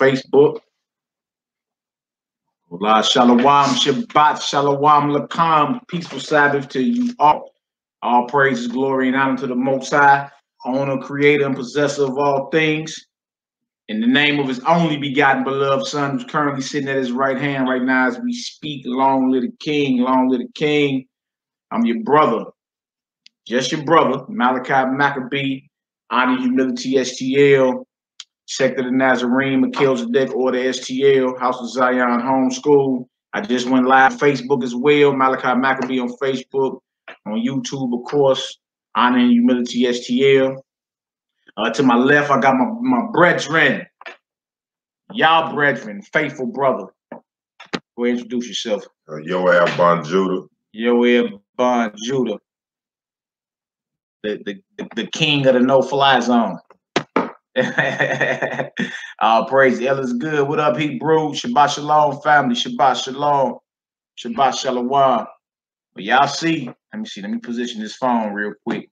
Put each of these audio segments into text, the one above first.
Facebook. Allah Shalom, Shabbat, Shalom, Lakam, peaceful Sabbath to you all. All praises, glory, and honor to the Most High, owner, creator, and possessor of all things. In the name of his only begotten beloved Son, who's currently sitting at his right hand right now as we speak. Long live the King, long live the King. I'm your brother, just your brother, Malachi Maccabee, Honor Humility STL, Sect of the Nazarene, Melchizedek Order STL, House of Zion Homeschool. I just went live on Facebook as well, Malachi Maccabee on Facebook, on YouTube, of course, Honor and Humility STL. To my left, I got my brethren, y'all brethren, faithful brother. Go ahead and introduce yourself. Yoel Bon Judah. Yoel Bon Judah. The king of the no-fly zone. Praise El is good. What up, Hebrew? Shabbat Shalom, family. Shabbat Shalom. Shabbat Shalom. But y'all see, let me position this phone real quick.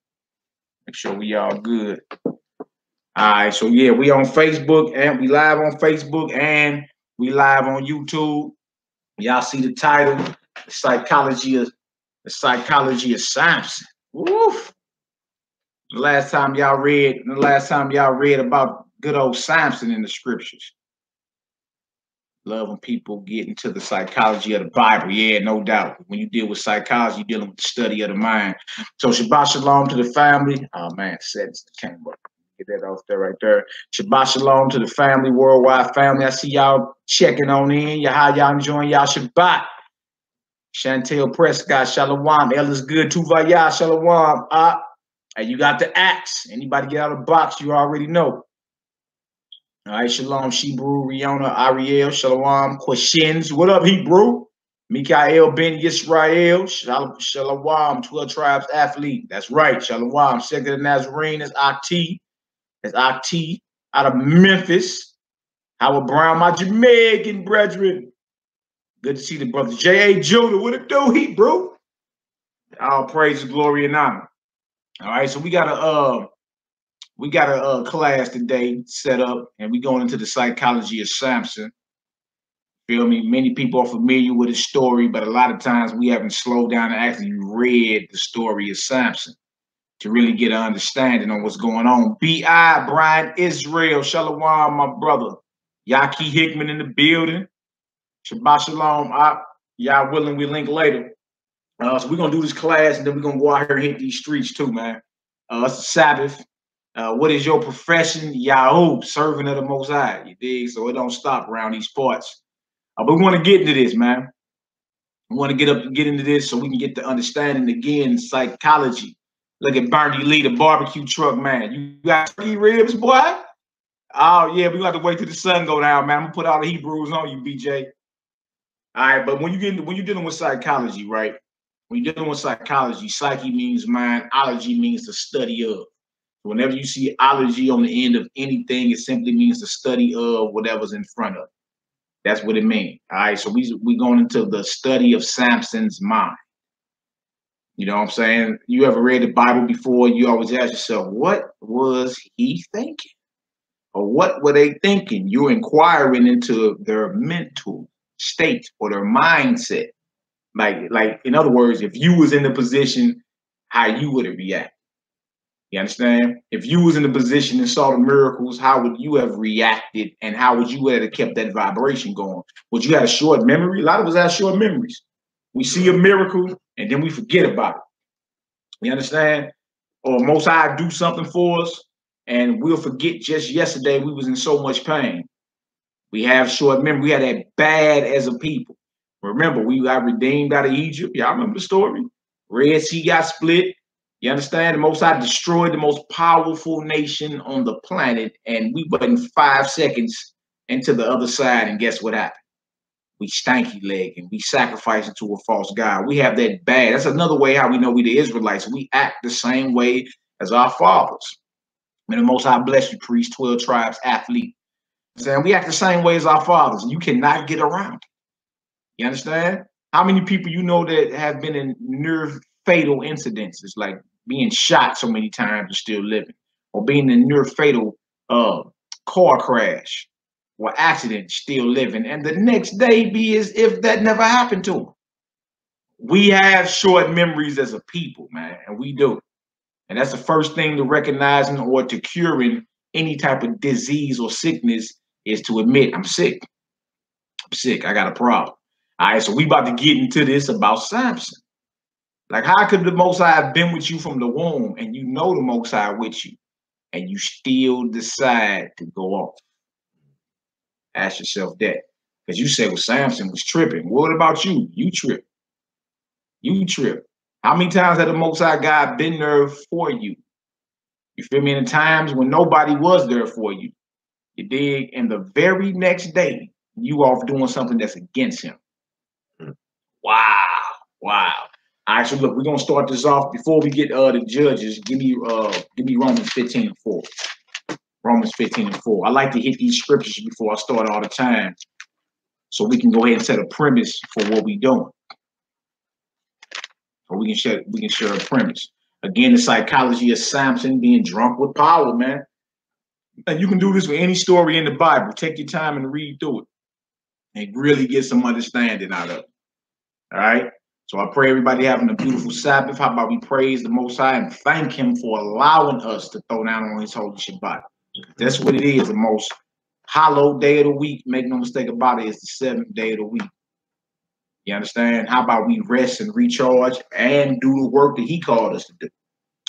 Make sure we all good. All right, so yeah, we on Facebook and we live on Facebook and we live on YouTube. Y'all see the title, the psychology of Samson. Woof. The last time y'all read about good old Samson in the scriptures. Love when people get into the psychology of the Bible. Yeah, no doubt. When you deal with psychology, you're dealing with the study of the mind. So Shabbat Shalom to the family. Oh man, settings came up. Get that off there right there. Shabbat Shalom to the family, worldwide family. I see y'all checking on in. How y'all enjoying y'all Shabbat? Chantel Prescott, Shalom. El is good. Tuvaya, Shalom. And you got the axe. Anybody get out of the box, you already know. All right, Shalom, Shebrew, Riona, Ariel, Shalom, questions. What up, Hebrew? Mikael Ben Yisrael, Shalom, 12 Tribes Athlete. That's right, Shalom. Sect of the Nazarene is Akti. That's Akti out of Memphis. Howard Brown, my Jamaican brethren. Good to see the brother. J.A. Judah, what it do, Hebrew? All praise, glory, and honor. All right, so we got a class today set up, and we're going into the psychology of Samson. Feel me? Many people are familiar with his story, but a lot of times we haven't slowed down and actually read the story of Samson to really get an understanding on what's going on. B.I. Brian Israel, Shalom, my brother. Yaki Hickman in the building. Shabbat Shalom. Y'all willing, we link later. So we're going to do this class, and then we're going to go out here and hit these streets too, man. It's a Sabbath. What is your profession? Yahoo, servant of the Most High. You dig? So it don't stop around these parts. But we want to get into this, man. We want to get into this so we can get the understanding again, psychology. Look at Bernie Lee, the barbecue truck man. You got turkey ribs, boy? Oh, yeah, we're going to have to wait till the sun go down, man. I'm going to put all the Hebrews on you, BJ. All right, but when you're dealing with psychology, right? When you're dealing with psychology, psyche means mind, ology means the study of. Whenever you see ology on the end of anything, it simply means the study of whatever's in front of it. That's what it means. All right, so we going into the study of Samson's mind. You know what I'm saying? You ever read the Bible before? You always ask yourself, what was he thinking? Or what were they thinking? You're inquiring into their mental state or their mindset. Like in other words, if you was in the position, how you would have reacted. You understand? If you was in the position and saw the miracles, how would you have reacted, and how would you have kept that vibration going? Would you have a short memory? A lot of us have short memories. We see a miracle and then we forget about it. You understand? Or Most High do something for us and we'll forget just yesterday we was in so much pain. We have short memory. We had that bad as a people. Remember, we got redeemed out of Egypt. Y'all remember the story? Red Sea got split. You understand? The Most High destroyed the most powerful nation on the planet, and we went 5 seconds into the other side, and guess what happened? We stanky leg and we sacrificed to a false god. We have that bad. That's another way how we know we the Israelites. We act the same way as our fathers. May the Most High bless you, priest, 12 tribes, athlete. Saying we act the same way as our fathers, and you cannot get around it. You understand? How many people you know that have been in near fatal incidences, like being shot so many times and still living, or being in near fatal car crash or accident, still living, and the next day be as if that never happened to him. We have short memories as a people, man, and we do. And that's the first thing to recognizing or to curing any type of disease or sickness is to admit, I'm sick. I'm sick. I got a problem. All right, so we about to get into this about Samson. Like, how could the Most High have been with you from the womb and you know the Most High with you and you still decide to go off? Ask yourself that. Because you said, well, Samson was tripping. What about you? You trip. You trip. How many times had the Most High God been there for you? You feel me? In the times when nobody was there for you. You dig? And the very next day, you off doing something that's against him. Wow. Wow. All right, so look, we're gonna start this off. Before we get the judges, give me Romans 15:4. Romans 15:4. I like to hit these scriptures before I start all the time, so we can go ahead and set a premise for what we're doing. Or we can share a premise. Again, the psychology of Samson being drunk with power, man. And you can do this with any story in the Bible. Take your time and read through it and really get some understanding out of it. All right. So I pray everybody having a beautiful Sabbath. How about we praise the Most High and thank him for allowing us to throw down on his holy Shabbat. That's what it is. The most hallowed day of the week. Make no mistake about it. It's the seventh day of the week. You understand? How about we rest and recharge and do the work that he called us to do?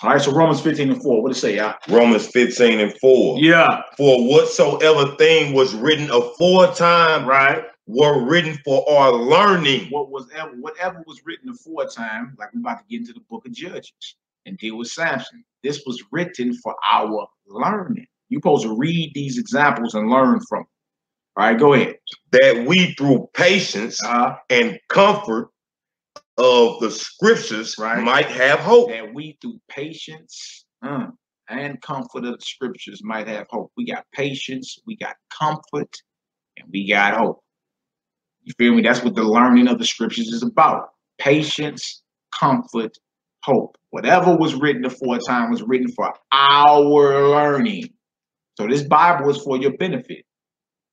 All right, so Romans 15:4. What does it say, y'all? Romans 15:4. Yeah. For whatsoever thing was written aforetime, right, were written for our learning. Whatever was written aforetime, like we're about to get into the book of Judges and deal with Samson. This was written for our learning. You're supposed to read these examples and learn from them. All right, go ahead. That we through patience and comfort of the scriptures might have hope. That we through patience and comfort of the scriptures might have hope. We got patience, we got comfort, and we got hope. You feel me? That's what the learning of the scriptures is about. Patience, comfort, hope. Whatever was written aforetime was written for our learning. So this Bible is for your benefit.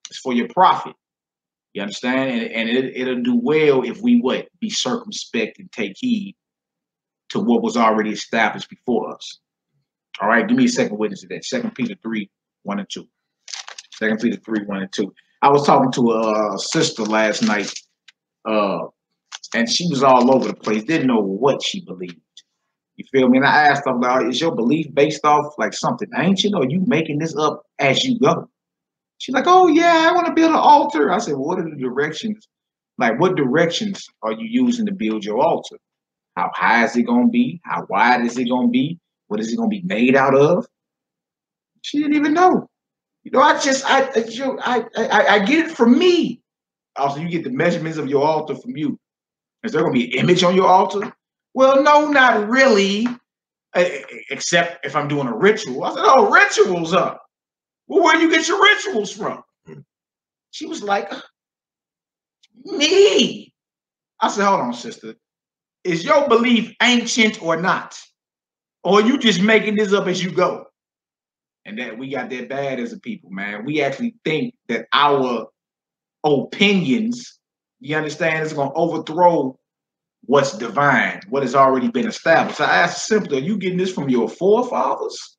It's for your profit. You understand? And it'll do well if we be circumspect and take heed to what was already established before us. All right, give me a second witness to that. 2 Peter 3:1-2. 2 Peter 3:1-2. I was talking to a sister last night, and she was all over the place. Didn't know what she believed. You feel me? And I asked her, about, is your belief based off like something ancient, or are you making this up as you go? She's like, oh, yeah, I want to build an altar. I said, well, what are the directions? Like, what directions are you using to build your altar? How high is it going to be? How wide is it going to be? What is it going to be made out of? She didn't even know. You know, I get it from me. Also, you get the measurements of your altar from you. Is there going to be an image on your altar? Well, no, not really. Except if I'm doing a ritual. I said, oh, rituals up. Well, where do you get your rituals from? She was like, me. I said, hold on, sister. Is your belief ancient or not? Or are you just making this up as you go? And that we got that bad as a people, man. We actually think that our opinions, you understand, is going to overthrow what's divine, what has already been established. I asked simply, are you getting this from your forefathers?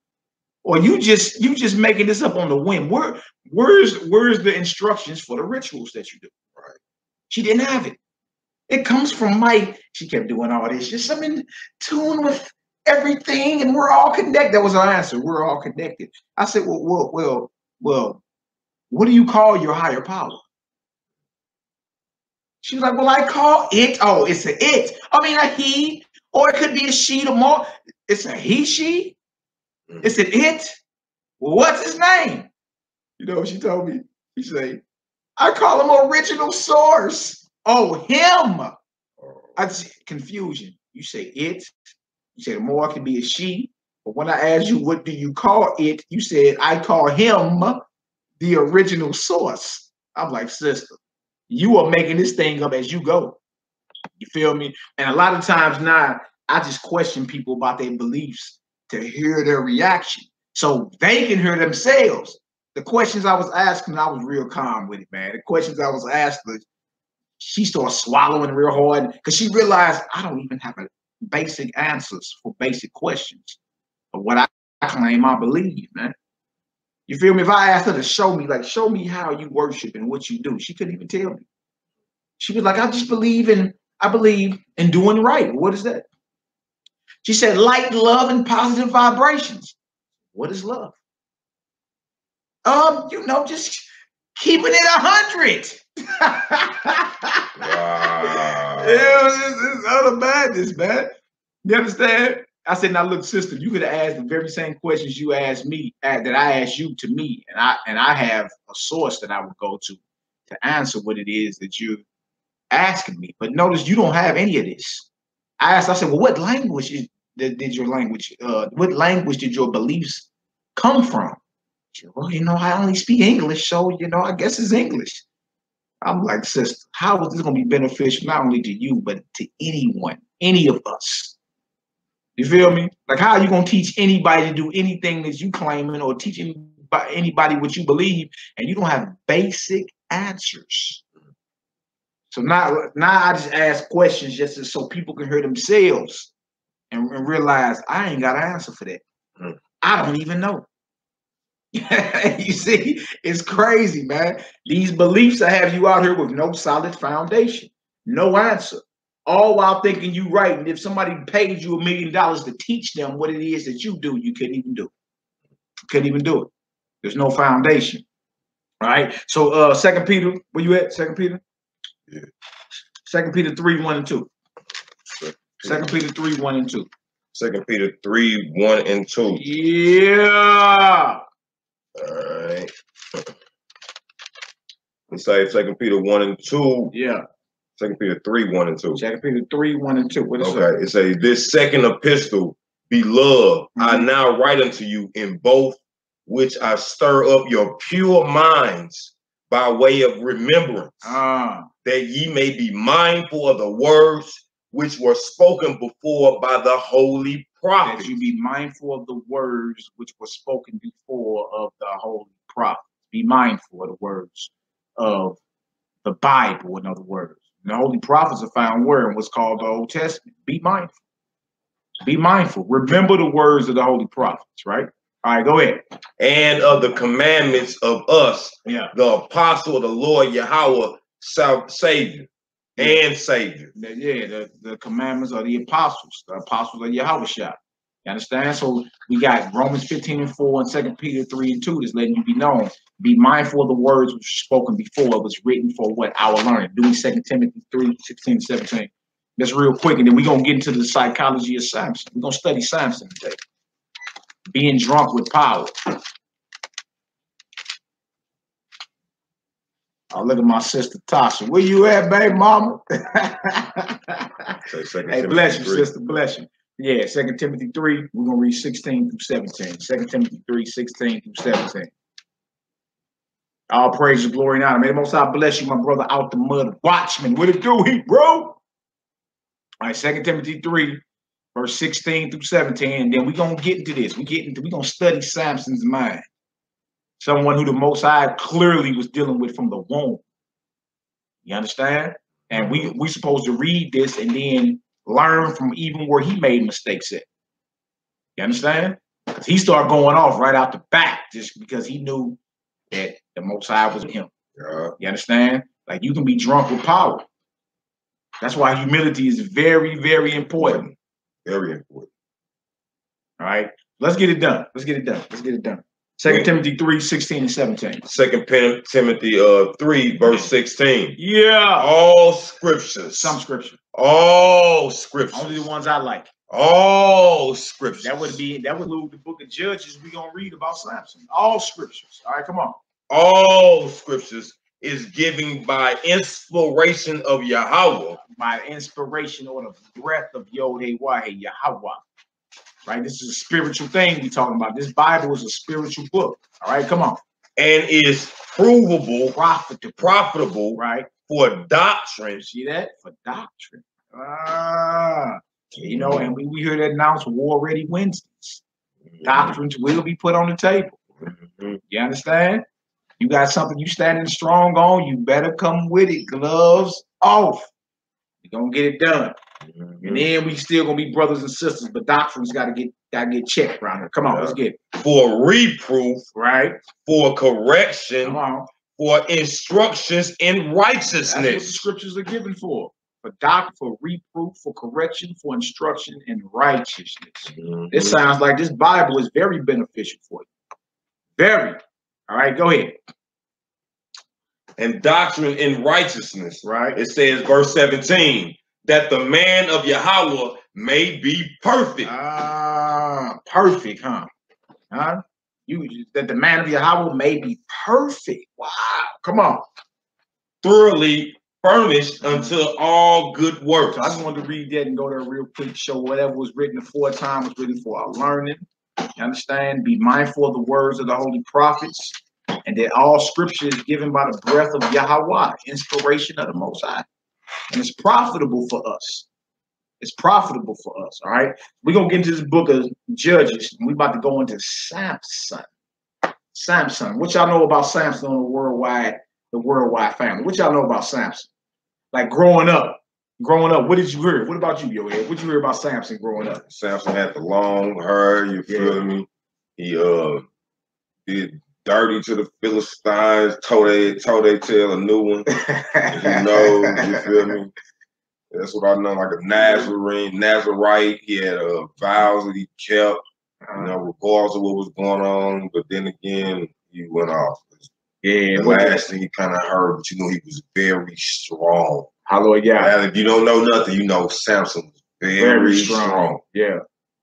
Or you just making this up on the whim? Where's the instructions for the rituals that you do? Right? She didn't have it. It comes from she kept doing all this. Just I'm in tune with everything, and we're all connected. That was her answer. We're all connected. I said, well, what do you call your higher power? She was like, well, I call it. Oh, it's a it. I mean, a he, or it could be a she tomorrow. It's a he, she. It's an it. Well, what's his name? You know what she told me? She said, I call him original source. Oh, him. I just confusion. You say it. You say the more can be a she. But when I asked you, what do you call it? You said, I call him the original source. I'm like, sister, you are making this thing up as you go. You feel me? And a lot of times now, I just question people about their beliefs to hear their reaction so they can hear themselves. the questions I was asking, I was real calm with it, man. The questions I was asking, she started swallowing real hard because she realized I don't even have a basic answers for basic questions of what I claim I believe, man. You feel me? If I asked her to show me, like, show me how you worship and what you do, she couldn't even tell me. She was like, I believe in doing right. What is that? She said, light, love, and positive vibrations. What is love? You know, just keeping it 100. Wow. It's utter madness, man. You understand? I said, now look, sister, you could have asked the very same questions you asked me, that I asked you to me, and I have a source that I would go to answer what it is that you're asking me. But notice you don't have any of this. I said, well, what language did your beliefs come from? She said, well, you know, I only speak English, so, you know, I guess it's English. I'm like, sister, how is this going to be beneficial not only to you, but to anyone, any of us? You feel me? Like, how are you going to teach anybody to do anything that you claiming or teach anybody what you believe and you don't have basic answers? So now I just ask questions just so people can hear themselves and realize I ain't got an answer for that. I don't even know. You see, it's crazy, man. These beliefs that have you out here with no solid foundation, no answer, all while thinking you right. And if somebody paid you $1 million to teach them what it is that you do, you couldn't even do it. You couldn't even do it. There's no foundation. All right. So 2 Peter, where you at? 2 Peter? Yeah. 2 Peter 3, 1 and 2. 2 Peter 3, 1 and 2. 2 Peter 3, 1 and 2. Yeah. All right. Let's say 2 Peter 1 and 2. Yeah. 2 Peter 3, 1 and 2. 2 Peter 3, 1 and 2. What is okay. It says, this second epistle, beloved, I now write unto you in both which I stir up your pure minds by way of remembrance, that ye may be mindful of the words which were spoken before by the holy prophets. That you be mindful of the words which were spoken before of the holy prophets. Be mindful of the words of the Bible, in other words. The holy prophets are found where in what's called the Old Testament. Be mindful. Be mindful. Remember the words of the holy prophets, right? All right, go ahead. And of the commandments of us, the apostle of the Lord Yahweh, Savior and Savior. Yeah, the commandments of the apostles of Yahweh. You understand? So we got Romans 15 and 4 and 2 Peter 3 and 2 that's letting you be known. Be mindful of the words which were spoken before. It was written for what? Our learning. Doing 2 Timothy 3, 16 and 17. That's real quick. And then we're going to get into the psychology of Samson. We're going to study Samson today. Being drunk with power. Oh, look at my sister Tasha. Where you at, baby mama? Hey, bless you, sister. Bless you. Yeah, 2 Timothy 3. We're going to read 16 through 17. 2 Timothy 3, 16 through 17. All praise, glory, and honor. May the Most High bless you, my brother, out the mud. Watchman, what it do, he, bro? All right, 2 Timothy 3, verse 16 through 17. And then we're going to get into this. We're going to study Samson's mind. Someone who the Most High clearly was dealing with from the womb. You understand? And we supposed to read this and then learn from even where he made mistakes at. You understand? Because he started going off right out the back just because he knew that the Most High was with him. You understand? Like, you can be drunk with power. That's why humility is very, very important. Very important. All right. Let's get it done. Let's get it done. Let's get it done. 2 Timothy 3, 16 and 17. 2 Timothy 3, verse 16. Yeah. All scriptures. Some scripture. All scriptures. Only the ones I like. All scriptures. That would include the book of Judges we're going to read about Samson. All scriptures. All right, come on. All scriptures is given by inspiration of Yahweh. By inspiration or the breath of Yod-Heh-Wah-Heh, Yahweh. Right? This is a spiritual thing we're talking about. This Bible is a spiritual book. All right, come on. And is provable, profitable, right, for doctrine. See that? For doctrine. You know, and we hear that announced War Ready Wednesdays. Doctrines will be put on the table. You understand? You got something you standing strong on, you better come with it. Gloves off. We're gonna get it done. And then we still gonna be brothers and sisters, but doctrines gotta get checked around here. Come on, let's get it. For reproof, right? For correction, Come on. For instructions in righteousness. That's what the scriptures are given for. For reproof, for correction, for instruction in righteousness. This sounds like this Bible is very beneficial for you. Very. All right, go ahead. And doctrine in righteousness. Right. It says, verse 17, that the man of Yahweh may be perfect. Perfect, huh? That the man of Yahweh may be perfect. Wow. Come on. Thoroughly furnished unto all good works. So I just wanted to read that and go there real quick, show whatever was written aforetime was written for our learning. You understand? Be mindful of the words of the holy prophets, and that all scripture is given by the breath of Yahweh, inspiration of the Most High. And it's profitable for us. It's profitable for us, all right? We're going to get into this book of Judges, and we're about to go into Samson. Samson. What y'all know about Samson on the worldwide family? What y'all know about Samson? Like growing up, what did you hear? What about you, Yoel? What did you hear about Samson growing up? Samson had the long hair, you feel me? He did dirty to the Philistines, toe they tail a new one. You know, you feel me? That's what I know, like a Nazarite. He had vows that he kept, you know, regardless of what was going on. But then again, he went off. The last thing he kind of heard, but you know, he was very strong. Hallelujah. If you don't know nothing, you know Samson was very strong. Yeah.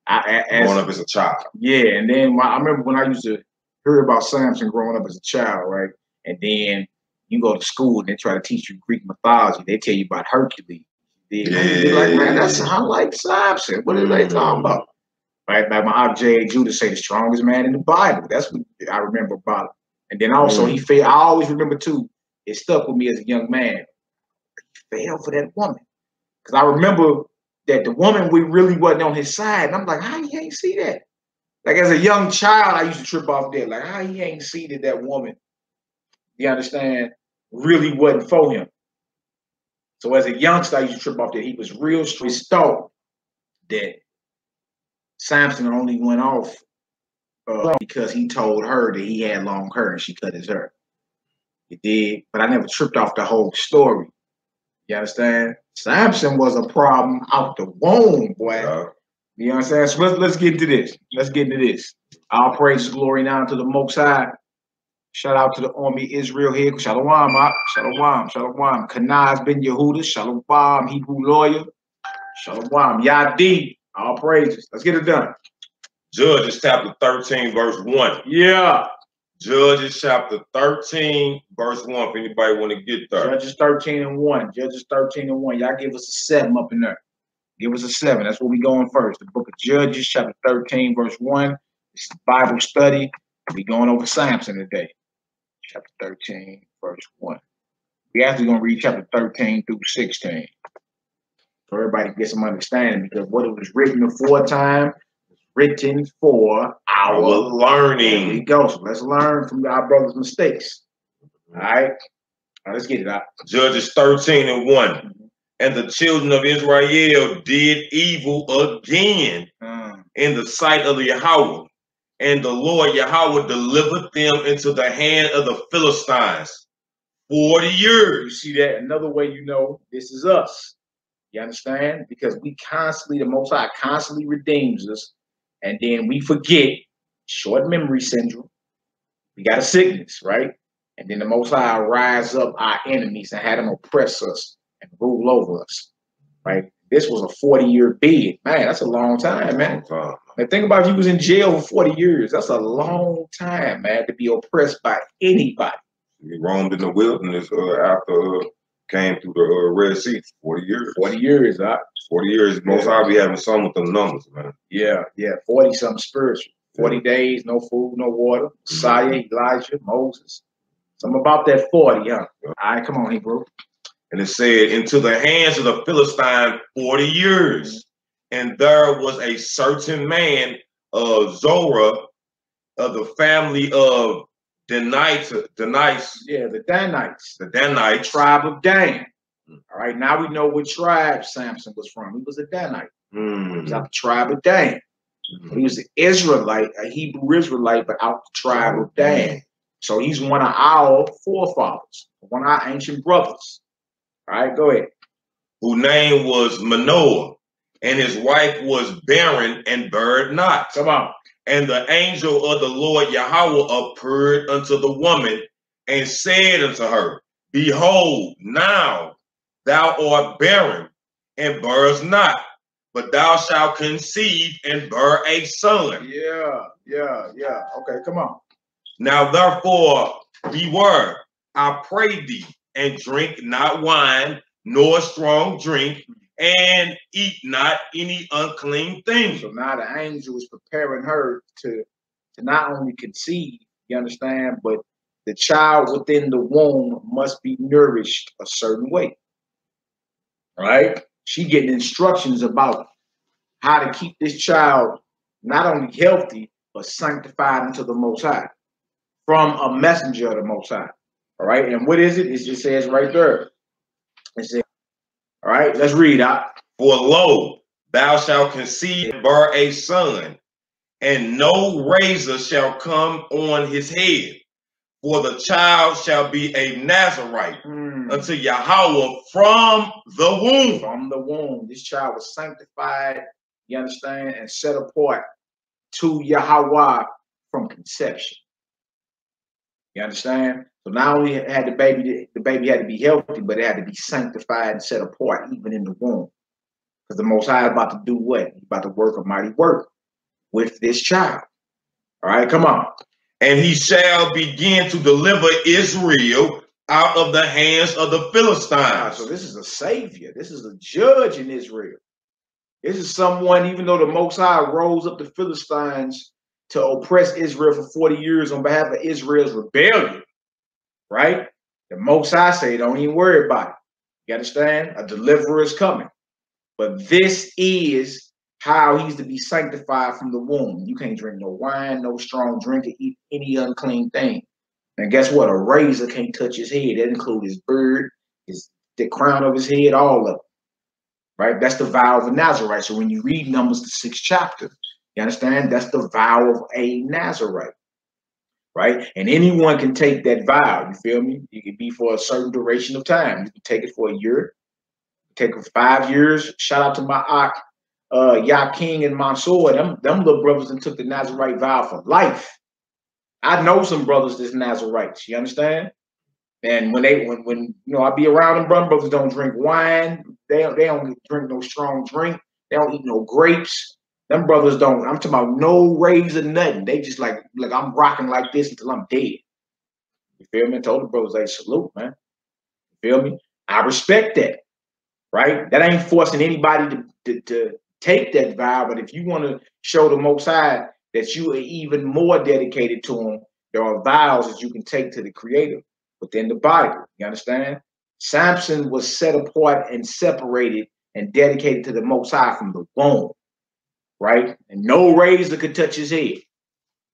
Growing up as a child. Yeah, and then I remember when I used to hear about Samson growing up as a child, right? And then you go to school and they try to teach you Greek mythology. They tell you about Hercules. You'd be like, man, that sounds like Samson. What are they talking about? Right? Like my Aunt J. Judah say, the strongest man in the Bible. That's what I remember about him. And then also he failed. I always remember too, it stuck with me as a young man. He fell for that woman. Because I remember that the woman really wasn't on his side. And I'm like, how he ain't see that? Like as a young child, I used to trip off that. Like, how he ain't see that woman, you understand, really wasn't for him. So as a youngster, I used to trip off that he was real straight. Thought that Samson only went off because he told her that he had long hair and she cut his hair. He did, but I never tripped off the whole story. You understand? Samson was a problem out the womb, boy. You understand? So let's get into this. Let's get into this. All praise, glory, now to the Most High. Shout out to the Army Israel here. Shalom, Shalom, Shalom. Kanaz ben Yehuda, Shalom, Hebrew lawyer. Shalom, Yadi. All praises. Let's get it done. Judges chapter 13, verse 1. Yeah. Judges chapter 13, verse 1. If anybody want to get there. Judges 13 and 1. Judges 13 and 1. Y'all give us a 7 up in there. Give us a 7. That's where we going first. The book of Judges, chapter 13, verse 1. This is Bible study. We going over Samson today. Chapter 13, verse 1. We actually going to read chapter 13 through 16. So everybody get some understanding, because what it was written aforetime was written for our learning. There we go. So let's learn from our brother's mistakes. All right. Let's get it out. Judges 13 and 1. And the children of Israel did evil again in the sight of the Yahweh. And the Lord Yahweh delivered them into the hand of the Philistines 40 years. You see that? Another way you know this is us. You understand? Because we constantly, the Most High constantly redeems us. And then we forget, short memory syndrome. We got a sickness, right? And then the Most High rise up our enemies and had them oppress us and rule over us, right? This was a 40-year bid. Man, that's a long time, man. And think about if you was in jail for 40 years. That's a long time, man, to be oppressed by anybody. He roamed in the wilderness after came through the Red Sea for 40 years. 40 years, 40 years. Most High be having some with them numbers, man. Yeah, 40-something spiritual. 40 days, no food, no water. Messiah, Elijah, Moses. Something about that 40, huh? All right, come on, Hebrew. And it said, into the hands of the Philistine 40 years. And there was a certain man of Zorah of the family of Danites. Yeah, the Danites. The Danites. Tribe of Dan. All right, now we know what tribe Samson was from. He was a Danite. He was out the tribe of Dan. He was an Israelite, a Hebrew Israelite, but out the tribe of Dan. So he's one of our forefathers, one of our ancient brothers. All right, go ahead. Whose name was Manoah, and his wife was barren and bare not. Come on. And the angel of the Lord Yahweh appeared unto the woman and said unto her, Behold, now thou art barren and bearest not, but thou shalt conceive and bear a son. Yeah. Okay, come on. Now therefore beware, I pray thee, and drink not wine, nor strong drink, and eat not any unclean thing. So now the angel is preparing her to not only conceive, you understand, but the child within the womb must be nourished a certain way. Right? She getting instructions about how to keep this child not only healthy, but sanctified unto the Most High from a messenger of the Most High. All right. And what is it? It just says right there. It says, all right, let's read out. For lo, thou shalt conceive and bear a son, and no razor shall come on his head. For the child shall be a Nazarite unto Yahweh from the womb. From the womb. This child was sanctified, you understand, and set apart to Yahweh from conception. You understand? So not only had the baby had to be healthy, but it had to be sanctified and set apart even in the womb. Because the Most High is about to do what? He's about to work a mighty work with this child. All right, come on. And he shall begin to deliver Israel out of the hands of the Philistines. So this is a savior. This is a judge in Israel. This is someone, even though the Most High rose up the Philistines to oppress Israel for 40 years on behalf of Israel's rebellion, right? The Most High say, don't even worry about it. You understand? A deliverer is coming. But this is how he's to be sanctified from the womb. You can't drink no wine, no strong drink, or eat any unclean thing. And guess what? A razor can't touch his head. That includes his beard, the crown of his head, all of it. Right? That's the vow of a Nazarite. So when you read Numbers, the 6th chapter, you understand? That's the vow of a Nazarite. Right? And anyone can take that vow. You feel me? You can be for a certain duration of time. You can take it for a year, take it for 5 years. Shout out to my Yah King and Mansour. Them little brothers that took the Nazarite vow for life. I know some brothers that's Nazarites. You understand? And when you know, I be around them, brothers don't drink wine. They don't drink no strong drink. They don't eat no grapes. Them brothers don't. I'm talking about no razor, nothing. They just like I'm rocking like this until I'm dead. You feel me? I told the brothers, they salute, man. You feel me? I respect that. Right? That ain't forcing anybody to take that vow. But if you want to show the Most High that you are even more dedicated to him, there are vows that you can take to the Creator within the Bible. You understand? Samson was set apart and separated and dedicated to the Most High from the womb. Right? And no razor could touch his head.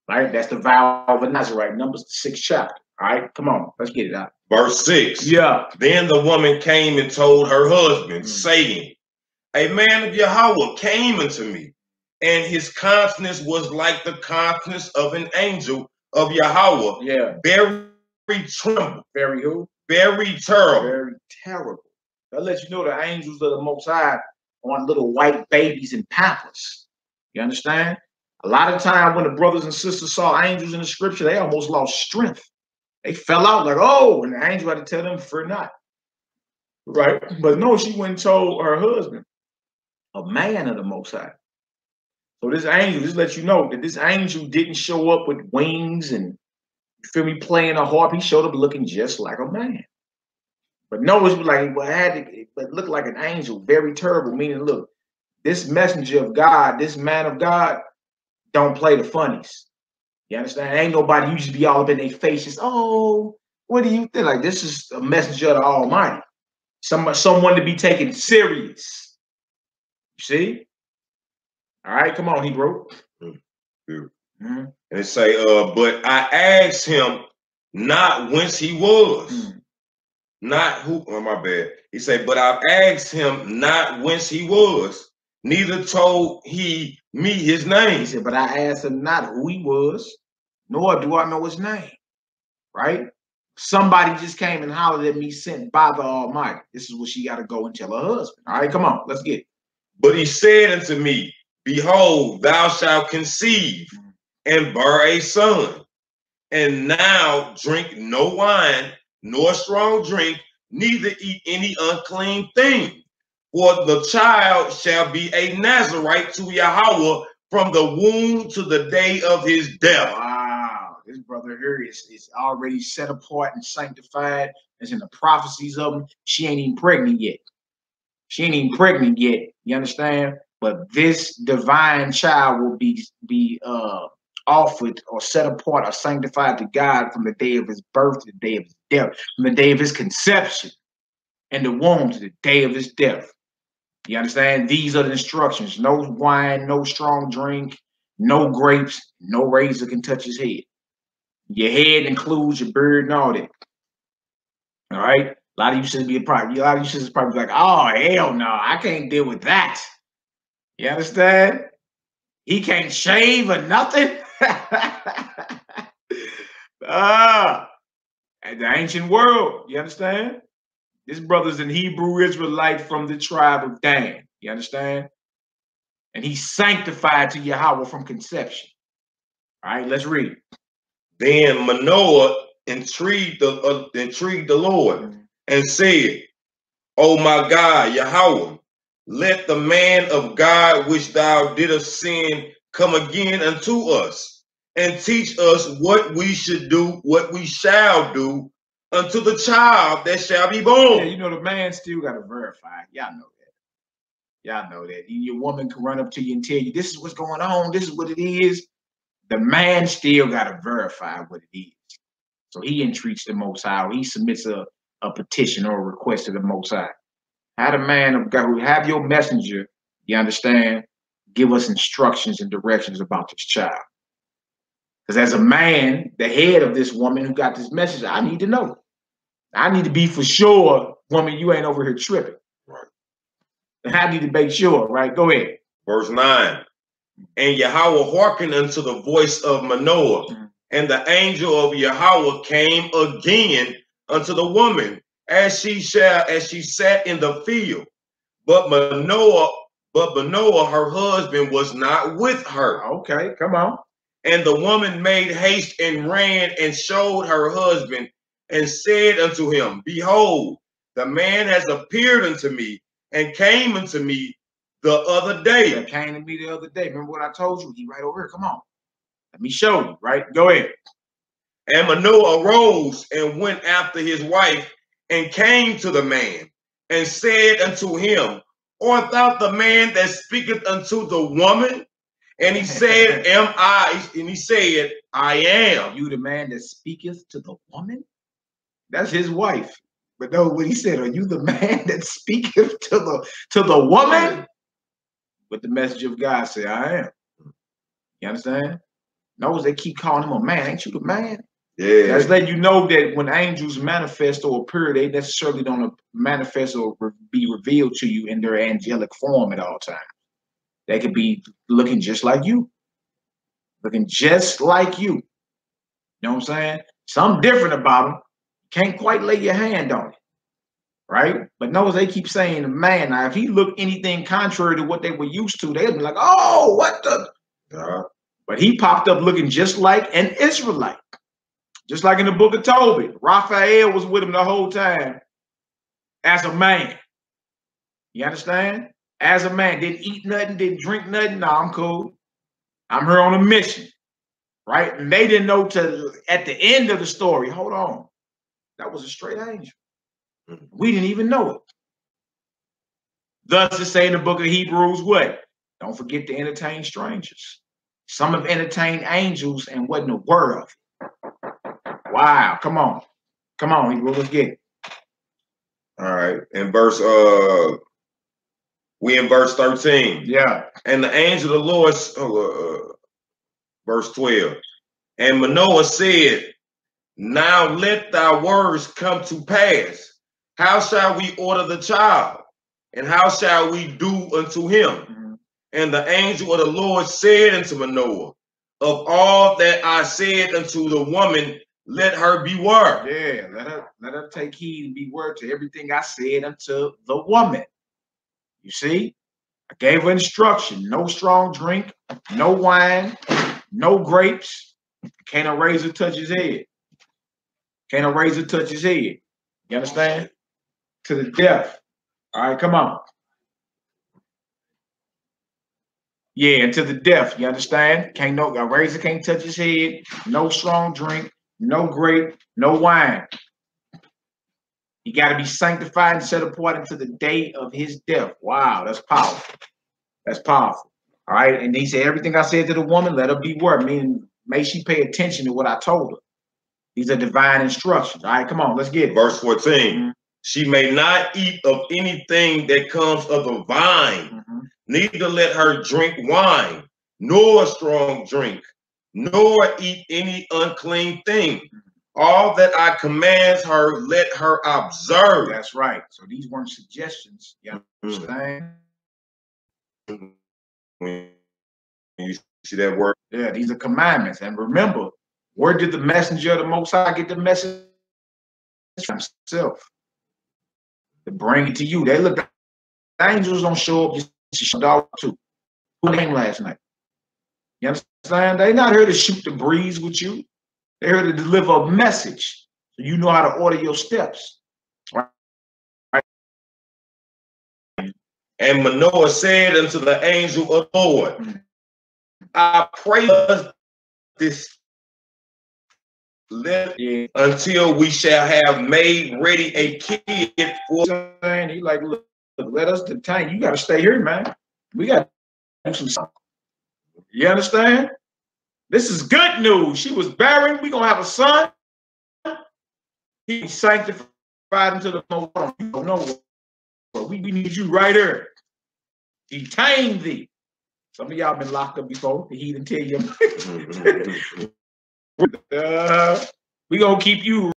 Right? That's the vow of a Nazarite. Numbers, the 6th chapter. All right, come on, let's get it out. Verse 6. Yeah. Then the woman came and told her husband, saying, A man of Yahweh came unto me, and his countenance was like the countenance of an angel of Yahweh. Yeah. Very tremble. Very who? Very terrible. Very terrible. That lets you know the angels of the Most High on little white babies in Pampers. You understand? A lot of time when the brothers and sisters saw angels in the scripture, they almost lost strength. They fell out like, oh, and the angel had to tell them, fear not. Right? But no, she went and told her husband, a man of the Most High. So this angel, just let you know that this angel didn't show up with wings and, you feel me, playing a harp. He showed up looking just like a man. But no, it's like, well, it looked like an angel, very terrible, meaning, look, this messenger of God, this man of God, don't play the funnies. You understand? Ain't nobody usually be all up in their faces. Oh, what do you think? Like, this is a messenger of the Almighty. Someone to be taken serious. You see? All right, come on, Hebrew. And it say, but I asked him not whence he was. Not who, oh my bad. He said, but I asked him not whence he was, neither told he me his name. He said, but I asked him not who he was, nor do I know his name. Right? Somebody just came and hollered at me, sent by the Almighty. This is what she got to go and tell her husband. All right, come on, let's get it. But he said unto me, behold, thou shalt conceive and bear a son. And now drink no wine, nor strong drink, neither eat any unclean thing. For the child shall be a Nazarite to Yahweh from the womb to the day of his death. Wow, this brother here is already set apart and sanctified. It's in the prophecies of him. She ain't even pregnant yet. She ain't even pregnant yet. You understand? But this divine child will be offered or set apart or sanctified to God from the day of his birth to the day of his death, from the day of his conception in the womb to the day of his death. You understand? These are the instructions. No wine, no strong drink, no grapes, no razor can touch his head. Your head includes your beard and all that. All right? A lot of you should be probably like, oh, hell no, I can't deal with that. You understand? He can't shave or nothing. In the ancient world, you understand? This brother's an Hebrew Israelite from the tribe of Dan. You understand? And he's sanctified to Yahweh from conception. All right, let's read. Then Manoah intrigued the Lord and said, O my God, Yahweh, let the man of God which thou didst send come again unto us, and teach us what we should do, what we shall do unto the child that shall be born. Yeah, you know, the man still got to verify. Y'all know that. Y'all know that. Your woman can run up to you and tell you, this is what's going on, this is what it is. The man still got to verify what it is. So he entreats the Most High. He submits a petition or a request to the Most High. Have the man of God, have your messenger, you understand, give us instructions and directions about this child. Because as a man, the head of this woman who got this message, I need to know. I need to be for sure, woman, you ain't over here tripping. Right. And I need to make sure, right? Go ahead. Verse 9. And Yahweh hearkened unto the voice of Manoah, and the angel of Yahweh came again unto the woman as she sat in the field. But Manoah, her husband, was not with her. Okay, come on. And the woman made haste and ran and showed her husband and said unto him, behold, the man has appeared unto me and came unto me the other day. That came to me the other day. Remember what I told you? He right over here. Come on. Let me show you, right? Go ahead. And Manoah arose and went after his wife and came to the man and said unto him, art thou the man that speaketh unto the woman? And he said, am I? And he said, I am. Are you the man that speaketh to the woman? That's his wife. But no, what he said, are you the man that speaketh to the woman? But the message of God said, I am. You understand? Notice they keep calling him a man. Ain't you the man? Yeah. That's letting you know that when angels manifest or appear, they necessarily don't manifest or be revealed to you in their angelic form at all times. They could be looking just like you. Looking just like you. You know what I'm saying? Something different about them. Can't quite lay your hand on it. Right? But notice they keep saying, man, now if he looked anything contrary to what they were used to, they'd be like, oh, what the? But he popped up looking just like an Israelite. Just like in the book of Tobit. Raphael was with him the whole time as a man. You understand? As a man. Didn't eat nothing, didn't drink nothing. No, I'm cool. I'm here on a mission. Right? And they didn't know till at the end of the story, hold on. That was a straight angel. We didn't even know it. Thus, it say in the book of Hebrews, what? Don't forget to entertain strangers. Some have entertained angels and wasn't aware of it. Wow, come on. Come on, Hebrew, let's get it. All right. In verse, we in verse 13. Yeah. And the angel of the Lord, verse 12. And Manoah said, now let thy words come to pass. How shall we order the child? And how shall we do unto him? And the angel of the Lord said unto Manoah, of all that I said unto the woman, let her beware. Yeah, let her take heed and beware to everything I said unto the woman. You see, I gave her instruction: no strong drink, no wine, no grapes. Can't a razor touch his head? Can't a razor touch his head? You understand? To the death. All right, come on. Yeah, and to the death. You understand? A razor can't touch his head. No strong drink, no grape, no wine. He got to be sanctified and set apart until the day of his death. Wow, that's powerful. That's powerful. All right. And he said, everything I said to the woman, let her beware. Meaning, may she pay attention to what I told her. These are divine instructions. All right, come on, let's get it. Verse 14. She may not eat of anything that comes of the vine, neither let her drink wine, nor strong drink, nor eat any unclean thing. All that I command her, let her observe. That's right. So these weren't suggestions. You understand? You see that word? Yeah, these are commandments. And remember, where did the messenger of the Most High get the message from? Himself. To bring it to you. They look, the angels don't show up just to dog too. Who came last night? You understand? They're not here to shoot the breeze with you. They're here to deliver a message so you know how to order your steps. Right? And Manoah said unto the angel of the Lord, I pray this until we shall have made ready a kid for. And he like, look, let us detain. You got to stay here, man. We got to do some stuff. You understand? This is good news. She was barren. We're going to have a son. He sanctified into the most. You don't know. We need you right here. Detain thee. Some of y'all been locked up before. The heathen tell you. We going to keep you.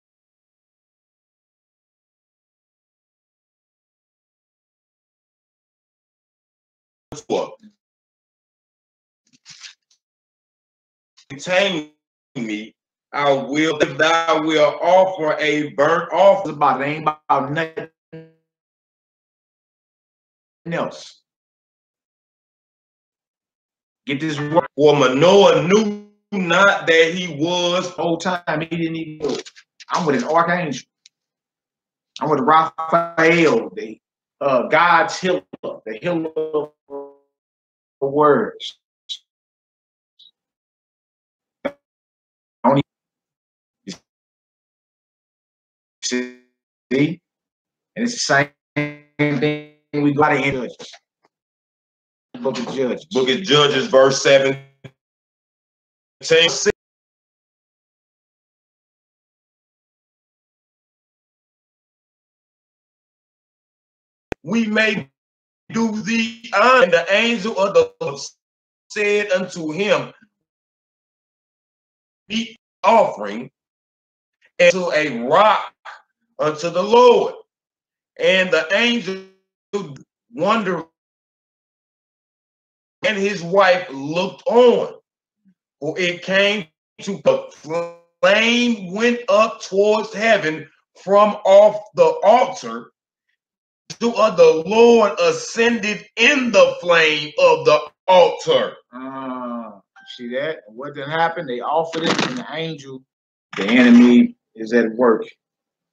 Detain me, I will, if thou will offer a burnt offering. It ain't about nothing else. Get this word. For Manoah knew not that he was. The whole time he didn't even know. I'm with an archangel. I'm with Raphael, the God's healer, the healer of words. See? And it's the same thing we got in Judges. Book of Judges. Book of Judges, verse 17. We may do thee honor. And the angel of the Lord said unto him, the offering to a rock unto the Lord. And the angel wondered, and his wife looked on. For it came to the flame went up towards heaven from off the altar. The Lord ascended in the flame of the altar. See that? What did happen? They offered it, and the angel, the enemy, is at work.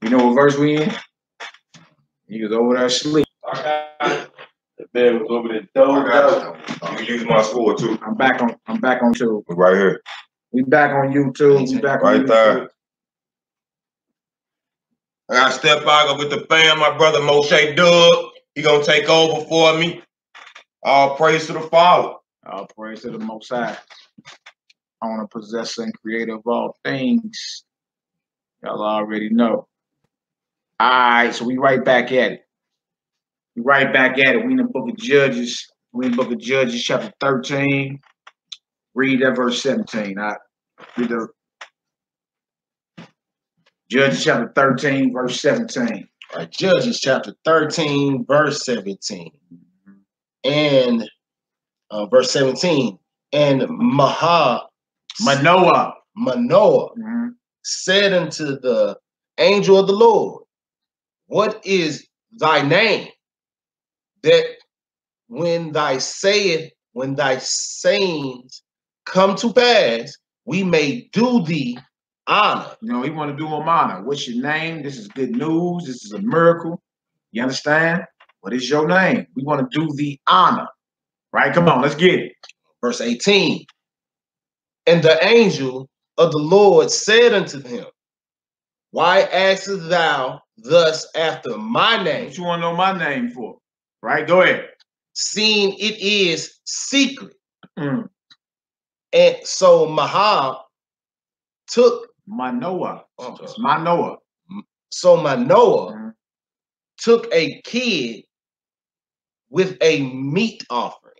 You know what verse we in? He was over there asleep. The bed was over there. You can use my sword too. I'm back on two. Right here. We back on YouTube. We back right on there. I got to step out with the fam. My brother Moshe Dub. He gonna take over for me. All praise to the Father. All praise to the Most High. Owner, possessor, and creator of all things. Y'all already know. All right, so we right back at it. We right back at it. We in the book of Judges. We in the book of Judges, chapter 13. Read that verse 17. All right. Judges chapter 13, verse 17. All right, Judges chapter 13, verse 17. And verse 17. And Manoah said unto the angel of the Lord, what is thy name? That when thy sayings come to pass, we may do thee honor. You know, he want to do him honor. What's your name? This is good news. This is a miracle. You understand? What is your name? We want to do thee honor. Right? Come on, let's get it. Verse 18. And the angel of the Lord said unto him, why askest thou thus after my name? What you want to know my name for? Right? Go ahead. Seeing it is secret. And so Manoah took Manoah. It's Manoah. So Manoah took a kid with a meat offering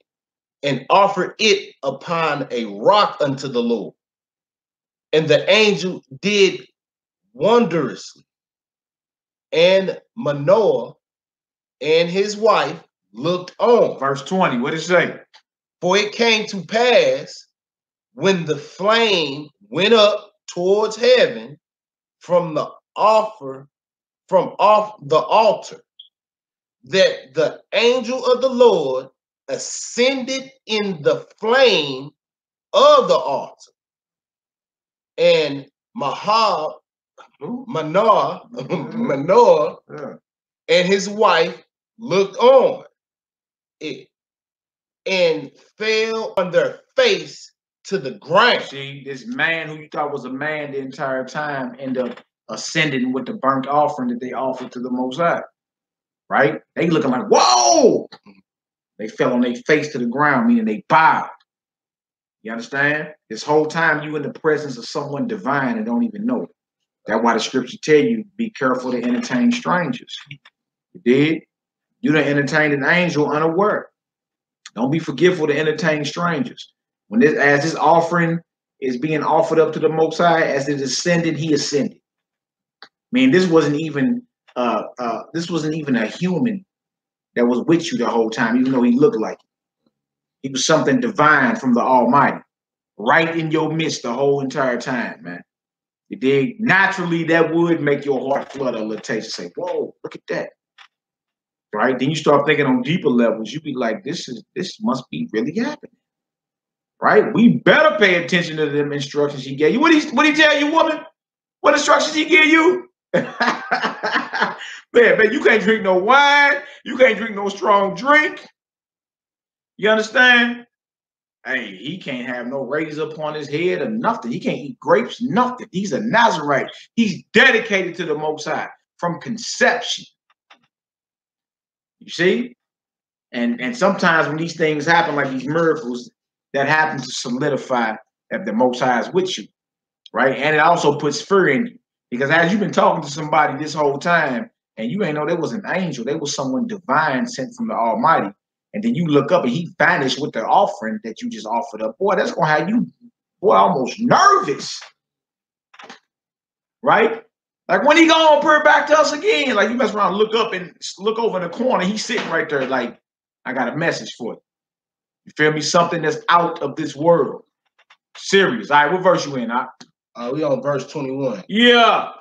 and offered it upon a rock unto the Lord. And the angel did wondrously. And Manoah and his wife looked on. Verse 20, what does it say? For it came to pass when the flame went up towards heaven from off the altar, that the angel of the Lord ascended in the flame of the altar. And Manoah and his wife looked on it and fell on their face to the ground. See, this man who you thought was a man the entire time ended up ascending with the burnt offering that they offered to the Most High. Right? They looking like, whoa! They fell on their face to the ground, meaning they bowed. You understand? This whole time you in the presence of someone divine and don't even know it. That's why the scripture tell you, be careful to entertain strangers. You did? You done entertained an angel unaware. Don't be forgetful to entertain strangers. As this offering is being offered up to the Most High, as it ascended, he ascended. I mean, this wasn't even a human that was with you the whole time, even though he looked like it. He was something divine from the Almighty, right in your midst the whole entire time, man. You dig? Naturally, that would make your heart flutter a little taste and say, whoa, look at that. Right? Then you start thinking on deeper levels, you be like, this must be really happening. Right? We better pay attention to them instructions he gave you. What he tell you, woman? What instructions he give you? man, you can't drink no wine. You can't drink no strong drink. You understand? Hey, he can't have no razor upon his head or nothing. He can't eat grapes, nothing. He's a Nazarite. He's dedicated to the Most High from conception. You see? And sometimes when these things happen, like these miracles, that happen to solidify that the Most High is with you, right? And it also puts fear in you. Because as you've been talking to somebody this whole time, and you ain't know there was an angel, there was someone divine sent from the Almighty, and then you look up and he vanished with the offering that you just offered up. Boy, that's gonna have you, boy, almost nervous, right? Like when he gonna put it back to us again? Like you mess around, look up and look over in the corner, he's sitting right there like, I got a message for you. You feel me? Something that's out of this world. Serious. All right, what verse you in? We on verse 21. Yeah.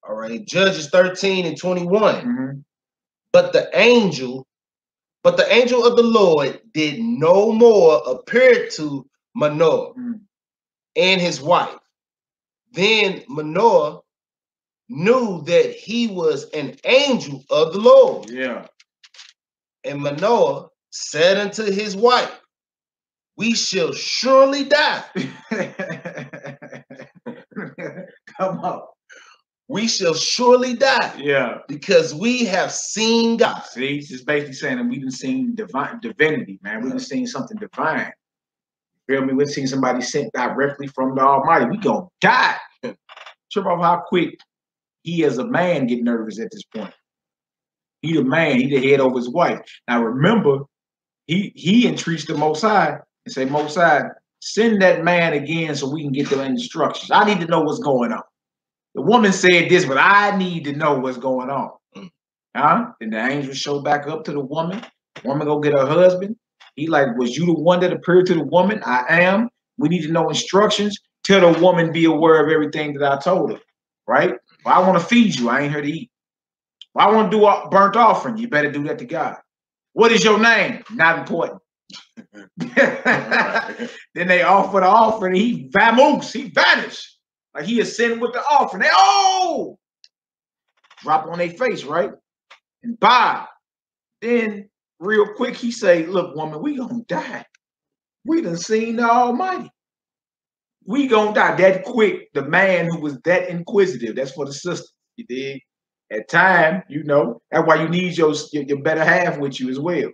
All right, Judges 13 and 21. But the angel of the Lord did no more appear to Manoah and his wife. Then Manoah knew that he was an angel of the Lord. Yeah. And Manoah said unto his wife, we shall surely die. Come on. We shall surely die. Yeah. Because we have seen God. See, it's just basically saying that we've been seeing divinity, man. We've been seeing something divine. You feel me? We've seen somebody sent directly from the Almighty. We gonna die. Trip off how quick he as a man get nervous at this point. He the man, he the head over his wife. Now remember, he entreats the Most High and say, Most High, Send that man again so we can get the instructions. I need to know what's going on. The woman said this, but I need to know what's going on. Huh? Then the angel show back up to the woman. The woman go get her husband. He like, was you the one that appeared to the woman? I am. We need to know instructions. Tell the woman be aware of everything that I told her. Right? Well, I want to feed you. I ain't here to eat. Well, I want to do a burnt offering. You better do that to God. What is your name? Not important. Then they offer the offering. He vamoose. He vanished. Like he ascended with the offering. They drop on their face, right? And bow. Then real quick, he say, look, woman, we gonna die. We done seen the Almighty. We gonna die that quick. The man who was that inquisitive, that's for the sister. You dig? At time, you know, that's why you need your better half with you as well.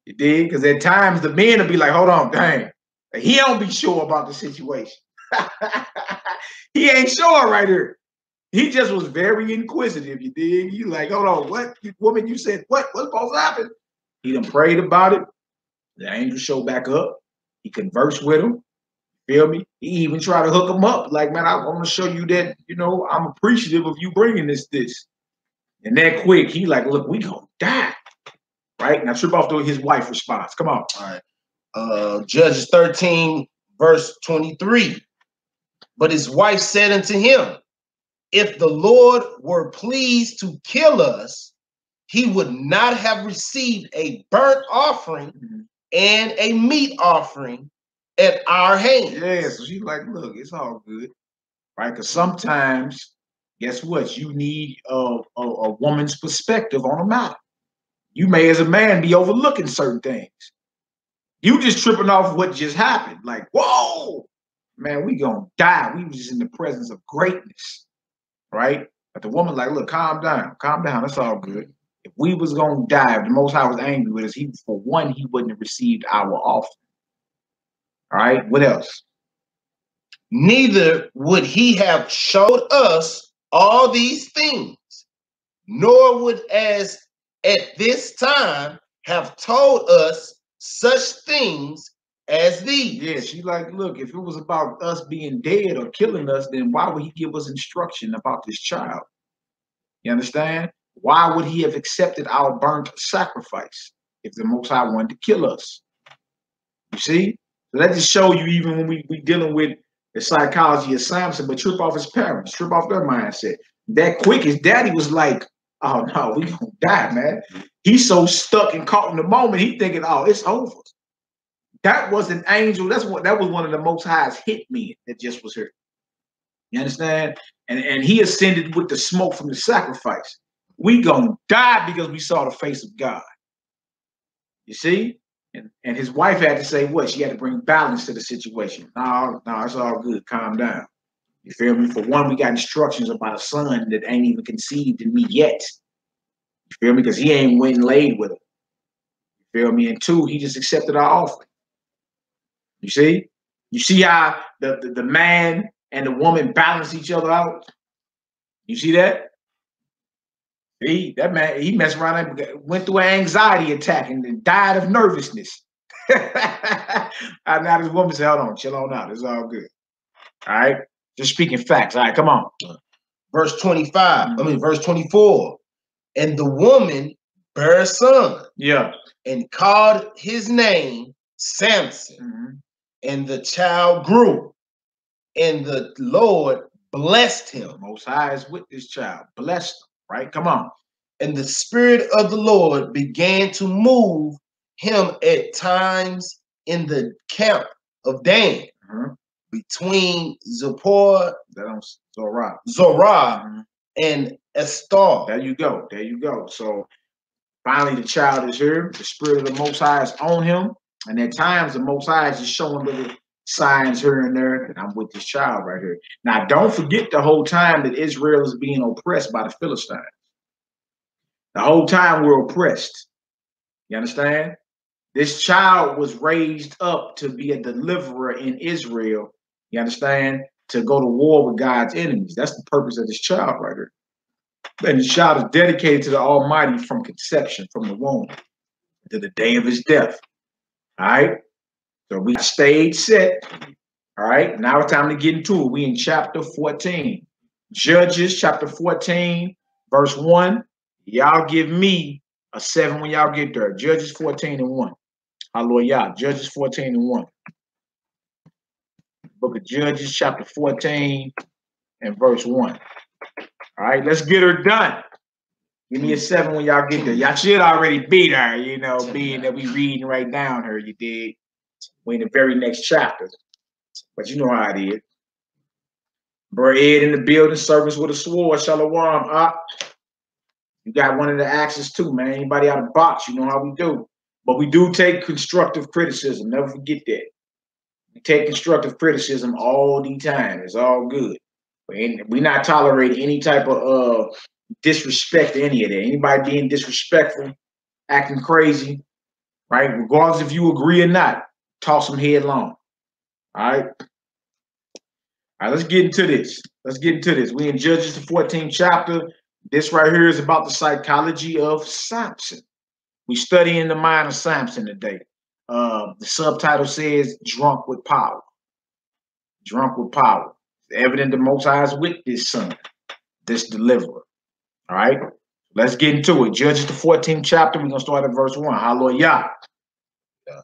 You dig? Because at times the men will be like, hold on, dang. He don't be sure about the situation. He ain't sure right here. He just was very inquisitive, you dig? You like, hold on, what? Woman, you said, what's supposed to happen? He done prayed about it. The angel showed back up. He conversed with him. Feel me? He even tried to hook him up. Like, man, I want to show you that, you know, I'm appreciative of you bringing this. And that quick, he like, look, we gonna die. Right? Now trip off to his wife response. Come on. All right. Judges 13, verse 23. But his wife said unto him, if the Lord were pleased to kill us, he would not have received a burnt offering and a meat offering at our hands. Yeah, so she's like, look, it's all good. Right? Because sometimes, guess what? You need a woman's perspective on a matter. You may, as a man, be overlooking certain things. You just tripping off what just happened. Like, whoa, man, we gonna die. We was just in the presence of greatness, right? But the woman like, look, calm down. That's all good. If we was gonna die, if the Most High was angry with us, for one, he wouldn't have received our offering. All right, what else? Neither would he have showed us all these things, nor would as at this time have told us such things as these. Yeah, she's like, look, if it was about us being dead or killing us, then why would he give us instruction about this child? You understand? Why would he have accepted our burnt sacrifice if the Most High wanted to kill us? You see? So that just show you, even when we dealing with the psychology of Samson, but trip off his parents, trip off their mindset. That quick, his daddy was like, oh no, we gonna die, man. He's so stuck and caught in the moment, he thinking, oh, it's over. That was an angel. That was one of the Most High's hit men that just was here. You understand? And he ascended with the smoke from the sacrifice. We gonna die because we saw the face of God. You see? And his wife had to say what? She had to bring balance to the situation. No, it's all good. Calm down. You feel me? For one, we got instructions about a son that ain't even conceived in me yet. You feel me? Because he ain't went and laid with her. You feel me? And two, he just accepted our offering. You see? You see how the man and the woman balance each other out? You see that? That man, he messed around and went through an anxiety attack and died of nervousness. Now this woman said, hold on, chill on out. It's all good. All right? Just speaking facts. All right, come on. Verse 25, verse 24. And the woman bare a son. Yeah. And called his name Samson. And the child grew. And the Lord blessed him. Most High is with this child. Blessed him. Right? Come on. And the Spirit of the Lord began to move him at times in the camp of Dan, between Zorah and Estar. There you go. There you go. So finally the child is here. The Spirit of the Most High is on him. And at times the Most High is just showing little signs here and there, and I'm with this child right here. Now, don't forget the whole time that Israel is being oppressed by the Philistines. The whole time we're oppressed. You understand? This child was raised up to be a deliverer in Israel. You understand? To go to war with God's enemies. That's the purpose of this child right here. And this child is dedicated to the Almighty from conception, from the womb, to the day of his death. All right? So we stayed set. All right, now it's time to get into it. We in chapter 14. Judges chapter 14, verse 1. Y'all give me a 7 when y'all get there. Judges 14 and 1. Hallelujah. Judges 14 and 1. Book of Judges chapter 14 and verse 1. All right, let's get her done. Give me a 7 when y'all get there. Y'all should already be there, you know, being that we reading right down her, you dig? We in the very next chapter. But you know how it is. Bread in the building, servants with a sword, shalom. You got one of the axes too, man. Anybody out of the box, you know how we do. But we do take constructive criticism. Never forget that. We take constructive criticism all the time. It's all good. We not tolerate any type of disrespect to any of that. Anybody being disrespectful, acting crazy, right? Regardless if you agree or not, toss them headlong. All right. All right, let's get into this. We in Judges, the 14th chapter. This right here is about the psychology of Samson. We studying the mind of Samson today. The subtitle says, Drunk with Power. Drunk with power. It's evident the Most High is with this son, this deliverer. All right, let's get into it. Judges, the 14th chapter. We're going to start at verse 1. Hallelujah. Yeah. All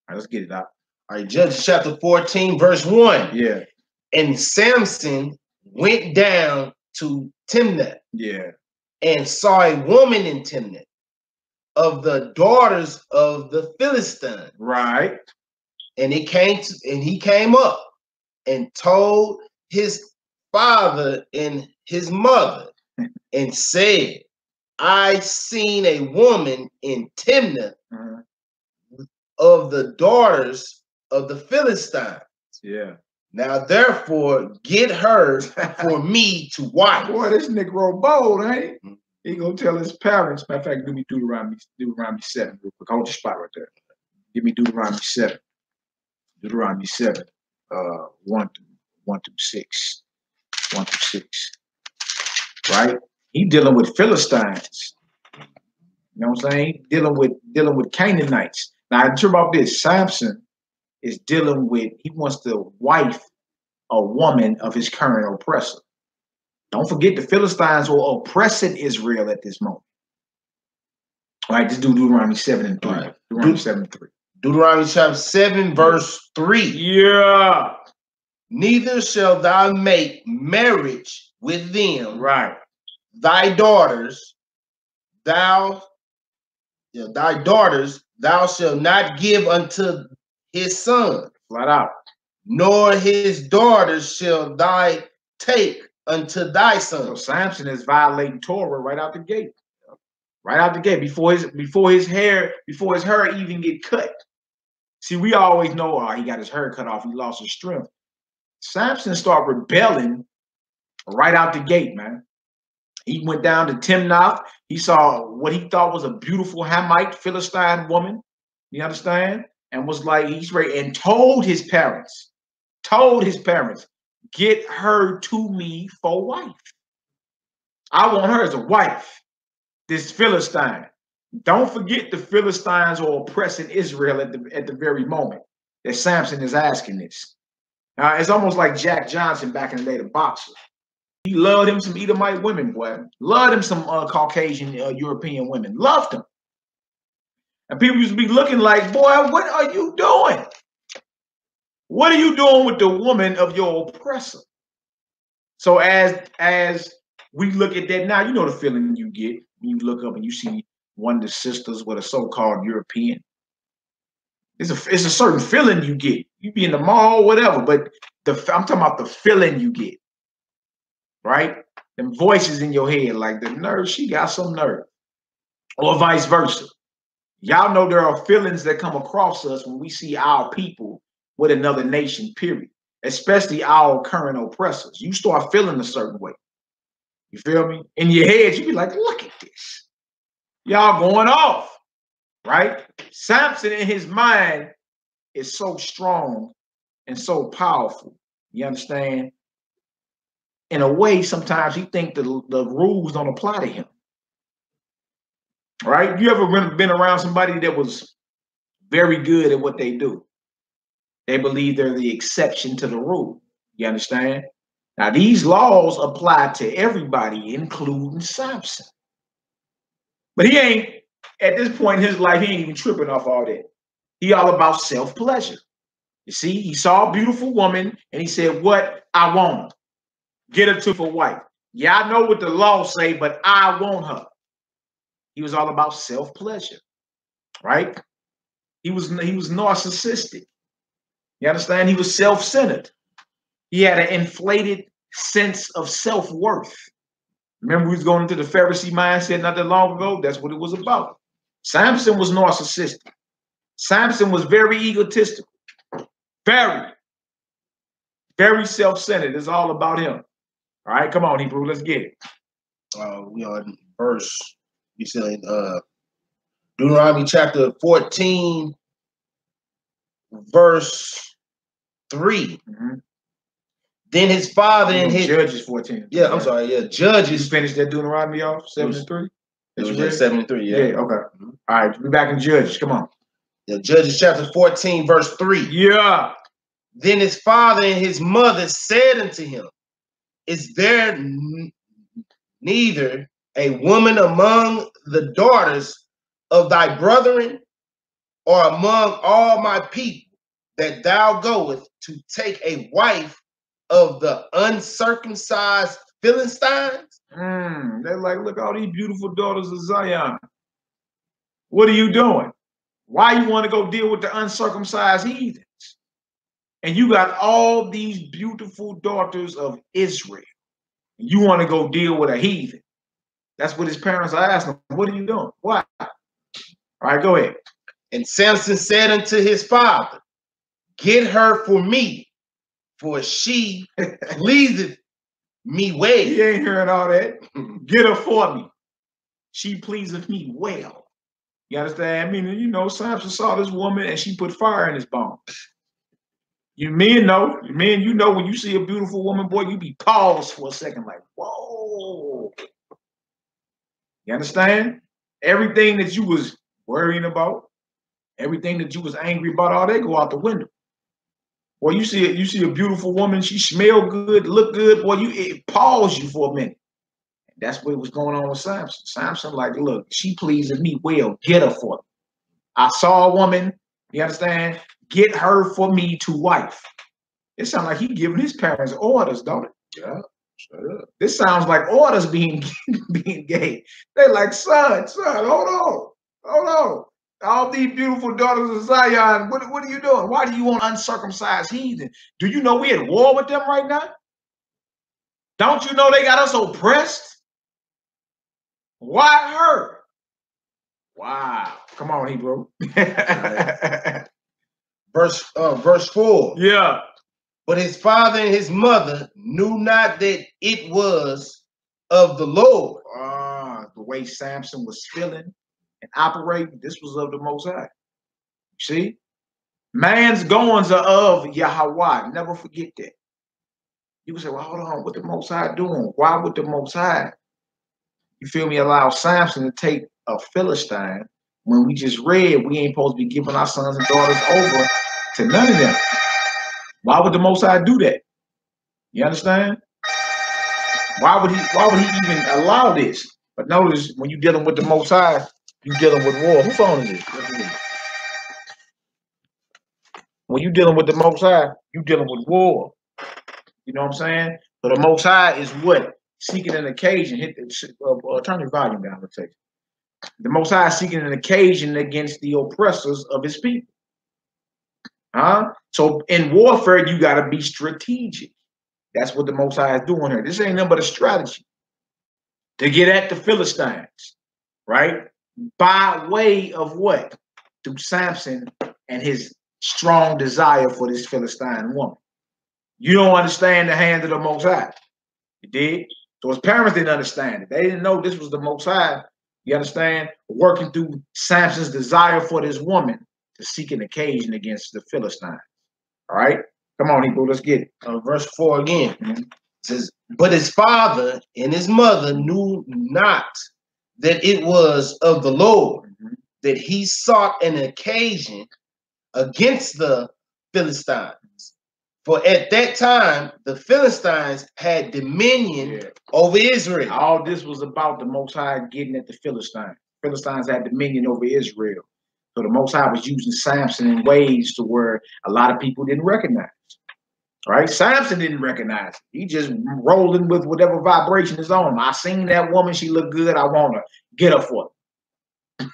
right, let's get it out. All right, Judges chapter 14, verse 1. Yeah. And Samson went down to Timnath. Yeah. And saw a woman in Timnath of the daughters of the Philistines. Right. And he came up and told his father and his mother and said, I seen a woman in Timnath of the daughters of the Philistines. Yeah. Now, therefore, get her for me to wife. Boy, this Negro bold, ain't he? He gonna tell his parents. Matter of fact, give me Deuteronomy 7 real quick. Hold your spot right there. Give me Deuteronomy 7. Deuteronomy 7, 1 through 6. 1 through 6. Right? He dealing with Philistines. You know what I'm saying? Dealing with Canaanites. Now, I'm sure about this. Samson is dealing with, he wants to wife a woman of his current oppressor. Don't forget the Philistines were oppressing Israel at this moment. All right, just do Deuteronomy 7 and 3. Right. Deuteronomy 7 and 3. Deuteronomy chapter 7, verse 3. Yeah. Neither shall thou make marriage with them. Right. Thy daughters thou shalt not give unto his son. Flat out. Nor his daughters shall thou take unto thy son. So Samson is violating Torah right out the gate. Right out the gate, before his hair even get cut. See, we always know, oh, he got his hair cut off, he lost his strength. Samson started rebelling right out the gate, man. He went down to Timnath. He saw what he thought was a beautiful Hamite Philistine woman. You understand? And was like, he's ready, and told his parents, get her to me for wife. I want her as a wife. This Philistine. Don't forget the Philistines are oppressing Israel at the very moment that Samson is asking this. It's almost like Jack Johnson back in the day, the boxer. He loved him some Edomite women, boy. Loved him some Caucasian European women. Loved them. And people used to be looking like, boy, what are you doing? What are you doing with the woman of your oppressor? So as we look at that now, you know the feeling you get when you look up and you see one of the sisters with a so-called European. It's a certain feeling you get. You be in the mall, whatever, but I'm talking about the feeling you get, right? Them voices in your head, like the nerve, she got some nerve, or vice versa. Y'all know there are feelings that come across us when we see our people with another nation, period, especially our current oppressors. You start feeling a certain way. You feel me? In your head, you be like, look at this. Y'all going off, right? Samson in his mind is so strong and so powerful. You understand? In a way, sometimes he think the rules don't apply to him. Right? You ever been around somebody that was very good at what they do? They believe they're the exception to the rule. You understand? Now, these laws apply to everybody, including Samson. But he ain't, at this point in his life, he ain't even tripping off all that. He all about self-pleasure. You see, he saw a beautiful woman and he said, what? I want her. Get her to for wife. Yeah, I know what the law say, but I want her. He was all about self-pleasure, right? He was narcissistic. You understand? He was self-centered. He had an inflated sense of self-worth. Remember, we was going into the Pharisee mindset not that long ago? That's what it was about. Samson was narcissistic. Samson was very egotistical. Very self-centered. It's all about him. All right, come on, Hebrew, let's get it. We are in verse, you said, Deuteronomy chapter 14, verse 3. Mm-hmm. Then his father and his Judges 14. Yeah, I'm sorry. Yeah, Judges. You finished that Deuteronomy off 7-3. It was just 7-3. Yeah. Yeah. Okay. Mm-hmm. All right. We're back in Judges. Come on. Yeah, Judges chapter 14, verse 3. Yeah. Then his father and his mother said unto him, is there neither a woman among the daughters of thy brethren, or among all my people, that thou goest to take a wife of the uncircumcised Philistines? They're like, look, all these beautiful daughters of Zion. What are you doing? Why you want to go deal with the uncircumcised heathens? And you got all these beautiful daughters of Israel. You want to go deal with a heathen. That's what his parents are asking him. What are you doing? Why? All right, go ahead. And Samson said unto his father, get her for me, for she pleaseth me well. He ain't hearing all that. Get her for me. She pleaseth me well. You understand? I mean, you know, Samson saw this woman and she put fire in his bones. You men know, you know, when you see a beautiful woman, boy, you be paused for a second, like, whoa. You understand? Everything that you was worrying about, everything that you was angry about, all that go out the window. Boy, you see a beautiful woman, she smell good, look good, boy, it pause you for a minute. That's what was going on with Samson. Samson, like, look, she pleases me well, get her for me. I saw a woman, you understand? Get her for me to wife. It sounds like he giving his parents orders, don't it? Yeah, sure. This sounds like orders being gave. They're like, son, hold on. All these beautiful daughters of Zion, what are you doing? Why do you want uncircumcised heathen? Do you know we at war with them right now? Don't you know they got us oppressed? Why her? Wow. Come on, Hebrew. Verse 4. Yeah. But his father and his mother knew not that it was of the Lord. The way Samson was feeling and operating, this was of the Most High. See? Man's goings are of Yahweh. Never forget that. You would say, well, hold on, what the Most High doing? Why would the Most High, you feel me, allow Samson to take a Philistine when we just read we ain't supposed to be giving our sons and daughters over to none of them? Why would the Most High do that? You understand? Why would he even allow this? But notice when you're dealing with the Most High, you're dealing with war. Who phone is this? When you're dealing with the Most High, you're dealing with war. You know what I'm saying? So the Most High is what? Seeking an occasion. Turn your volume down. Let's take it. The Most High is seeking an occasion against the oppressors of his people. So in warfare, you got to be strategic. That's what the Most High is doing here. This ain't nothing but a strategy to get at the Philistines, right? By way of what? Through Samson and his strong desire for this Philistine woman. You don't understand the hand of the Most High. You did? So his parents didn't understand it. They didn't know this was the Most High, you understand, working through Samson's desire for this woman to seek an occasion against the Philistines. All right? Come on, Hebrew, let's get it. Verse 4 again. It says, but his father and his mother knew not that it was of the Lord, that he sought an occasion against the Philistines. For at that time, the Philistines had dominion over Israel. All this was about the Most High getting at the Philistines. Philistines had dominion over Israel. So the Most High was using Samson in ways to where a lot of people didn't recognize. Right? Samson didn't recognize it. He just rolling with whatever vibration is on him. I seen that woman. She looked good. I want her. Get her for it.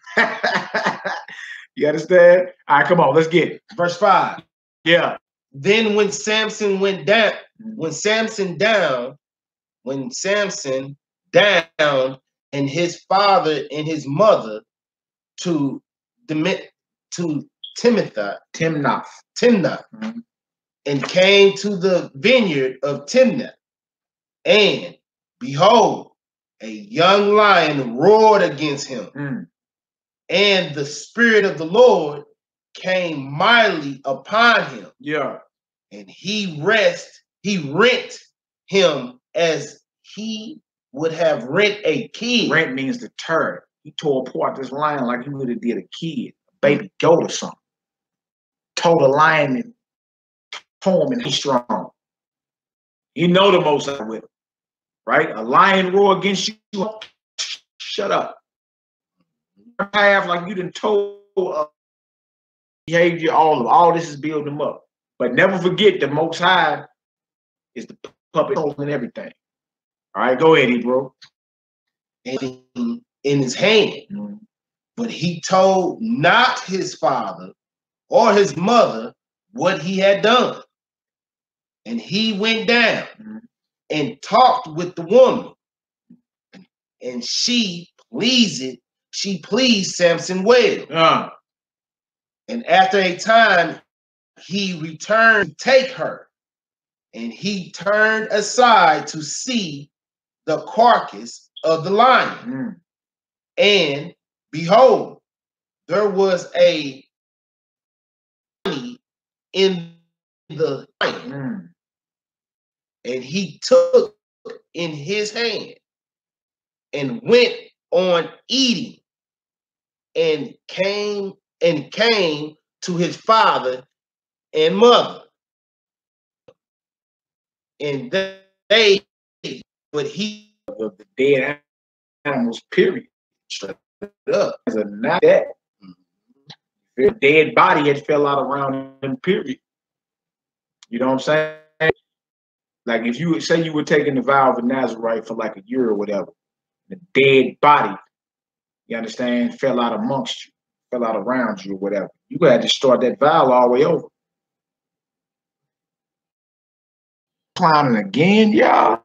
You understand? All right, come on. Let's get it. Verse 5. Yeah. Then when Samson went down, when Samson down, and his father and his mother to Timnath, and came to the vineyard of Timnath, and behold, a young lion roared against him, and the Spirit of the Lord came mightily upon him. Yeah. And he rent him as he would have rent a kid. Rent means to tear. He tore apart this lion like he would have did a kid, a baby goat or something. Tore the lion and tore him, and he's strong. You know the Most High with him, right? A lion roar against you. Shut up. Have like you done told behavior, all this is building them up. But never forget the Most High is the puppet holding everything. All right, go ahead, bro. In his hand. But he told not his father or his mother what he had done. And he went down and talked with the woman. And she pleased Samson well. And after a time, he returned to take her, and he turned aside to see the carcass of the lion. And behold, there was a honey in the lion, and he took in his hand and went on eating, and came to his father and mother, and but he of the dead animals, period. Straight up. Not that. The dead body had fell out around him, period. You know what I'm saying? Like if you say you were taking the vow of a Nazarite for like a year or whatever, the dead body, you understand, fell out amongst you, fell out around you or whatever. You had to start that vow all the way over. Clowning again, y'all.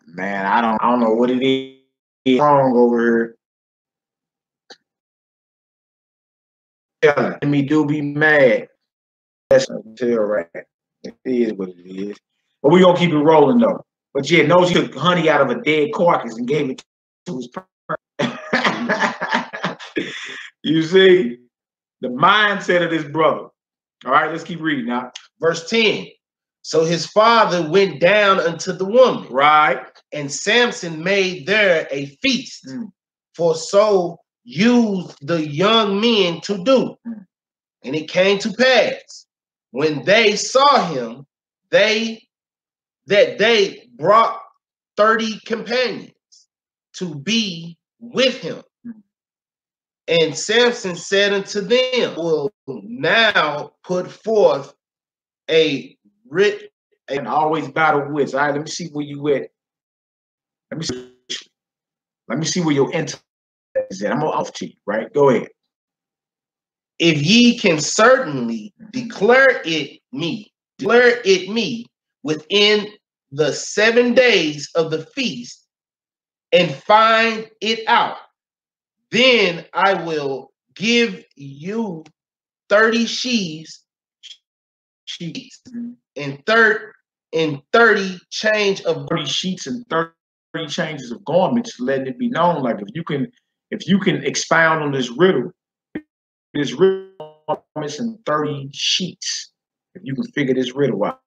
Man, I don't know what it is wrong over here. Let me do be mad. That's until right. It is what it is. But we're gonna keep it rolling though. But yeah, knows he took honey out of a dead carcass and gave it to his You see the mindset of this brother. All right, let's keep reading now. Verse 10. So his father went down unto the woman. Right. And Samson made there a feast. For so used the young men to do. And it came to pass, when they saw him, that they brought 30 companions to be with him. And Samson said unto them, will now put forth a BRIT, and always battle wits. All right, let me see where you at. Let me see where your intellect is at. I'm gonna off to you, right? Go ahead. If ye can certainly declare it me within the 7 days of the feast, and find it out, then I will give you 30 sheaves and 30 change of 30 sheets and 30 changes of garments, letting it be known, like if you can expound on this riddle garments and 30 sheets, if you can figure this riddle out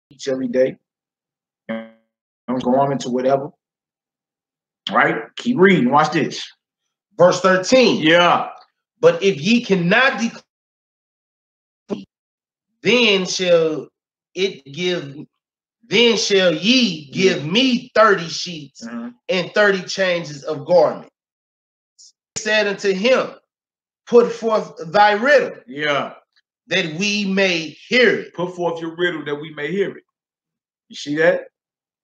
each every day, garments or whatever. All right, keep reading. Watch this. Verse 13. Yeah. But if ye cannot declare, Then shall ye give me 30 sheets and 30 changes of garment. He said unto him, put forth thy riddle. Yeah. That we may hear it. Put forth your riddle that we may hear it. You see that?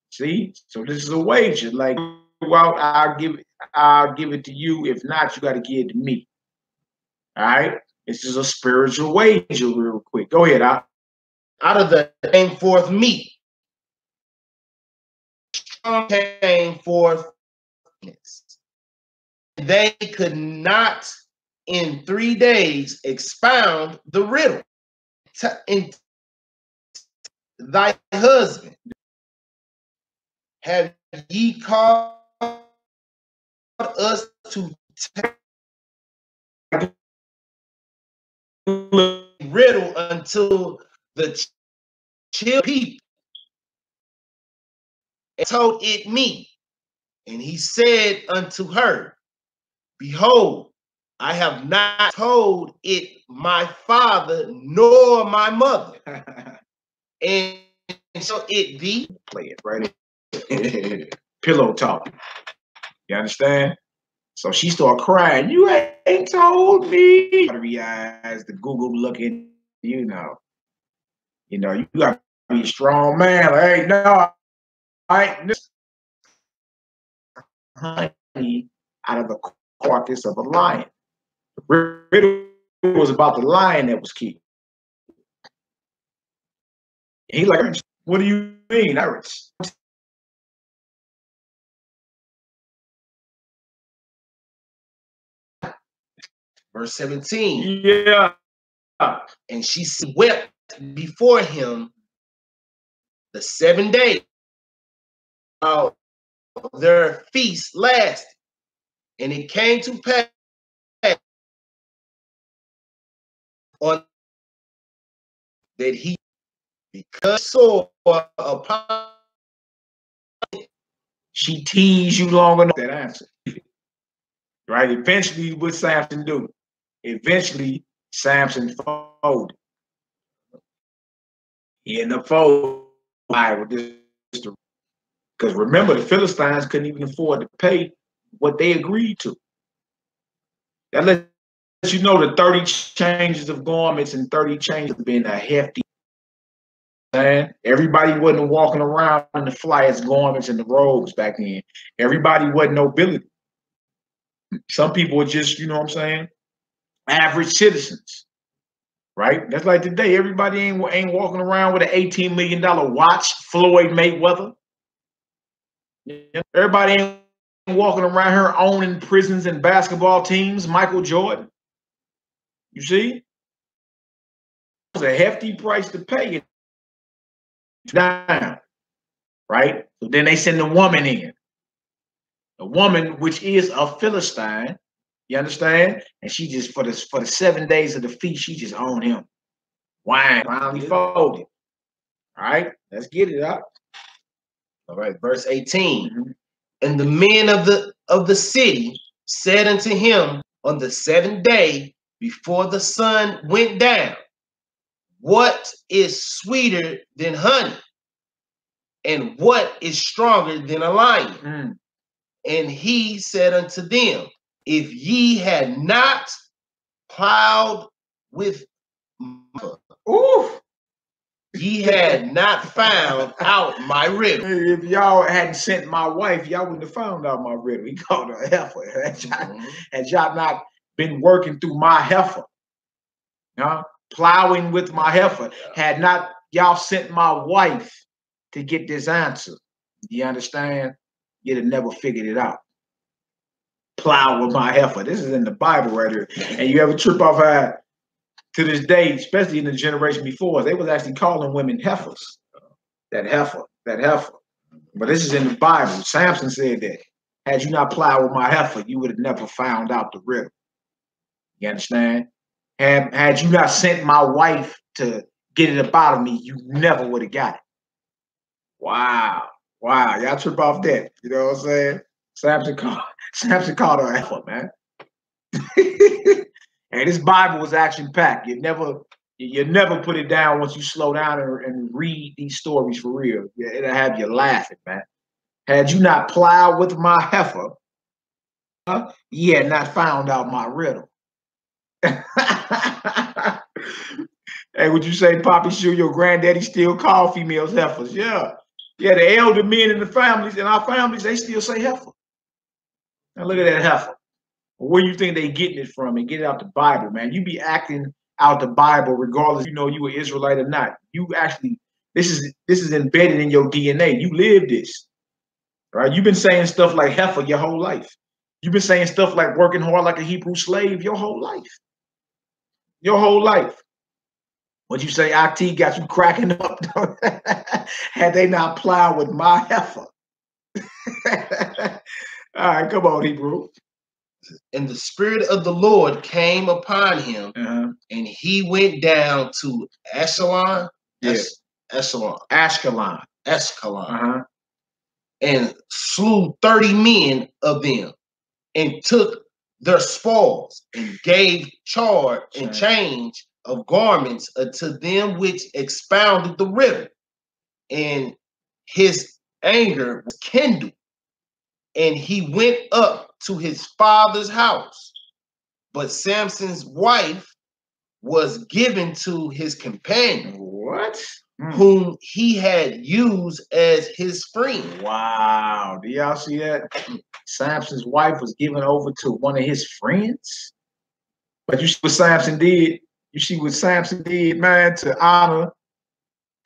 See? So this is a wager. Like, well, I'll give it to you. If not, you got to give it to me. All right? This is a spiritual wager real quick. Go ahead. Out of the came forth meat. Came forth. They could not in 3 days expound the riddle. Thy husband, have ye called us to riddle until the chill people, and told it me. And he said unto her, behold, I have not told it my father nor my mother. And so it be. Play it right. Pillow talk. You understand? So she started crying. You ain't told me. Eyes, the Google looking. You know, you got to be a strong man. Like, hey, no, I ain't honey out of the carcass of a lion. The riddle was about the lion that was killed. He like, what do you mean? Verse 17. Yeah. And she wept before him the 7 days. Their feast lasted. And it came to pass on that he, because saw upon, she teased you long enough that answer. Right? Eventually, what Samson do? Eventually, Samson folded. He ended up folding with this. Because remember, the Philistines couldn't even afford to pay what they agreed to. That lets you know the 30 changes of garments and 30 changes have been a hefty. Man, everybody wasn't walking around in the flyers, garments, and the robes back then. Everybody wasn't nobility. Some people were just, you know what I'm saying, average citizens, right? That's like today. Everybody ain't walking around with an $18 million watch, Floyd Mayweather. Everybody ain't walking around here owning prisons and basketball teams, Michael Jordan. You see? It's a hefty price to pay it down, right? So then they send the woman in. A woman, which is a Philistine, you understand? And she just, for the 7 days of the feast, she just owned him. Wine finally folded. All right, let's get it up. All right, verse 18. And the men of the city said unto him on the 7th day before the sun went down, what is sweeter than honey? And what is stronger than a lion? And he said unto them, if ye had not plowed with ye had not found out my riddle. If y'all hadn't sent my wife, y'all wouldn't have found out my riddle. He called her a heifer. Had y'all not been working through my heifer, plowing with my heifer, had not y'all sent my wife to get this answer, you understand? You'd have never figured it out. Plow with my heifer. This is in the Bible right here. And you ever trip off how, to this day, especially in the generation before us, they was actually calling women heifers. That heifer, that heifer. But this is in the Bible. Samson said that. Had you not plowed with my heifer, you would have never found out the riddle. You understand? Had you not sent my wife to get it up out of me, you never would have got it. Wow. Wow. Y'all trip off that. You know what I'm saying? Samson called her a heifer, man. And this Bible was action-packed. You never You never put it down once you slow down and read these stories for real. It'll have you laughing, man. Had you not plowed with my heifer, ye had not found out my riddle. Hey, would you say, Poppy, sure your granddaddy still call females heifers? Yeah. Yeah, the elder men in the families, in our families, they still say heifer. Now look at that heifer. Where you think they getting it from? And get it out the Bible, man. You be acting out the Bible regardless, you know, you an Israelite or not. You actually, this is embedded in your DNA. You live this, right? You've been saying stuff like heifer your whole life. You've been saying stuff like working hard like a Hebrew slave your whole life. Your whole life. What you say, IT got you cracking up? Had they not plowed with my heifer. All right, come on, Hebrew. And the Spirit of the Lord came upon him, and he went down to Ashkelon, and slew 30 men of them, and took their spoils, and gave charge and change of garments unto them which expounded the riddle. And his anger was kindled, and he went up to his father's house. But Samson's wife was given to his companion, whom he had used as his friend. Wow. Do y'all see that? Samson's wife was given over to one of his friends. But you see what Samson did? You see what Samson did, man, to honor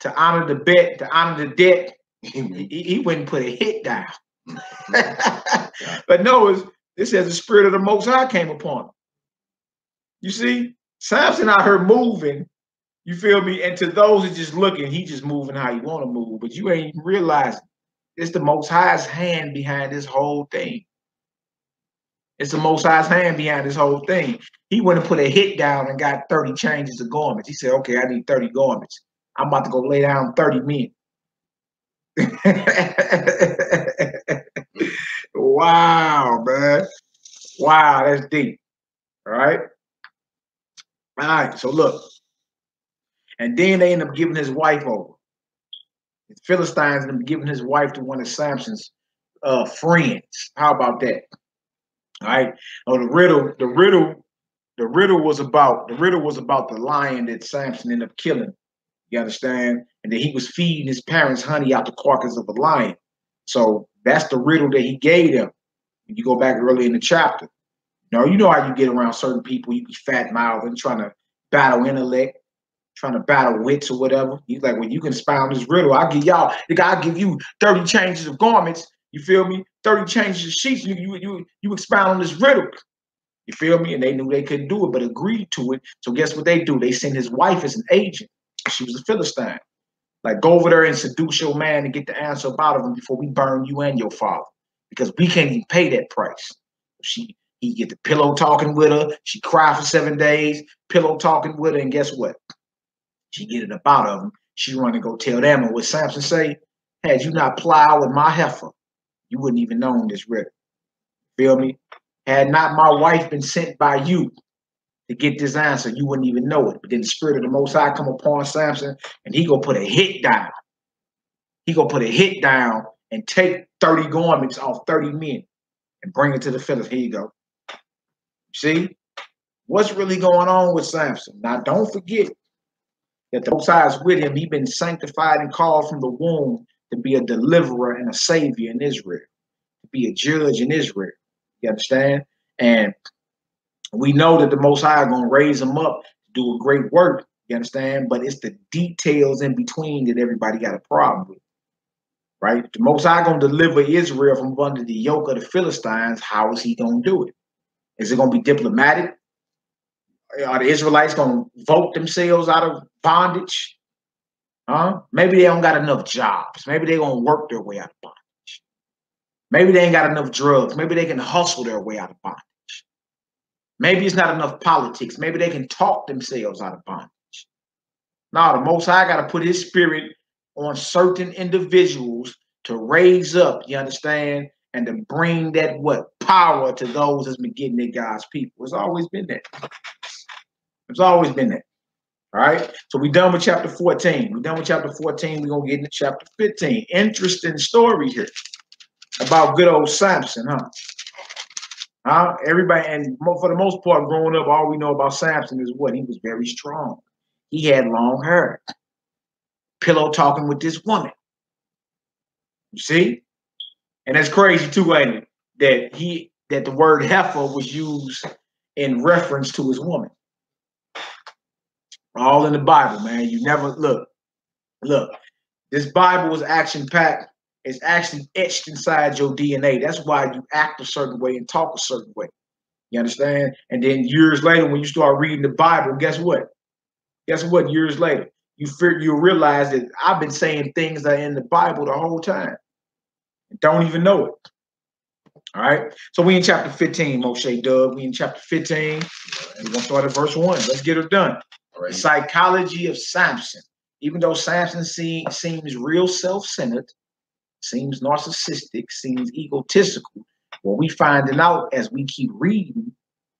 the bet, to honor the debt. He went and put a hit down. But no, it says the Spirit of the Most High came upon him. You see, Samson out here moving, you feel me? And to those that just looking, he just moving how you want to move, but you ain't even realizing it's the Most High's hand behind this whole thing. It's the Most High's hand behind this whole thing. He went and put a hit down and got 30 changes of garments. He said, okay, I need 30 garments. I'm about to go lay down 30 men. Wow, man. Wow, that's deep. All right. All right, so look. And then they end up giving his wife over. The Philistines end up giving his wife to one of Samson's friends. How about that? All right. Oh, the riddle was about the lion that Samson ended up killing. You understand? And then he was feeding his parents honey out the carcass of a lion. So that's the riddle that he gave them. When you go back early in the chapter. You know how you get around certain people, you be fat mouthed and trying to battle intellect, trying to battle wits or whatever. He's like, well, you can expound this riddle. I'll give you 30 changes of garments. You feel me? 30 changes of sheets. You expound on this riddle. You feel me? And they knew they couldn't do it, but agreed to it. So guess what they do? They send his wife as an agent. She was a Philistine. Like, go over there and seduce your man and get the answer about him before we burn you and your father. Because we can't even pay that price. He get the pillow talking with her. She cry for 7 days, pillow talking with her, and guess what? She get it up out of him. She run and go tell them. And what Samson say? Had you not plowed with my heifer, you wouldn't even known this riddle. Feel me? Had not my wife been sent by you to get this answer, you wouldn't even know it. But then the Spirit of the Most High come upon Samson, and he gonna put a hit down. He gonna put a hit down and take 30 garments off 30 men and bring it to the Philistines. Here you go. See what's really going on with Samson. Now, don't forget that the Most High is with him. He's been sanctified and called from the womb to be a deliverer and a savior in Israel, to be a judge in Israel. You understand? And we know that the Most High is going to raise him up to do a great work. You understand? But it's the details in between that everybody got a problem with. Right? The Most High going to deliver Israel from under the yoke of the Philistines. How is he going to do it? Is it going to be diplomatic? Are the Israelites going to vote themselves out of bondage? Maybe they don't got enough jobs. Maybe they're going to work their way out of bondage. Maybe they ain't got enough drugs. Maybe they can hustle their way out of bondage. Maybe it's not enough politics. Maybe they can talk themselves out of bondage. Now, the Most High got to put his spirit on certain individuals to raise up, you understand, and to bring that power to those that's been getting at God's people. It's always been that. It's always been that. All right. So we done with chapter 14. We done with chapter 14. We're gonna get into chapter 15. Interesting story here about good old Samson, huh? Everybody, and for the most part, growing up, all we know about Samson is what? He was very strong. He had long hair. Pillow talking with this woman. You see? And that's crazy too, ain't it? That the word heifer was used in reference to his woman. All in the Bible, man. You never look. This Bible is action-packed. It's actually etched inside your DNA. That's why you act a certain way and talk a certain way. You understand? And then years later, when you start reading the Bible, guess what? Guess what? Years later, you'll realize that I've been saying things that are in the Bible the whole time. Don't even know it. All right. So we in chapter 15, Moshe Dub. We in chapter 15. We're gonna start at verse 1. Let's get it done. All right. The psychology of Samson. Even though Samson seems real self-centered, seems narcissistic, seems egotistical, what we finding out as we keep reading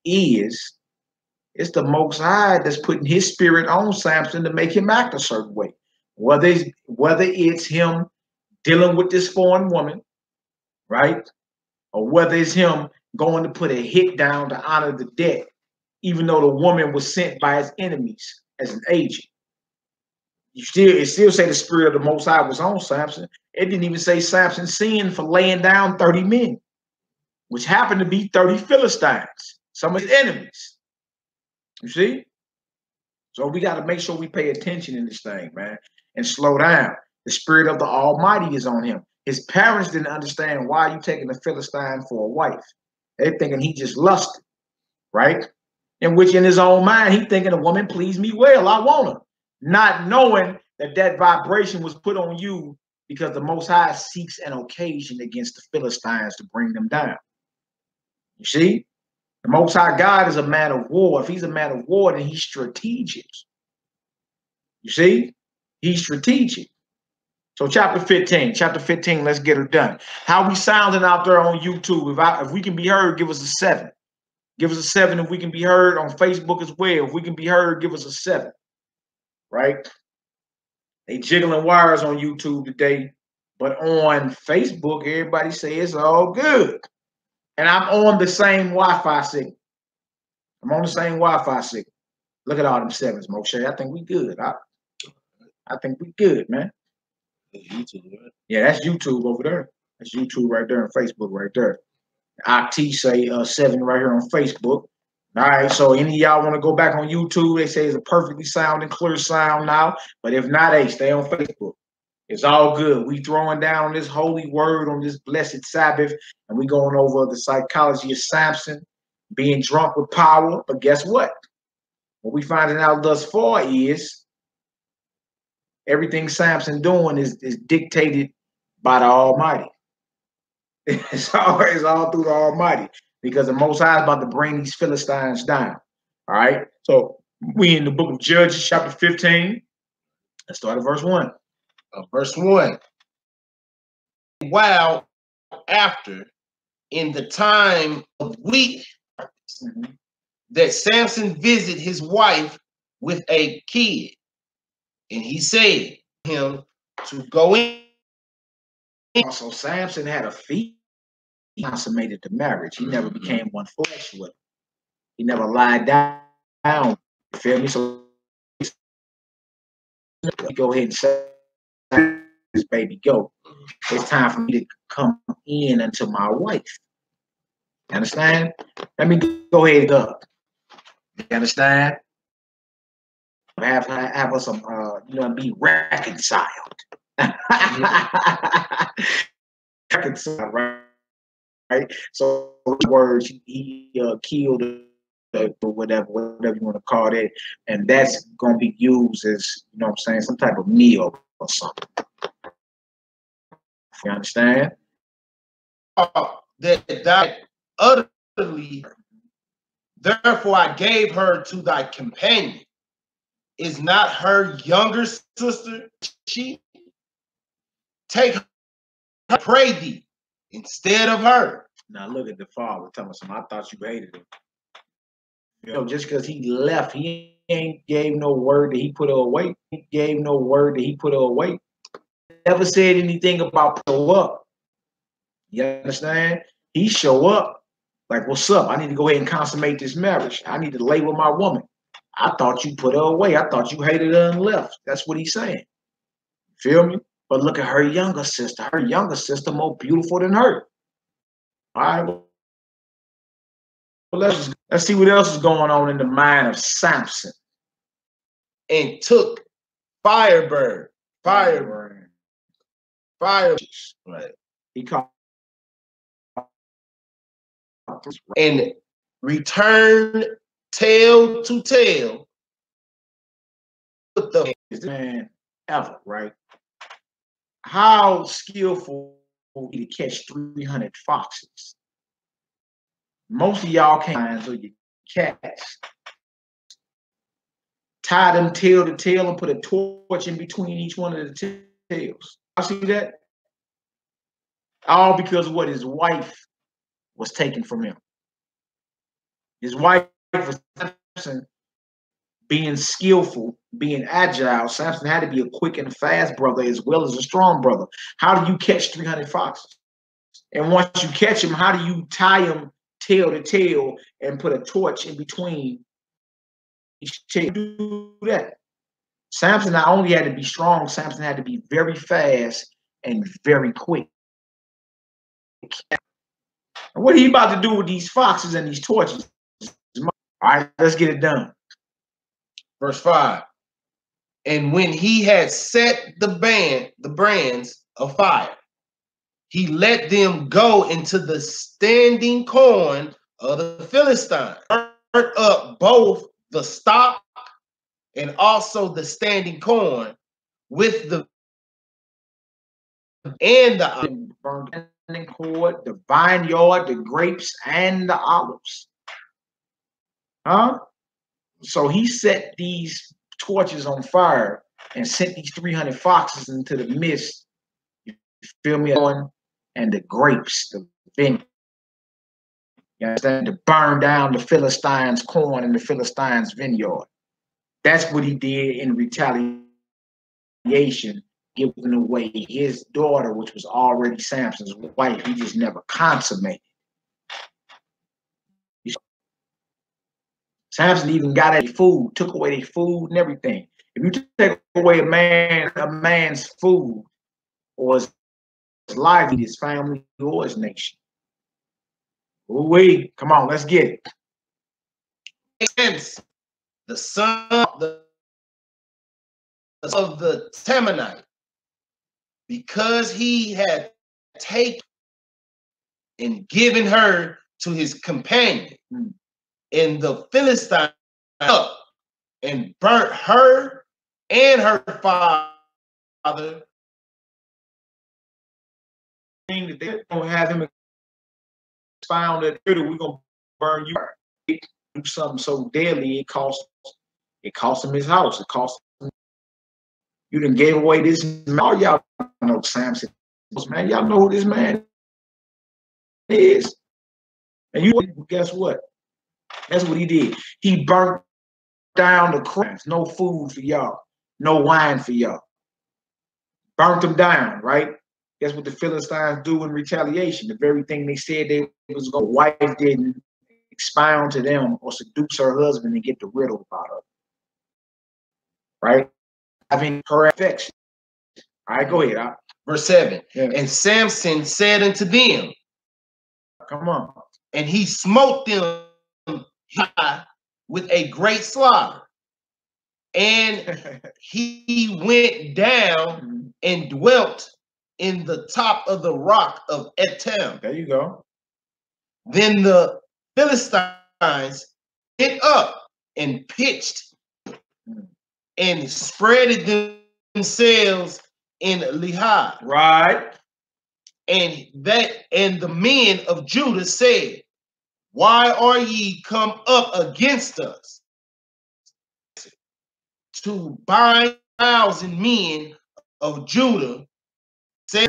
is it's the Most High that's putting his spirit on Samson to make him act a certain way. Whether it's him dealing with this foreign woman, right? Or whether it's him going to put a hit down to honor the dead, even though the woman was sent by his enemies as an agent. It still say the spirit of the Most High was on Samson. It didn't even say Samson sinned for laying down 30 men, which happened to be 30 Philistines, some of his enemies. You see? So we got to make sure we pay attention in this thing, man, and slow down. The spirit of the Almighty is on him. His parents didn't understand why you taking a Philistine for a wife. They thinking he just lusted, right? In which in his own mind, he thinking a woman please me well, I want her. Not knowing that vibration was put on you because the Most High seeks an occasion against the Philistines to bring them down. You see? The Most High God is a man of war. If he's a man of war, then he's strategic. You see? He's strategic. So chapter 15, let's get her done. How we sounding out there on YouTube? If we can be heard, give us a 7. Give us a 7 if we can be heard on Facebook as well. If we can be heard, give us a 7. Right? They jiggling wires on YouTube today, but on Facebook, everybody say it's all good. And I'm on the same Wi-Fi signal. I'm on the same Wi-Fi signal. Look at all them 7s, Moshe. I think we good. I think we good, man. That's YouTube, right? Yeah, that's YouTube over there. That's YouTube right there and Facebook right there. IT say 7 right here on Facebook. All right, so any of y'all want to go back on YouTube, they say it's a perfectly sound and clear sound now. But if not, hey, stay on Facebook. It's all good. We throwing down this holy word on this blessed Sabbath, and we going over the psychology of Samson, being drunk with power. But guess what? What we finding out thus far is everything Samson doing is dictated by the Almighty. It's all through the Almighty. Because the Most High is about to bring these Philistines down. All right. So we in the book of Judges, chapter 15. Let's start at verse 1. Verse 1. While after, in the time of wheat, that Samson visited his wife with a kid, and he said to him to go in. So Samson had a feat. He consummated the marriage. He never became one flesh with him. He never lied down. You feel me? So go ahead and say, this baby, go. It's time for me to come in unto my wife. You understand? Let me go ahead and go. You understand? Have us some, be reconciled. Reconciled, right? So words, he killed or whatever you want to call it, and that's gonna be used as, you know what I'm saying, some type of meal or something. You understand? That died utterly, therefore I gave her to thy companion. Is not her younger sister she? Take her, I pray thee, instead of her. Now look at the father telling us, I thought you hated him. You know, just because he left, he ain't gave no word that he put her away. He gave no word that he put her away. Never said anything about show up. You understand? He show up like, what's up? I need to go ahead and consummate this marriage. I need to lay with my woman. I thought you put her away. I thought you hated her and left. That's what he's saying. Feel me? But look at her younger sister. Her younger sister more beautiful than her. All right. Well, let's see what else is going on in the mind of Samson. And took Firebird. Right. He called and returned tail to tail with the man ever, right? How skillful to catch 300 foxes. Most of y'all can't so you cats. Tie them tail to tail and put a torch in between each one of the tails. I see that. All because of what his wife was taken from him. His wife was Samson being skillful, being agile. Samson had to be a quick and fast brother as well as a strong brother. How do you catch 300 foxes? And once you catch them, how do you tie them tail to tail and put a torch in between each tail? Do that. Samson not only had to be strong, Samson had to be very fast and very quick. And what are he about to do with these foxes and these torches? All right, let's get it done. Verse 5. And when he had set the brands afire, he let them go into the standing corn of the Philistines, burnt up both the stock and also the standing corn with the burning cord, the vineyard, the grapes, and the olives. Huh? So he set these torches on fire and sent these 300 foxes into the midst. You feel me? And the grapes, the vineyard. You understand? To burn down the Philistines' corn and the Philistines' vineyard. That's what he did in retaliation, giving away his daughter, which was already Samson's wife. He just never consummated. Samson even got their food, took away their food and everything. If you take away a man's food or his life, his family, or his nation. Ooh-wee, come on, let's get it. And the son of the Temanite, because he had taken and given her to his companion, and the Philistine up and burnt her and her father. That they don't have him found that we're gonna burn you. Do something so deadly, it cost him his house. It cost him. You done gave away this. All y'all know Samson, man. Y'all know who this man is. And you guess what? That's what he did. He burnt down the crops. No food for y'all. No wine for y'all. Burnt them down, right? Guess what the Philistines do in retaliation? The very thing they said they was going to. Wife didn't expound to them or seduce her husband and get the riddle about her. Right? Having her affection. All right, go ahead. Verse 7. Yeah. And Samson said unto them, come on. And he smote them with a great slaughter. And he went down and dwelt in the top of the rock of Etam. There you go. Then the Philistines went up and pitched and spreaded themselves in Lehi. Right. And the men of Judah said, Why are ye come up against us to bind 1,000 men of Judah? They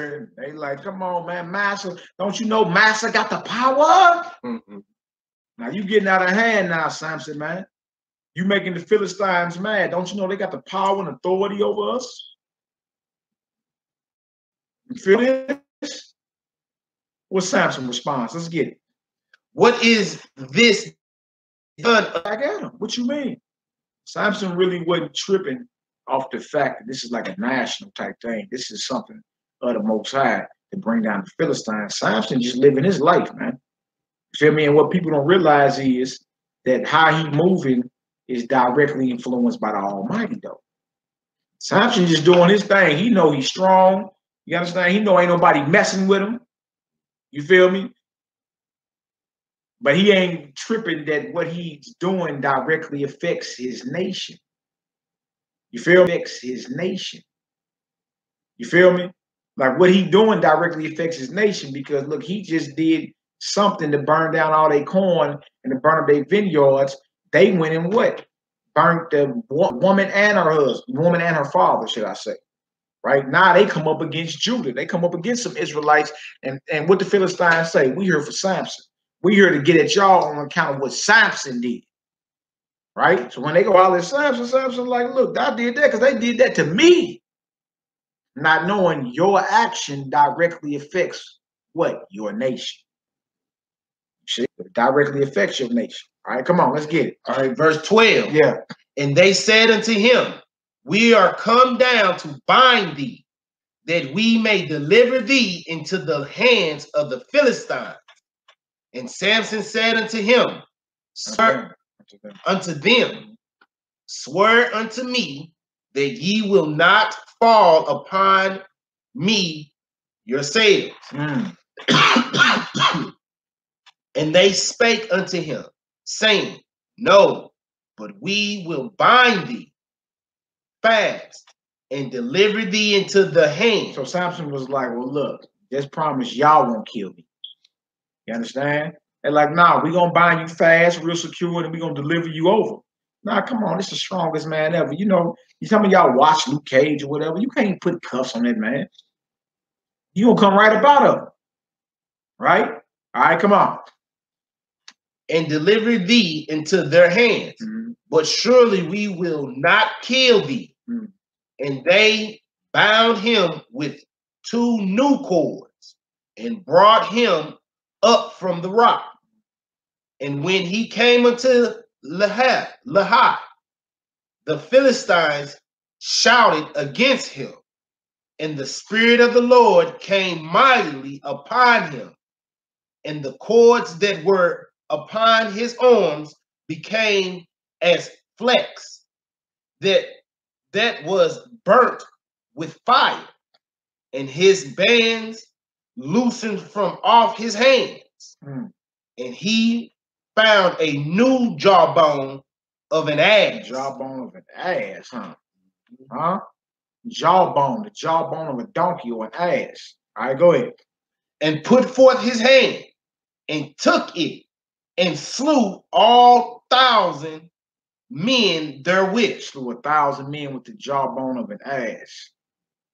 like, come on, man, Massa. Don't you know Massa got the power? Now you getting out of hand now, Samson, man. You making the Philistines mad. Don't you know they got the power and authority over us? You feel this? What's Samson's response? Let's get it. What is this done? Back at him. What you mean? Samson really wasn't tripping off the fact that this is like a national type thing. This is something of the Most High to bring down the Philistines. Samson just living his life, man. You feel me? And what people don't realize is that how he moving is directly influenced by the Almighty, though. Samson just doing his thing. He know he's strong. You understand? He know ain't nobody messing with him. You feel me? But he ain't tripping that what he's doing directly affects his nation. You feel me? Affects his nation. You feel me? Like what he doing directly affects his nation because look, he just did something to burn down all their corn and to burn up their vineyards. They went and what? Burnt the woman and her husband, woman and her father, should I say. Right now they come up against Judah. They come up against some Israelites. And what the Philistines say, we here for Samson. We here to get at y'all on account of what Samson did. Right? So when they go out at Samson, Samson's like, look, I did that because they did that to me. Not knowing your action directly affects what? Your nation. See? It directly affects your nation. All right, come on, let's get it. All right, verse 12. Yeah. And they said unto him, we are come down to bind thee, that we may deliver thee into the hands of the Philistines. And Samson said unto him, swear unto them, swear unto me that ye will not fall upon me yourselves. And they spake unto him, saying, no, but we will bind thee fast and deliver thee into the hand. So Samson was like, well, look, just promise y'all won't kill me. You understand? They're like, nah, we're going to bind you fast, real secure, and we're going to deliver you over. Nah, come on, this is the strongest man ever. You know, some of y'all watch Luke Cage or whatever. You can't put cuffs on that man. You going to come right about him. Right? All right, come on. And deliver thee into their hands. But surely we will not kill thee. And they bound him with 2 new cords and brought him up from the rock. And when he came unto Lehi, the Philistines shouted against him, and the Spirit of the Lord came mightily upon him, and the cords that were upon his arms became as flex that was burnt with fire, and his bands loosened from off his hands. And he found a new jawbone of an ass. Jawbone of an ass, huh? Huh? Jawbone, the jawbone of a donkey or an ass. All right, go ahead. And put forth his hand and took it and slew all 1,000 men therewith. Slew 1,000 men with the jawbone of an ass.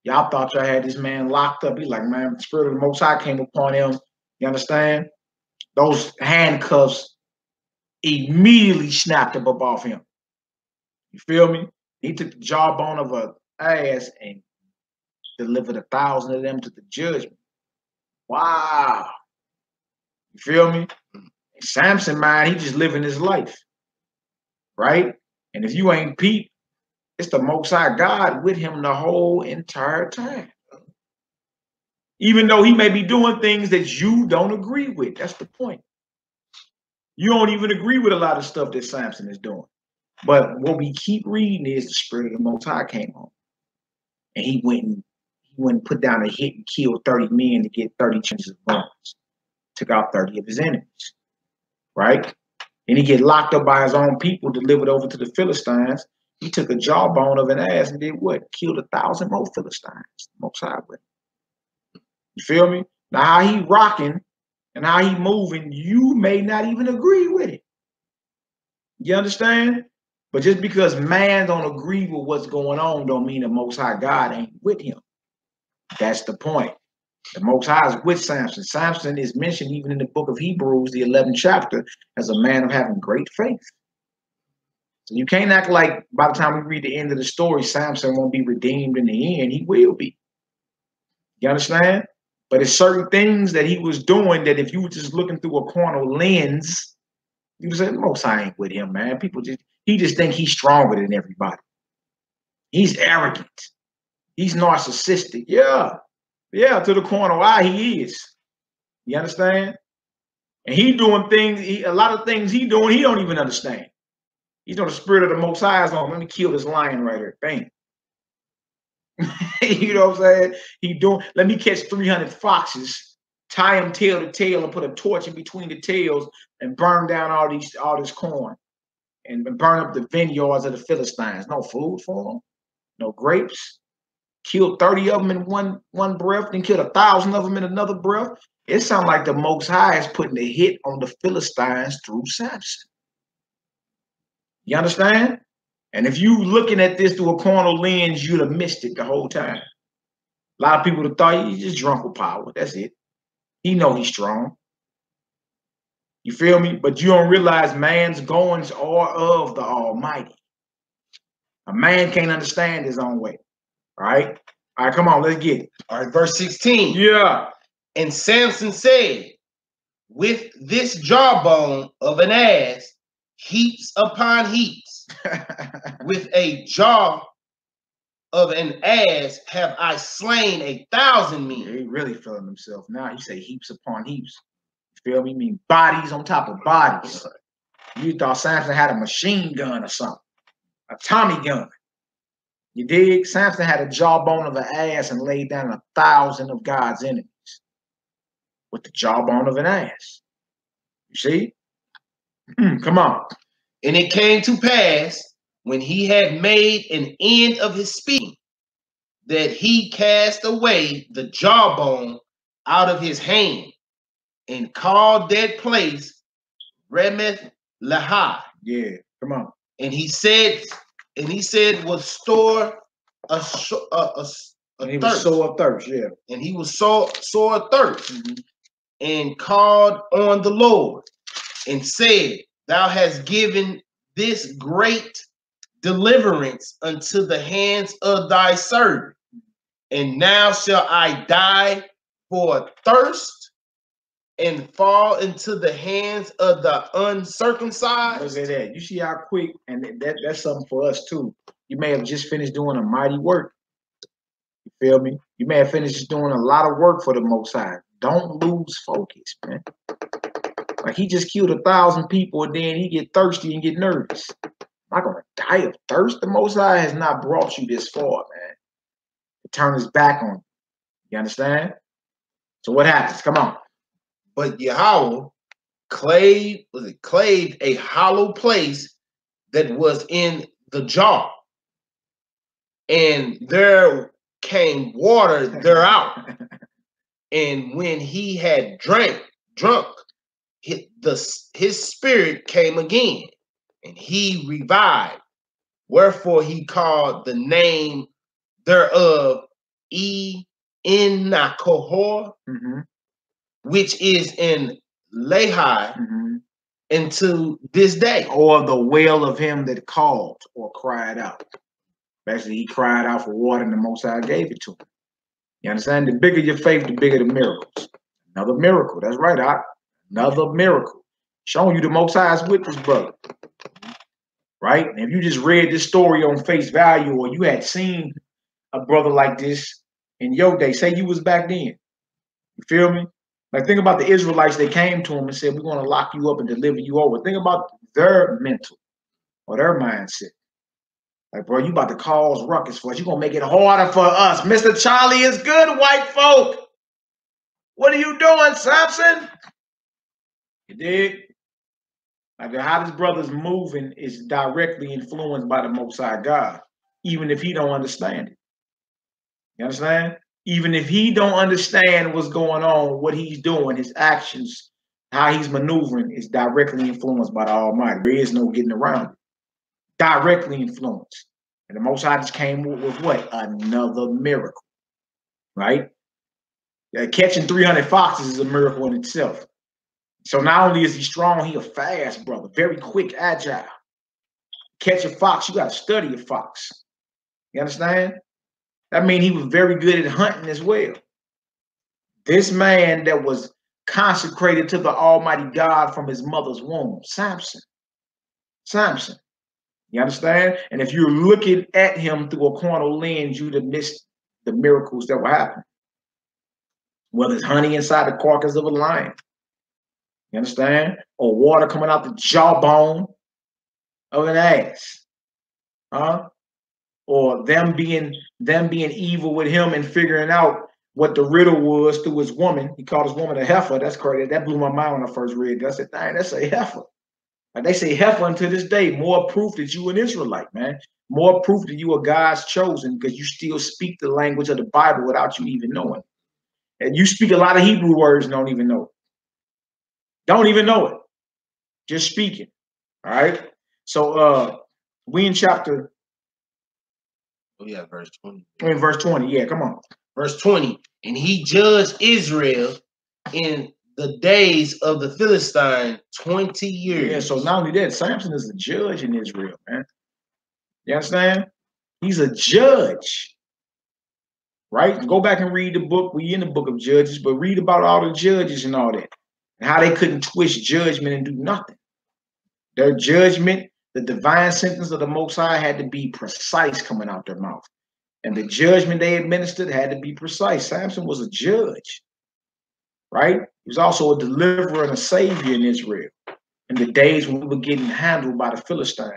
Y'all thought y'all had this man locked up. He's like, man, the Spirit of the Most High came upon him. You understand? Those handcuffs immediately snapped up off him. You feel me? He took the jawbone of an ass and delivered 1,000 of them to the judgment. Wow. You feel me? Samson, man, he just living his life. Right? And if you ain't peep, it's the Most High God with him the whole entire time. Even though he may be doing things that you don't agree with. That's the point. You don't even agree with a lot of stuff that Samson is doing. But what we keep reading is the Spirit of the Most High came on. And he went and put down a hit and killed 30 men to get 30 chances of bones. Took out 30 of his enemies. Right? And he get locked up by his own people, delivered over to the Philistines. He took a jawbone of an ass and did what? Killed 1,000 more Philistines. Most High with him. You feel me? Now how he rocking and how he moving, you may not even agree with it. You understand? But just because man don't agree with what's going on don't mean the Most High God ain't with him. That's the point. The Most High is with Samson. Samson is mentioned even in the book of Hebrews, the 11th chapter, as a man of having great faith. So you can't act like by the time we read the end of the story, Samson won't be redeemed in the end. He will be. You understand? But it's certain things that he was doing that if you were just looking through a carnal lens, you would say, Most High ain't with him, man. He just think he's stronger than everybody. He's arrogant. He's narcissistic. Yeah. Yeah, to the carnal eye, he is. You understand? And he doing things, a lot of things he doing, he don't even understand. He's on the spirit of the Most High is on. Let me kill this lion right here. Bang. You know what I'm saying? Let me catch 300 foxes, tie them tail to tail, and put a torch in between the tails and burn down all this corn and burn up the vineyards of the Philistines. No food for them, no grapes. Killed 30 of them in one breath, then killed 1,000 of them in another breath. It sounds like the Most High is putting a hit on the Philistines through Samson. You understand? And if you looking at this through a carnal lens, you'd have missed it the whole time. A lot of people would have thought he's just drunk with power. That's it. He know he's strong. You feel me? But you don't realize man's goings are of the Almighty. A man can't understand his own way. All right? All right, come on, let's get it. All right, verse 16. Yeah. And Samson said, with this jawbone of an ass, heaps upon heaps, with a jaw of an ass have I slain 1,000 men. Yeah, he really feeling himself now. He say heaps upon heaps. You feel me? I mean bodies on top of bodies. You thought Samson had a machine gun or something, a Tommy gun. You dig? Samson had a jawbone of an ass and laid down 1,000 of God's enemies with the jawbone of an ass. You see? Come on. And it came to pass, when he had made an end of his speaking, that he cast away the jawbone out of his hand and called that place Remeth-Lehi. Yeah, come on. And he said, was store a and he thirst. Was sore thirst, yeah. And he was sore thirst, and called on the Lord and said, Thou hast given this great deliverance unto the hands of thy servant, and now shall I die for thirst and fall into the hands of the uncircumcised. Look at that. You see how quick, and that's something for us too. You may have just finished doing a mighty work. You feel me? You may have finished just doing a lot of work for the Most High. Don't lose focus, man. Like he just killed 1,000 people and then he get thirsty and get nervous. I'm not gonna die of thirst. The Most High has not brought you this far, man. To turn his back on you. You understand? So what happens? Come on. But Yahweh clave a hollow place that was in the jaw, and there came water thereout. And when he had drunk, his spirit came again, and he revived. Wherefore he called the name thereof Nakohor, which is in Lehi, into this day. Or the wail of him that called or cried out. Basically, he cried out for water and the Most High gave it to him. You understand? The bigger your faith, the bigger the miracles. Another miracle. That's right, another miracle. Showing you the Most High is with this brother. Right? And if you just read this story on face value, or you had seen a brother like this in your day, say you was back then. You feel me? Like, think about the Israelites that came to him and said, we're going to lock you up and deliver you over. Think about their mental or their mindset. Like, bro, you about to cause ruckus for us. You're going to make it harder for us. Mr. Charlie is good, white folk. What are you doing, Samson? You dig? Like, how this brother's moving is directly influenced by the Most High God, even if he don't understand it. You understand? Even if he don't understand what's going on, what he's doing, his actions, how he's maneuvering is directly influenced by the Almighty. There is no getting around it. Directly influenced. And the Most High just came with what? Another miracle. Right? Catching 300 foxes is a miracle in itself. So not only is he strong, he a fast brother. Very quick, agile. catch a fox, you got to study a fox. You understand? That means he was very good at hunting as well. This man that was consecrated to the Almighty God from his mother's womb, Samson. Samson. You understand? And if you're looking at him through a carnal lens, you'd have missed the miracles that were happening. Whether it's honey inside the carcass of a lion, you understand? Or water coming out the jawbone of an ass. Or them being evil with him and figuring out what the riddle was through his woman. He called his woman a heifer. That's crazy. That blew my mind when I first read it. I said, dang, that's a heifer. Like they say heifer unto this day, more proof that you an Israelite, man. More proof that you are God's chosen because you still speak the language of the Bible without you even knowing. And you speak a lot of Hebrew words and don't even know it. Don't even know it. Just speaking. All right. So we in chapter. Oh yeah, verse 20. In verse 20. Yeah, come on. Verse 20. And he judged Israel in the days of the Philistine 20 years. Yeah, so not only that, Samson is a judge in Israel, man. You understand? He's a judge. Right? Go back and read the book. We in the book of Judges, but read about all the judges and all that. And how they couldn't twist judgment and do nothing. Their judgment, the divine sentence of the Most High had to be precise coming out their mouth. And the judgment they administered had to be precise. Samson was a judge. Right? He was also a deliverer and a savior in Israel in the days when we were getting handled by the Philistines.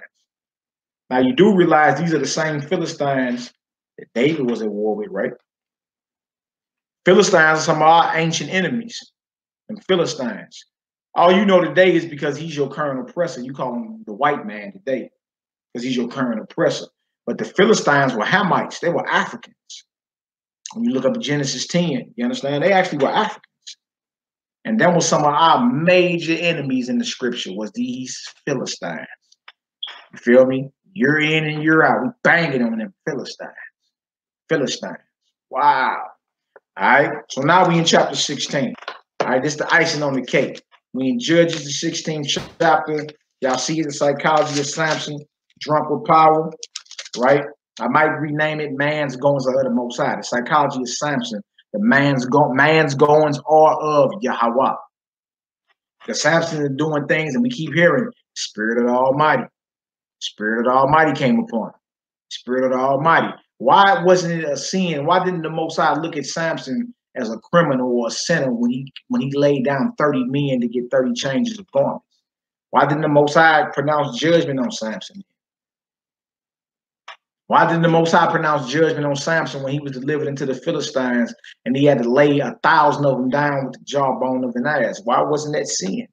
Now, you do realize these are the same Philistines that David was at war with, right? Philistines are some of our ancient enemies and Philistines. All you know today is because he's your current oppressor. You call him the white man today because he's your current oppressor. But the Philistines were Hamites. They were Africans. When you look up Genesis 10, you understand? They actually were Africans. And that was some of our major enemies in the scripture was these Philistines. You feel me? You're in and you're out. We banging on them Philistines. Philistines. Wow. All right. So now we in chapter 16. All right. This is the icing on the cake. We in Judges, the 16th chapter. Y'all see the psychology of Samson, drunk with power. Right. I might rename it Man's Goings of the Most High. The psychology of Samson. The man's goings are of Yahweh. Because Samson is doing things and we keep hearing Spirit of the Almighty. Spirit of the Almighty came upon him. Spirit of the Almighty. Why wasn't it a sin? Why didn't the Most High look at Samson as a criminal or a sinner when he laid down 30 men to get 30 changes of garments? Why didn't the Most High pronounce judgment on Samson? Why didn't the Most High pronounce judgment on Samson when he was delivered into the Philistines and he had to lay 1,000 of them down with the jawbone of an ass? Why wasn't that sin?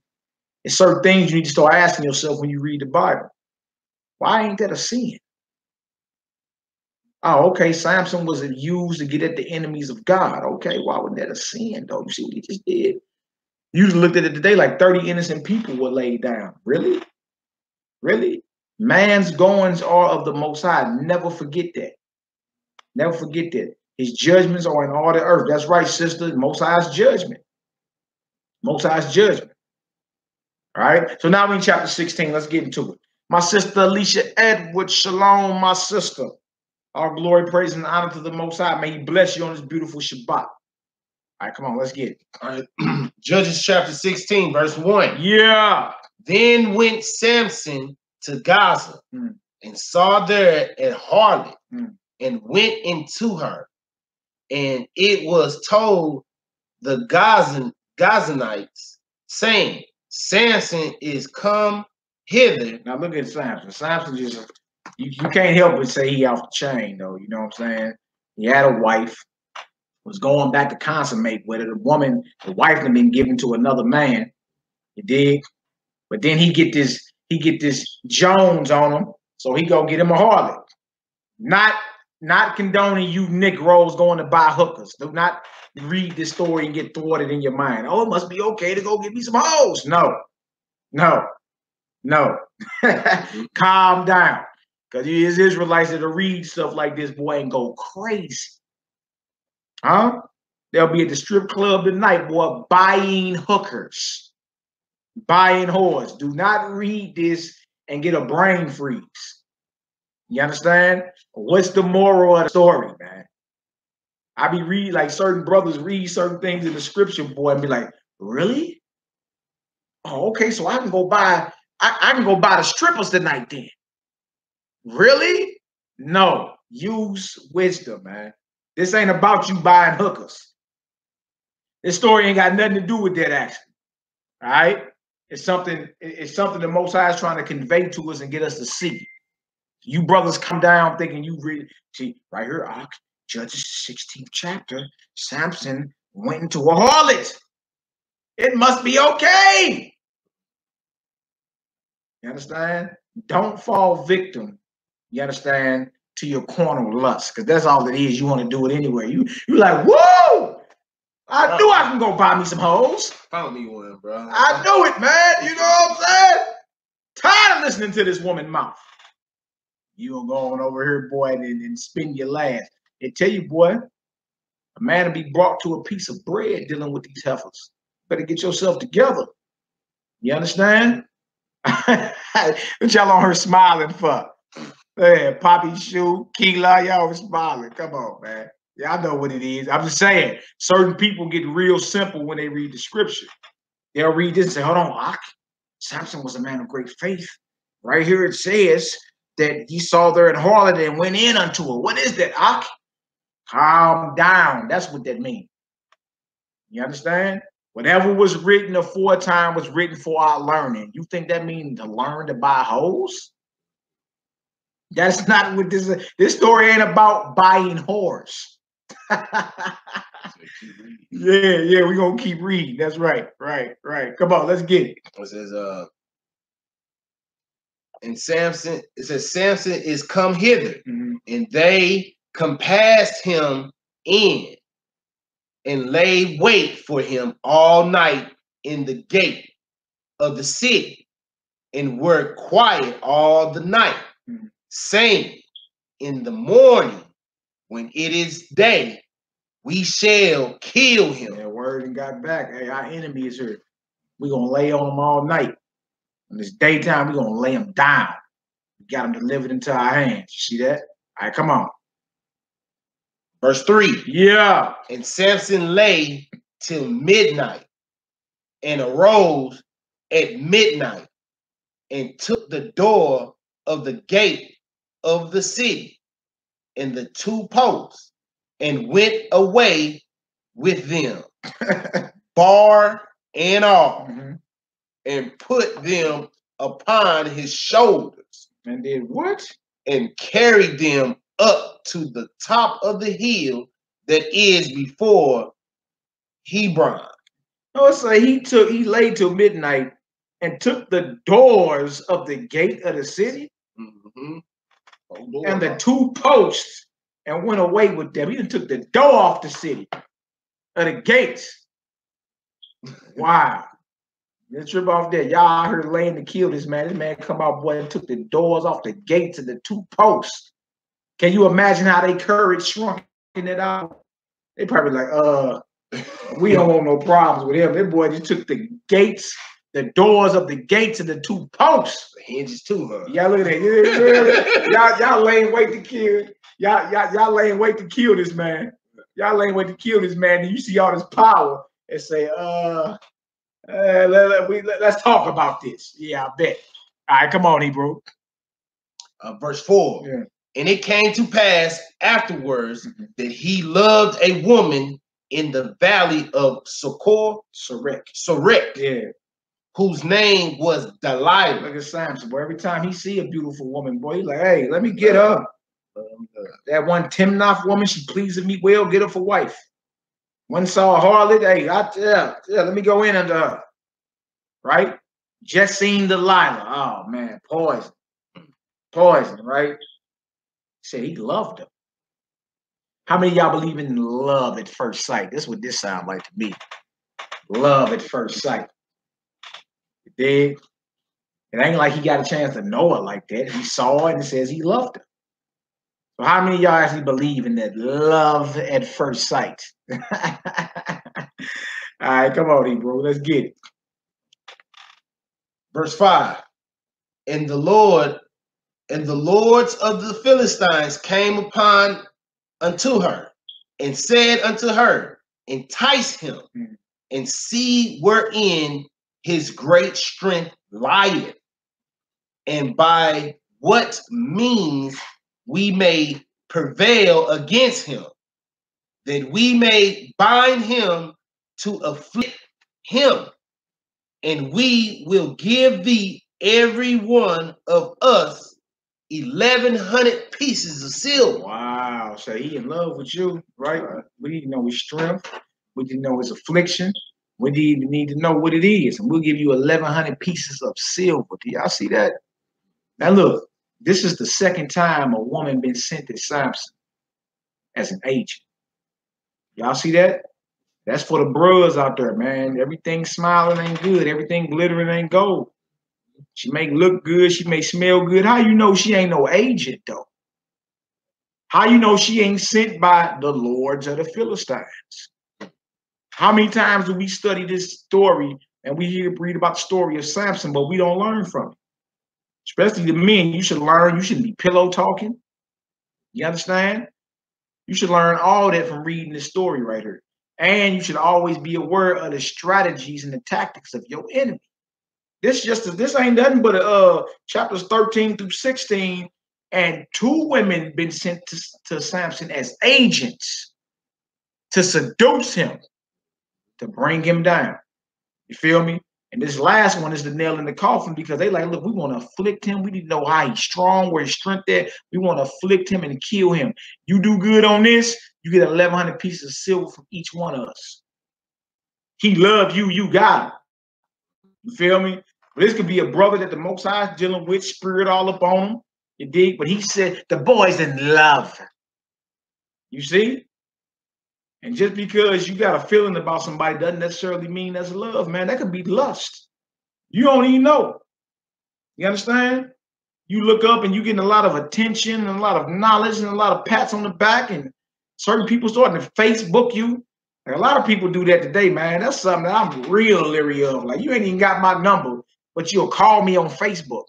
It's certain things you need to start asking yourself when you read the Bible. Why ain't that a sin? Oh, okay, Samson was used to get at the enemies of God. Okay, why wasn't that a sin, though? You see what he just did? You looked at it today like 30 innocent people were laid down. Really? Really? Man's goings are of the Most High. Never forget that. Never forget that. His judgments are in all the earth. That's right, sister. Most High's judgment. Most High's judgment. All right. So now we're in chapter 16. Let's get into it. My sister Alicia Edwards, shalom, my sister. All glory, praise, and honor to the Most High. May He bless you on this beautiful Shabbat. All right, come on, let's get it. All right. Judges chapter 16, verse 1. Yeah. Then went Samson to Gaza and saw there a harlot and went into her. And it was told the Gazanites, saying, Samson is come hither. Now look at Samson. Samson just, you can't help but say he off the chain, though. You know what I'm saying? He had a wife, was going back to consummate with it. The wife had been given to another man. You dig? But then he get this Jones on him, so he go get him a harlot. Not condoning you Negroes going to buy hookers. Do not read this story and get thwarted in your mind. Oh, it must be okay to go get me some hoes. No. Calm down. Because you is Israelites that'll read stuff like this, boy, and go crazy. Huh? They'll be at the strip club tonight, boy, buying hookers. Buying whores. Do not read this and get a brain freeze. You understand? What's the moral of the story, man? I be read like certain brothers read certain things in the scripture, boy, and be like, really? Oh, okay, so I can go buy I can go buy the strippers tonight then. Really? No. Use wisdom, man. This ain't about you buying hookers. This story ain't got nothing to do with that actually. All right? It's something the Most High is trying to convey to us and get us to see. You brothers come down thinking you read. See, right here, Judges 16th chapter, Samson went into a harlot. It must be okay. You understand? Don't fall victim, you understand, to your carnal lust, because that's all it is. You want to do it anyway. You like, whoa! I knew I can go buy me some hoes. Found me one, bro. I knew it, man. You know what I'm saying? Tired of listening to this woman's mouth. You gonna go on over here, boy, and spin your last. They tell you, boy, a man will be brought to a piece of bread dealing with these heifers. Better get yourself together. You understand? What y'all on her smiling for? Hey, Poppy Shoe, Keela, y'all smiling. Come on, man. Y'all know what it is. I'm just saying, certain people get real simple when they read the scripture. They'll read this and say, hold on, Samson was a man of great faith. Right here it says that he saw there in harlot and went in unto her. What is that, Ak? Calm down. That's what that means. You understand? Whatever was written aforetime was written for our learning. You think that means to learn to buy hoes? That's not what this is. This story ain't about buying whores. Yeah, we're gonna keep reading. That's right. Come on, let's get it. It says, and Samson, it says, Samson is come hither, and they compassed him in and laid wait for him all night in the gate of the city, and were quiet all the night, saying, in the morning, when it is day, we shall kill him. That word and got back. Hey, our enemy is here. We're going to lay on him all night. When it's daytime, we're going to lay him down. We got him delivered into our hands. You see that? All right, come on. Verse 3. Yeah. And Samson lay till midnight, and arose at midnight, and took the door of the gate of the city, and the two posts, and went away with them, bar and all, and put them upon his shoulders. And did what? And carried them up to the top of the hill that is before Hebron. No, it's like he laid till midnight and took the doors of the gate of the city and the two posts and went away with them. He took the door off the city of the gates. Wow. Let's trip off there. Y'all out here laying to kill this man. This man come out, boy, and took the doors off the gates and the two posts. Can you imagine how they courage shrunk in it out? They probably like, we don't want no problems with him. That boy just took the gates, the doors of the gates and the two posts. The hinges too, huh? Y'all look at that. Y'all laying wait to kill. Y'all laying wait to kill this man. Y'all laying wait to kill this man. And you see all this power and say, let's talk about this. Yeah, I bet. All right, come on, Hebrew. Verse 4. Yeah. And it came to pass afterwards that he loved a woman in the valley of Sorek, yeah, whose name was Delilah. Look at Samson, boy. Every time he see a beautiful woman, boy, he's like, hey, let me get her. That one Timnath woman, she pleases me well, get her for wife. One saw a harlot, hey, let me go in under her. Right? Just seen Delilah. Oh, man, poison, right? Said he loved her. How many of y'all believe in love at first sight? This is what this sounds like to me. Love at first sight. You dig? It ain't like he got a chance to know her like that. He saw it and says he loved her. So how many of y'all actually believe in that love at first sight? All right, come on, Hebrew. Let's get it. Verse 5. And the Lord And the lords of the Philistines came upon unto her, and said unto her, entice him, and see wherein his great strength lieth, and by what means we may prevail against him, that we may bind him to afflict him, and we will give thee every one of us 1,100 pieces of silver. Wow. So he in love with you, right? We need to know his strength. We need to know his affliction. We need to know what it is. And we'll give you 1,100 pieces of silver. Do y'all see that? Now look, this is the second time a woman been sent to Samson as an agent. Y'all see that? That's for the bros out there, man. Everything smiling ain't good. Everything glittering ain't gold. She may look good. She may smell good. How you know she ain't no agent, though? How you know she ain't sent by the lords of the Philistines? How many times do we study this story and we read about the story of Samson, but we don't learn from it? Especially the men, you should learn. You shouldn't be pillow talking. You understand? You should learn all that from reading this story right here. And you should always be aware of the strategies and the tactics of your enemy. This ain't nothing but chapters 13 through 16, and 2 women been sent to Samson as agents to seduce him, to bring him down. You feel me? And this last one is the nail in the coffin, because they like, look, we want to afflict him. We need to know how he's strong, where his strength at. We want to afflict him and kill him. You do good on this, you get 1,100 pieces of silver from each one of us. He loved you, you got him. You feel me? This could be a brother that the Most High is dealing with, spirit all up on him. You dig? But he said the boy's in love. You see? And just because you got a feeling about somebody doesn't necessarily mean that's love, man. That could be lust. You don't even know. You understand? You look up and you getting a lot of attention and a lot of knowledge and a lot of pats on the back, and certain people starting to Facebook you. Like, a lot of people do that today, man. That's something that I'm real leery of. Like, you ain't even got my number, but you'll call me on Facebook.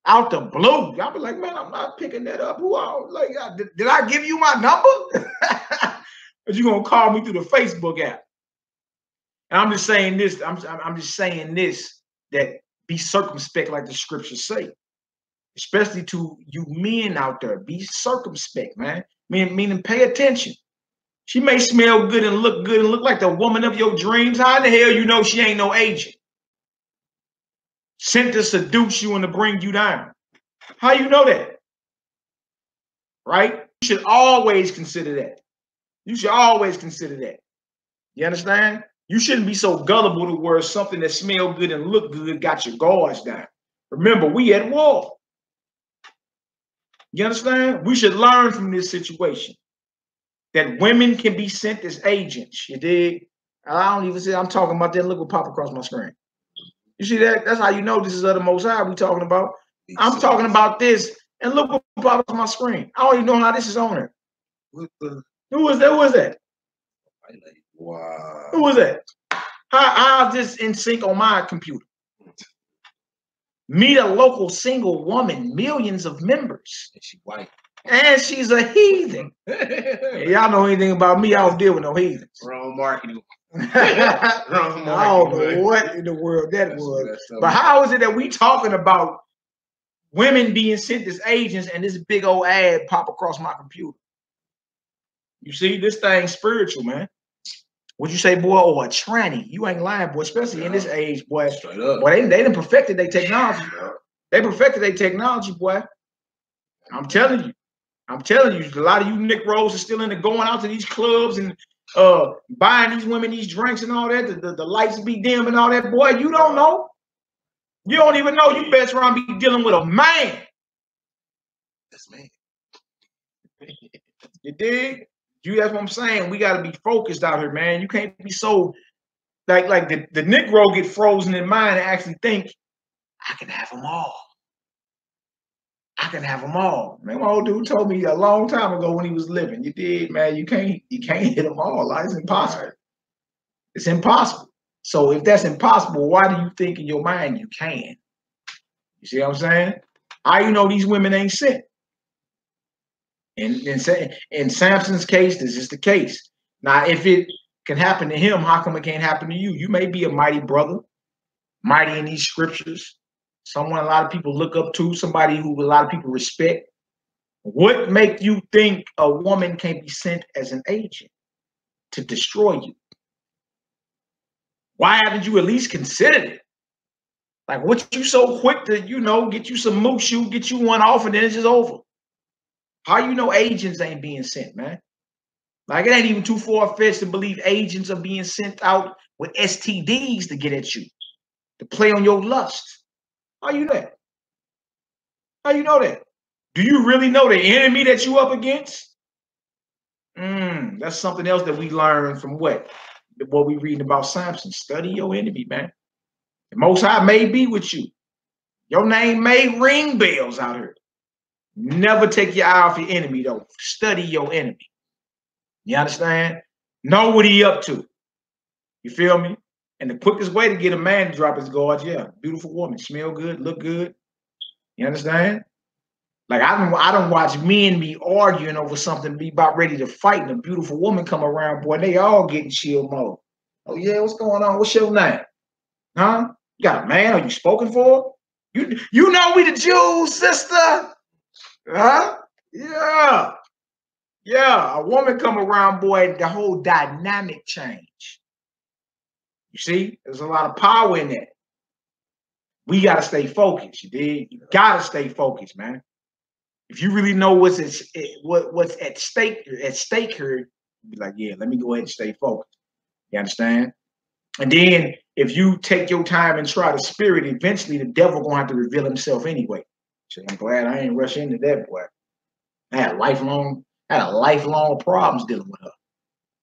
Out the blue. I'll be like, man, I'm not picking that up. Who are, like, did I give you my number? But you're gonna call me through the Facebook app. And I'm just saying this, I'm just saying this, that be circumspect like the scriptures say. Especially to you men out there. Be circumspect, man. Meaning pay attention. She may smell good and look like the woman of your dreams. How in the hell you know she ain't no agent? Sent to seduce you and to bring you down. How you know that? Right? You should always consider that. You should always consider that. You understand? You shouldn't be so gullible to where something that smell good and look good got your guards down. Remember, we at war. You understand? We should learn from this situation that women can be sent as agents. You dig? I don't even say I'm talking about that. Look what popped across my screen. You see that? That's how you know this is of the Most High we talking about. I'm talking about this, and look what popped across my screen. I don't even know how this is on there. Who was that? Who was that? Wow. Who was that? How's this in sync on my computer? Meet a local single woman, millions of members. And she white. And she's a heathen. Y'all know anything about me? I don't deal with no heathens. Wrong marketing. I don't know what in the world that was. But how is it that we talking about women being sent as agents and this big old ad pop across my computer? You see, this thing's spiritual, man. What you say, boy? Or a tranny? You ain't lying, boy. Especially in this age, boy. Straight up. Boy, they done perfected their technology. They perfected their technology, boy. I'm telling you. I'm telling you, a lot of you Negroes are still into going out to these clubs and buying these women these drinks and all that. The lights be dim and all that. Boy, you don't know. You don't even know. You best around be dealing with a man. That's man. You dig? That's what I'm saying. We got to be focused out here, man. You can't be so like the Negro get frozen in mind and actually think, I can have them all. I can have them all. Man, my old dude told me a long time ago when he was living. You did, man. You can't hit them all. Like, it's impossible. It's impossible. So if that's impossible, why do you think in your mind you can? You see what I'm saying? How you know these women ain't sent? In Samson's case, this is the case. Now, if it can happen to him, how come it can't happen to you? You may be a mighty brother, mighty in these scriptures, someone a lot of people look up to, somebody who a lot of people respect. What make you think a woman can be sent as an agent to destroy you? Why haven't you at least considered it? Like, what you so quick to, you know, get you some moose shoe, get you one off, and then it's just over? How you know agents ain't being sent, man? Like, it ain't even too far-fetched to believe agents are being sent out with STDs to get at you, to play on your lust. How you know that? How you know that? Do you really know the enemy that you up against? That's something else that we learned from what we reading about Samson. Study your enemy, man. The Most High may be with you. Your name may ring bells out here. Never take your eye off your enemy, though. Study your enemy. You understand? Know what he up to. You feel me? And the quickest way to get a man to drop his guard, yeah, beautiful woman, smell good, look good. You understand? Like, I don't watch men be arguing over something, be about ready to fight, and a beautiful woman come around, boy, they all getting chill mode. Oh, yeah, what's going on? What's your name? Huh? You got a man? Are you spoken for? You know we the Jews, sister. Huh? Yeah. Yeah. A woman come around, boy, the whole dynamic change. You see? There's a lot of power in that. We got to stay focused, you dig? You got to stay focused, man. If you really know what's at stake here, be like, yeah, let me go ahead and stay focused. You understand? And then if you take your time and try the spirit, eventually the devil gonna have to reveal himself anyway. So I'm glad I ain't rush into that, boy. I had lifelong problems dealing with her.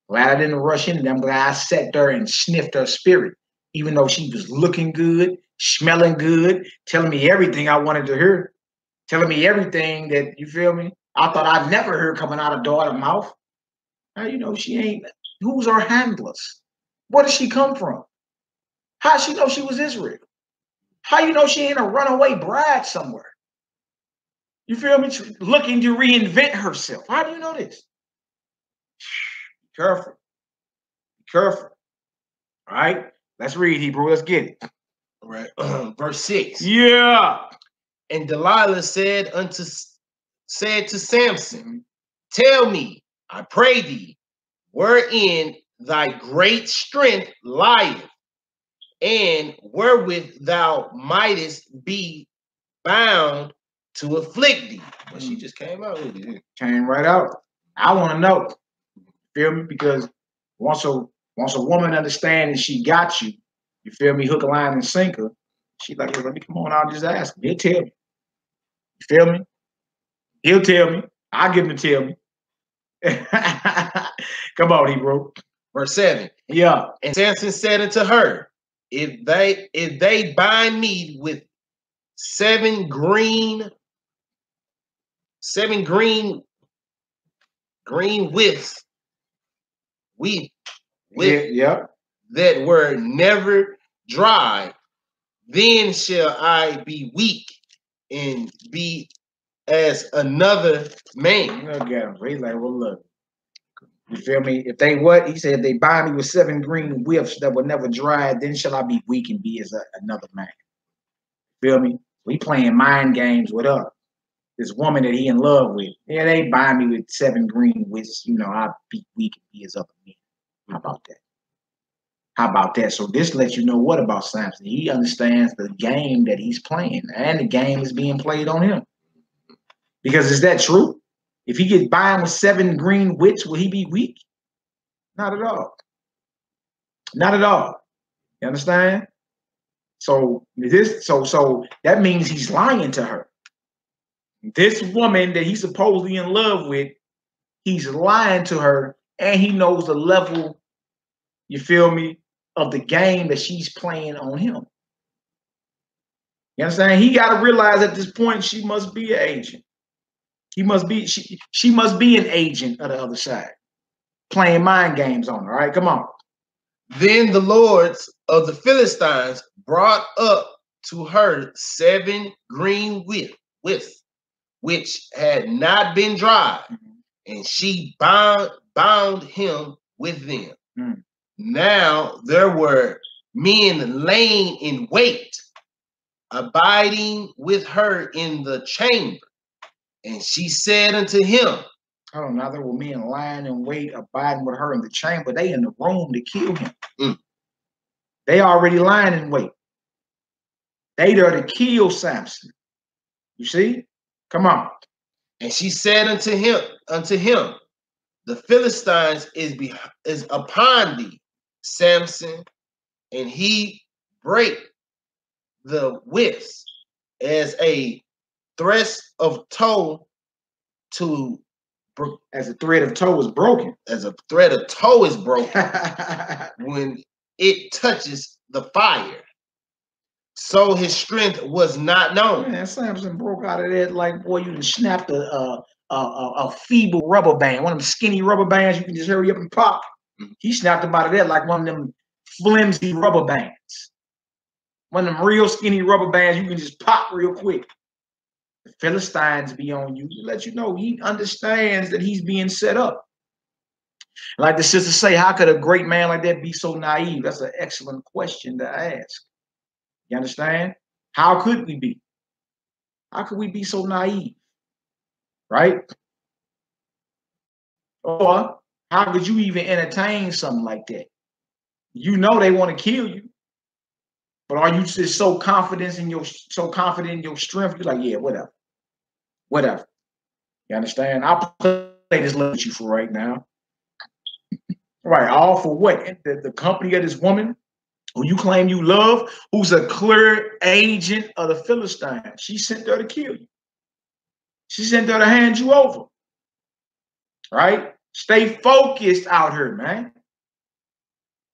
Glad I didn't rush into them. Glad I sat there and sniffed her spirit, even though she was looking good, smelling good, telling me everything I wanted to hear. Telling me everything that, you feel me? I thought I'd never heard coming out of daughter's mouth. How you know she ain't? Who's her handlers? Where did she come from? How she know she was Israel? How you know she ain't a runaway bride somewhere? You feel me? She's looking to reinvent herself. How do you know this? Be careful. Be careful. All right. Let's read, Hebrew. Let's get it. All right. Verse 6. Yeah. And Delilah said to Samson, tell me, I pray thee, wherein thy great strength lieth, and wherewith thou mightest be bound to afflict thee. Well, she just came out with it. Came right out. I want to know. Feel me? Because once a woman understands she got you, you feel me, hook, line, and sinker, she like, well, let me come on out and just ask him. He'll tell me. You feel me? He'll tell me. I'll give him to tell me. Come on, Hebrew. Verse 7. Yeah. And Samson said unto her, if they bind me with seven green withs, yeah, that were never dry, then shall I be weak and be as another man. You know, get him. He's like, well, look. You feel me? If they what? He said, if they bind me with seven green whips that will never dry, then shall I be weak and be as another man. Feel me? We playing mind games with her. This woman that he in love with. Yeah, they bind me with seven green whips. You know, I'll be weak and be as other men. How about that? How about that? So this lets you know what about Samson? He understands the game that he's playing, and the game is being played on him. Because is that true? If he gets bound with seven green wits, will he be weak? Not at all. Not at all. You understand? So that means he's lying to her. This woman that he's supposedly in love with, he's lying to her, and he knows the level, you feel me, of the game that she's playing on him. You understand? He got to realize at this point she must be an agent. He must be, she must be an agent of the other side, playing mind games on her. All right, come on. Then the lords of the Philistines brought up to her seven green whips, which had not been dried, and she bound him with them. Now there were men laying in wait, abiding with her in the chamber. And she said unto him, oh, now there were men lying in wait, abiding with her in the chamber. They in the room to kill him. They already lying in wait. They there to kill Samson. You see? Come on. And she said unto him, the Philistines is upon thee, Samson, and he break the withs as a thread of toe to as a thread of toe is broken. As a thread of toe is broken when it touches the fire. So his strength was not known. Man, Samson broke out of that like, boy, you just snapped a feeble rubber band, one of them skinny rubber bands you can just hurry up and pop. He snapped him out of that like one of them flimsy rubber bands. One of them real skinny rubber bands you can just pop real quick. The Philistines be on you to let you know he understands that he's being set up. Like the sister say, how could a great man like that be so naive? That's an excellent question to ask. You understand? How could we be? How could we be so naive? Right? Or how could you even entertain something like that? You know they want to kill you. But are you just so confident in your strength? You're like, yeah, whatever. Whatever. You understand? I'll play this with you for right now. Right, all for what? The company of this woman who you claim you love, who's a clear agent of the Philistines. She sent her to kill you. She sent her to hand you over. Right? Stay focused out here, man.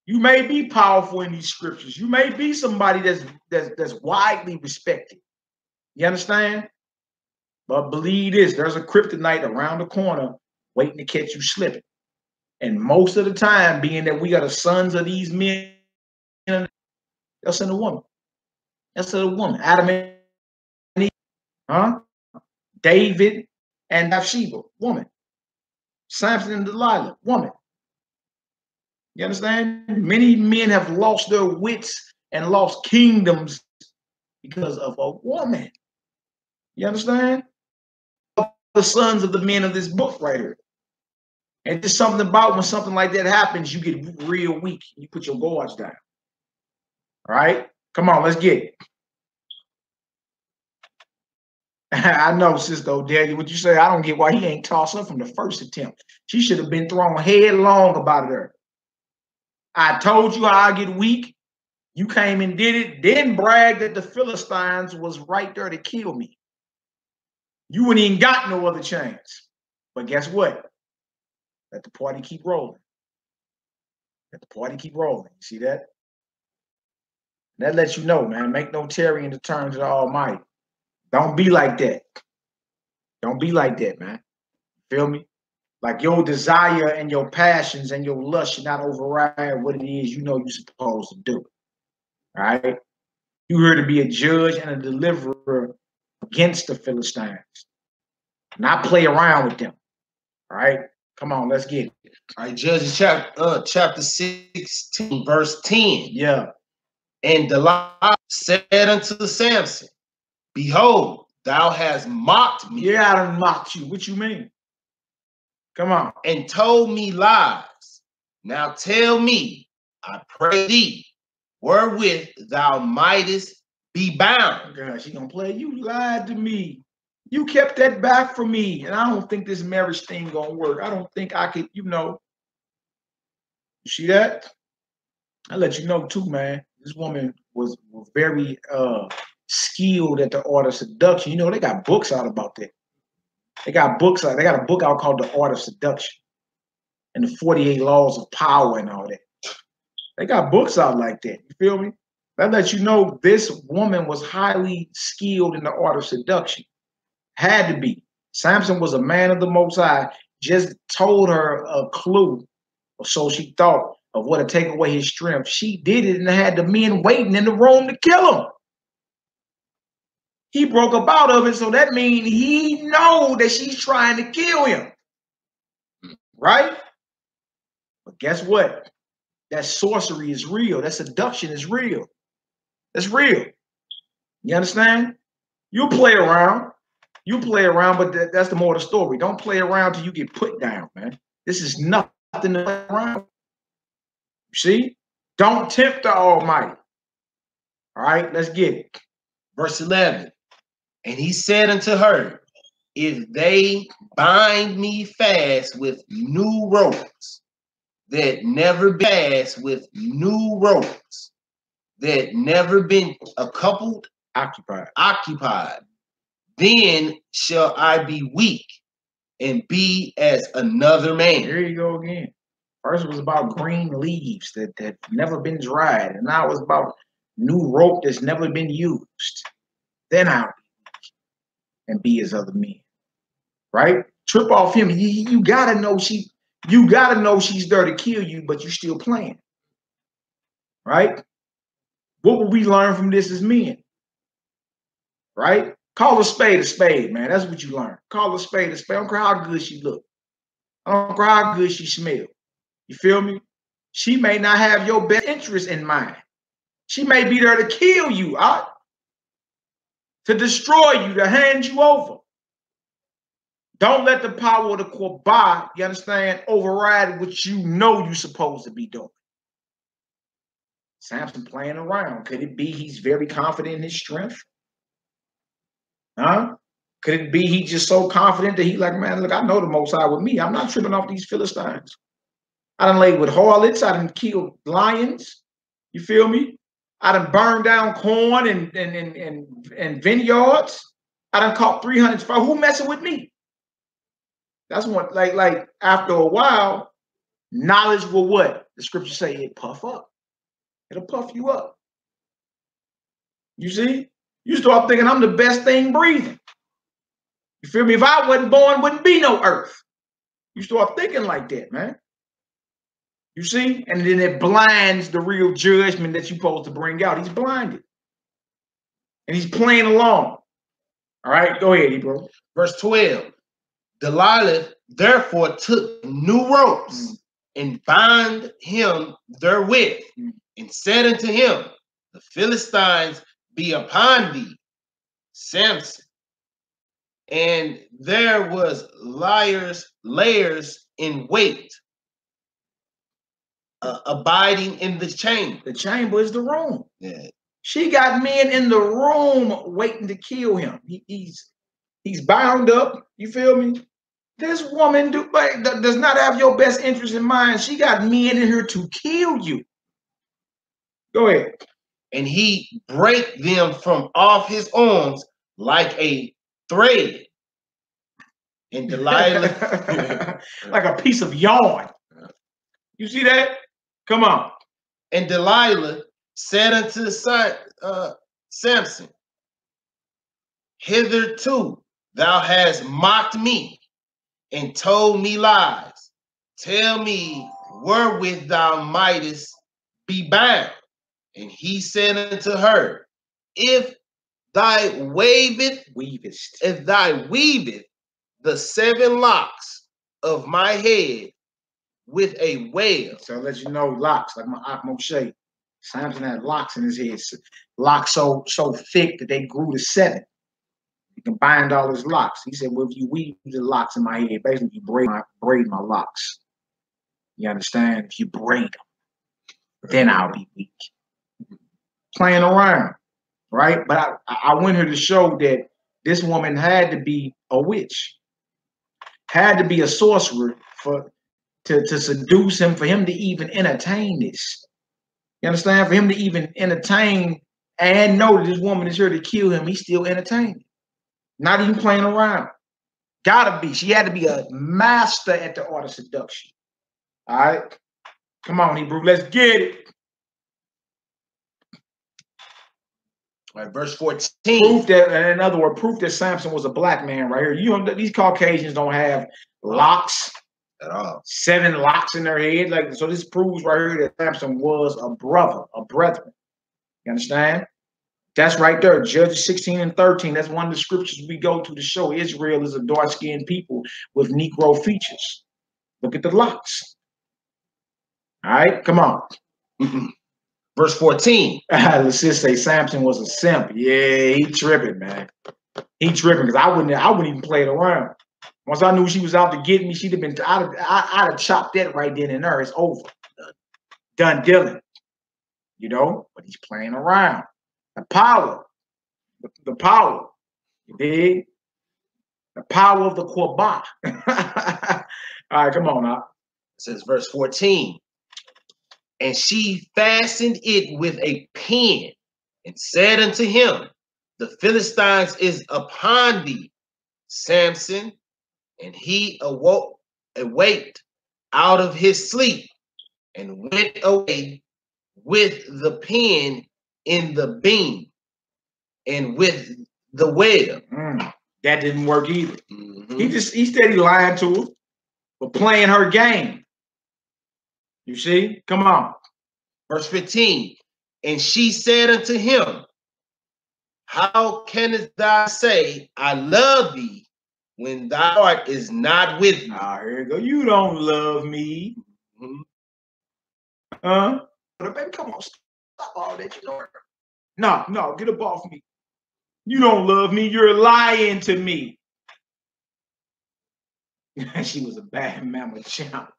You may be powerful in these scriptures. You may be somebody that's widely respected. You understand? But believe this, there's a kryptonite around the corner waiting to catch you slipping. And most of the time, being that we are the sons of these men, they'll send a woman. They'll send a woman. Adam and Eve, David and Bathsheba, woman. Samson and Delilah, woman. You understand? Many men have lost their wits and lost kingdoms because of a woman. You understand? The sons of the men of this book right here. And there's something about when something like that happens, you get real weak. You put your guards down. All right? Come on, let's get it. I know, Sister O'Daniel, what you say, I don't get why he ain't tossed her from the first attempt. She should have been thrown headlong about her. I told you how I get weak. You came and did it, then bragged that the Philistines was right there to kill me. You wouldn't even got no other chance. But guess what? Let the party keep rolling. Let the party keep rolling. You see that? That lets you know, man, make no tarry in the terms of the Almighty. Don't be like that. Don't be like that, man. Feel me? Like your desire and your passions and your lust should not override what it is you know you're supposed to do. All right? You're here to be a judge and a deliverer against the Philistines. Not play around with them. All right? Come on, let's get it. All right, Judges chapter 16, verse 10. Yeah. And Delilah said unto Samson, behold, thou hast mocked me. Yeah, I done mocked you. What you mean? Come on. And told me lies. Now tell me, I pray thee, wherewith thou mightest be bound. God, she gonna play. You lied to me. You kept that back from me. And I don't think this marriage thing gonna work. I don't think I could, you know. You see that? I let you know too, man. This woman was very skilled at the art of seduction. You know, they got books out about that. They got books out. They got a book out called The Art of Seduction and the 48 Laws of Power and all that. They got books out like that. You feel me? That lets you know this woman was highly skilled in the art of seduction. Had to be. Samson was a man of the Most High. Just told her a clue, or so she thought, of what to take away his strength. She did it and had the men waiting in the room to kill him. He broke up out of it, so that means he know that she's trying to kill him. Right? But guess what? That sorcery is real. That seduction is real. That's real. You understand? You play around. You play around, but that's the more of the story. Don't play around till you get put down, man. This is nothing to play around. You see? Don't tempt the Almighty. All right, let's get it. Verse 11. And he said unto her, if they bind me fast with new ropes that never been fast with new ropes that never been occupied, then shall I be weak and be as another man. Here you go again. First it was about green leaves that never been dried, and now it's about new rope that's never been used. Then I'll be weak and be as other men. Right? Trip off him. You gotta know she's there to kill you, but you still playing. Right? What would we learn from this as men? Right? Call a spade, man. That's what you learn. Call a spade a spade. I don't care how good she look. I don't care how good she smell. You feel me? She may not have your best interest in mind. She may be there to kill you, to destroy you, to hand you over. Don't let the power of the Quabah, you understand, override what you know you're supposed to be doing. Samson playing around. Could it be he's very confident in his strength? Huh? Could it be he's just so confident that he's like, man, look, I know the Most High with me. I'm not tripping off these Philistines. I done laid with harlots. I done killed lions. You feel me? I done burned down corn and vineyards. I done caught 300 fire. Who messing with me? That's what, like after a while, knowledge will what? The scripture say it puff up. It'll puff you up. You see? You start thinking I'm the best thing breathing. You feel me? If I wasn't born, wouldn't be no earth. You start thinking like that, man. You see? And then it blinds the real judgment that you're supposed to bring out. He's blinded. And he's playing along. All right, go ahead, Hebrew. Verse 12. Delilah therefore took new ropes and bound him therewith and said unto him, the Philistines be upon thee, Samson. And there was layers in wait, abiding in the chamber. The chamber is the room. Yeah. She got men in the room waiting to kill him. He's bound up. You feel me? This woman does not have your best interest in mind. She got men in here to kill you. Go ahead. And he break them from off his arms like a thread. And Delilah, like a piece of yarn. You see that? Come on. And Delilah said unto Samson, hitherto thou hast mocked me and told me lies. Tell me wherewith thou mightest be bound. And he said unto her, if thou weavest the 7 locks of my head with a wale. So I'll let you know, locks, like my Ak Moshe. Samson had locks in his head. Locks so thick that they grew to 7. You can bind all his locks. He said, well, if you weave the locks in my head, basically you braid my locks. You understand? If you braid them, then I'll be weak. Playing around, right? But I went here to show that this woman had to be a witch, had to be a sorcerer to seduce him, for him to even entertain this. You understand? For him to even entertain and know that this woman is here to kill him, he's still entertaining. Not even playing around. Gotta be. She had to be a master at the art of seduction. All right? Come on, Hebrew. Let's get it. All right, verse 14. Proof that, in other words, proof that Samson was a black man right here. You know, these Caucasians don't have locks at all. 7 locks in their head. Like, so this proves right here that Samson was a brother, a brethren. You understand? That's right there. Judges 16 and 13. That's one of the scriptures we go to show Israel is a dark-skinned people with Negro features. Look at the locks. All right, come on. Verse 14. Let's just say Samson was a simp. Yeah, he tripping, man. He tripping because I wouldn't even play it around. Once I knew she was out to get me, she'd have been. I'd have chopped that right then and there. It's over. Done dealing. You know, but he's playing around. The power. The power. You dig? The power of the Quabah. All right, come on now. It says verse 14. And she fastened it with a pin and said unto him, the Philistines is upon thee, Samson. And he awaked out of his sleep and went away with the pin in the beam and with the web. That didn't work either. He steady lying to her, but playing her game. You see? Come on. Verse 15. And she said unto him, how canst thou say, I love thee, when thy heart is not with me? Ah, here you go. You don't love me. Huh? But baby, come on. Stop all that. You know. No, get up off me. You don't love me. You're lying to me. She was a bad mama champ.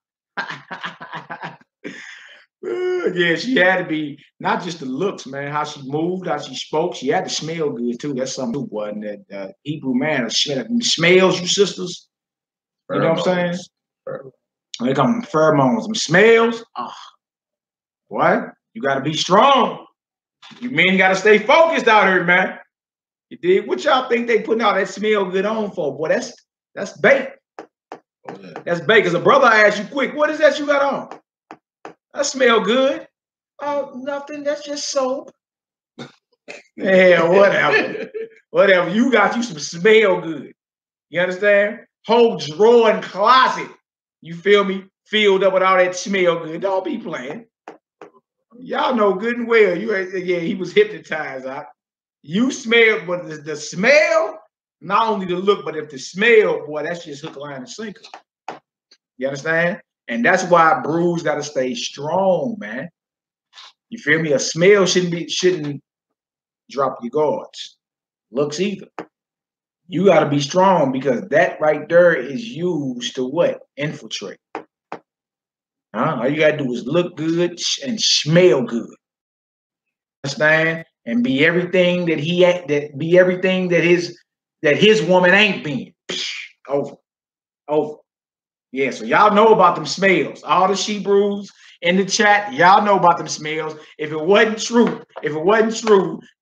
Yeah, she had to be not just the looks, man. How she moved, how she spoke. She had to smell good too. That's something too, wasn't that Hebrew man smells, you sisters. You know what I'm saying? They come pheromones, them smells. What? You got to be strong. You men got to stay focused out here, man. You dig? What y'all think they putting all that smell good on for? Boy, that's bait. That's bait. Because a brother asked you quick, what is that you got on? That smell good. Oh, nothing. That's just soap. Yeah, whatever. Whatever. You got you some smell good. You understand? Whole drawer and closet. You feel me? Filled up with all that smell good. Don't be playing. Y'all know good and well. Yeah, he was hypnotized. You smell, but the smell, not only the look, but if the smell, boy, that's just hook, line, and sinker. You understand? And that's why brews got to stay strong, man. You feel me? A smell shouldn't drop your guards. Looks either. You got to be strong because that right there is used to what? Infiltrate. All you got to do is look good and smell good. Understand? And be everything that his woman ain't been. Over. Yeah, so y'all know about them smells. All the Hebrews in the chat, y'all know about them smells. If it wasn't true,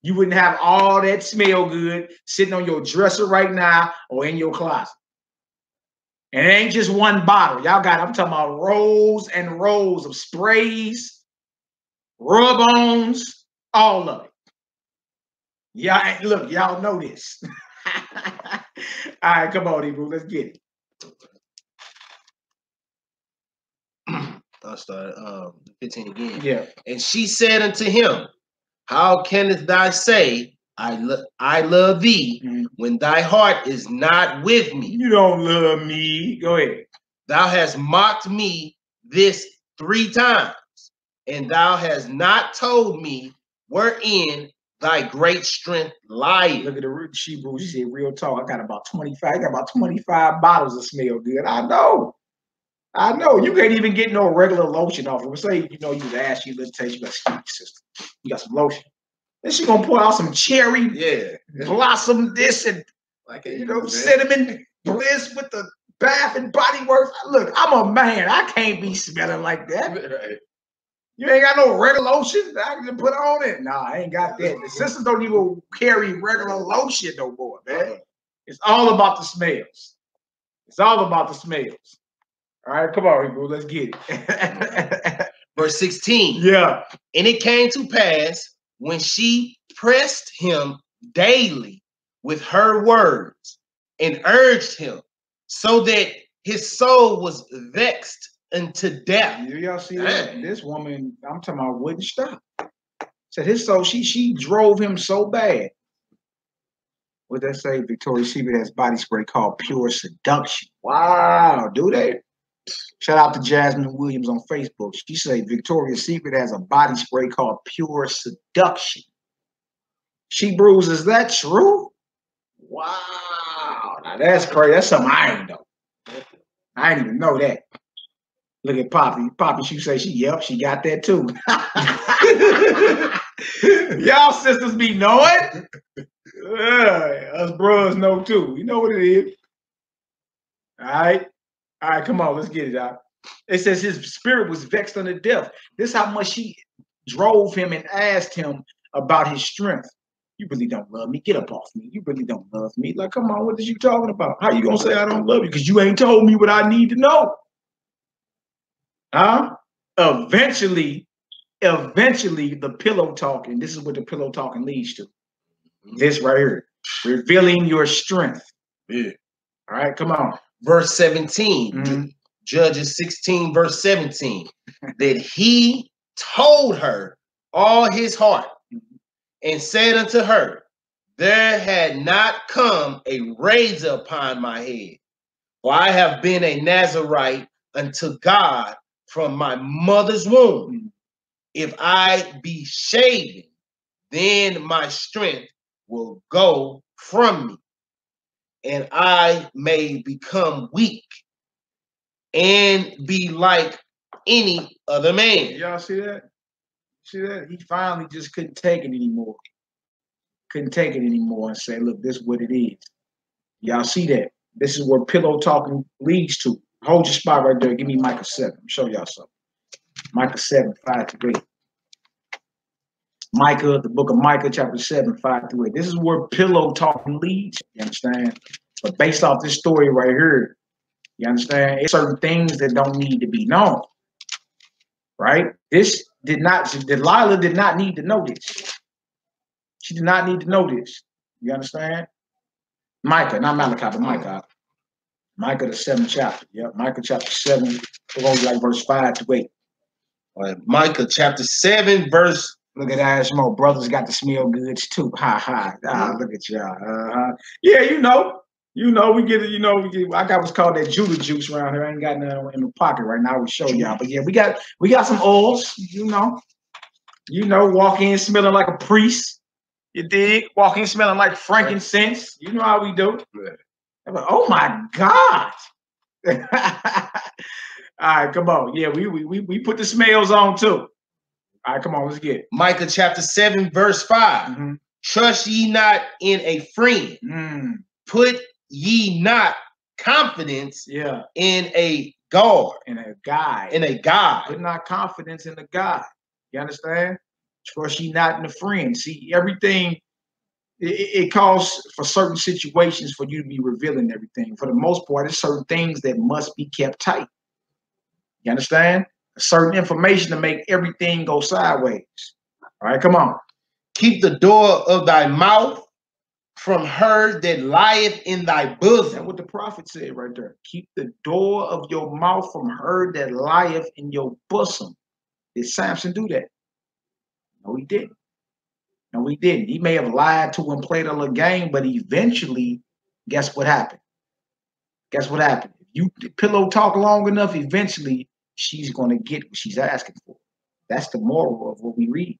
you wouldn't have all that smell good sitting on your dresser right now or in your closet. And it ain't just one bottle. I'm talking about rows and rows of sprays, rub-ons, all of it. Yeah, look, y'all know this. All right, come on, Hebrew, let's get it. I'll start 15 again. Yeah. And she said unto him, how canst thou say, I love thee, when thy heart is not with me? You don't love me. Go ahead. Thou hast mocked me this 3 times, and thou hast not told me wherein thy great strength lieth. Look at the Hebrew. She said, real talk. I got about 25 bottles of smell good. I know. You can't even get no regular lotion off of it. Say, you was ashy, let's taste. You got skin, sister. You got some lotion. Then she gonna pour out some cherry, blossom this and cinnamon bliss with the Bath and Body Works. Look, I'm a man. I can't be smelling like that. Right. You ain't got no regular lotion that I can put on it. Nah, I ain't got that. The sisters don't even carry regular lotion no more, man. It's all about the smells. All right, come on, Hebrew. Let's get it. Verse 16. Yeah. And it came to pass when she pressed him daily with her words and urged him, so that his soul was vexed unto death. Y'all see that? This woman, I'm talking about, wouldn't stop. Said his soul, she drove him so bad. What that say? Victoria's Secret has body spray called Pure Seduction. Wow, do they? Shout out to Jasmine Williams on Facebook. She say Victoria's Secret has a body spray called Pure Seduction. She brews, is that true? Wow, now that's crazy. That's something I ain't know. I didn't even know that. Look at Poppy. Poppy, she say she got that too. Y'all sisters be knowing. Us bros know too. You know what it is. All right, come on, let's get it out. It says his spirit was vexed unto death. This is how much she drove him and asked him about his strength. You really don't love me. Get up off me. You really don't love me. Like, come on, what is you talking about? How you gonna say I don't love you? Because you ain't told me what I need to know. Huh? Eventually, the pillow talking. This is what the pillow talking leads to. This right here. Revealing your strength. Yeah. All right, come on. Verse 17. Mm-hmm. Judges 16, verse 17. That he told her all his heart and said unto her, there had not come a razor upon my head, for I have been a Nazarite unto God from my mother's womb. If I be shaven, then my strength will go from me, and I may become weak and be like any other man. Y'all see that? See that? He finally just couldn't take it anymore. Couldn't take it anymore and say, look, this is what it is. Y'all see that? This is where pillow talking leads to. Hold your spot right there. Give me Micah 7. Let me show y'all something. Micah 7, 5-8. Micah, the book of Micah, chapter 7, 5-8. This is where pillow talking leads. You understand? But based off this story right here, you understand? It's certain things that don't need to be known. Right? Delilah did not need to know this. She did not need to know this. You understand? Micah, not Malachi, but Micah. Micah, the 7th chapter. Yep, Micah chapter 7, we're going to like verse 5-8. All right, Micah chapter 7, verse. Look at that, more brothers got the smell goods too. Ha ha. Look at y'all. Yeah, you know, we get it, I got what's called that Judah juice around here. I ain't got nothing in the pocket right now. I will show y'all. But yeah, we got some oils, walk in smelling like a priest. You dig? Walk in smelling like frankincense. You know how we do. Yeah. Like, oh my God. All right, come on. Yeah, we put the smells on too. All right, come on, let's get it. Micah chapter 7, verse 5. Trust ye not in a friend. Put ye not confidence in a guard. In a guide. In a guide. Put not confidence in a guide. You understand? Trust ye not in a friend. See, everything, it calls for certain situations for you to be revealing everything. For the most part, it's certain things that must be kept tight. You understand? Certain information to make everything go sideways. All right, come on. Keep the door of thy mouth from her that lieth in thy bosom. That's what the prophet said right there. Keep the door of your mouth from her that lieth in your bosom. Did Samson do that? No, he didn't. No, he didn't. He may have lied to and played a little game, but eventually, guess what happened? Guess what happened? If you pillow talk long enough, eventually she's going to get what she's asking for. That's the moral of what we read.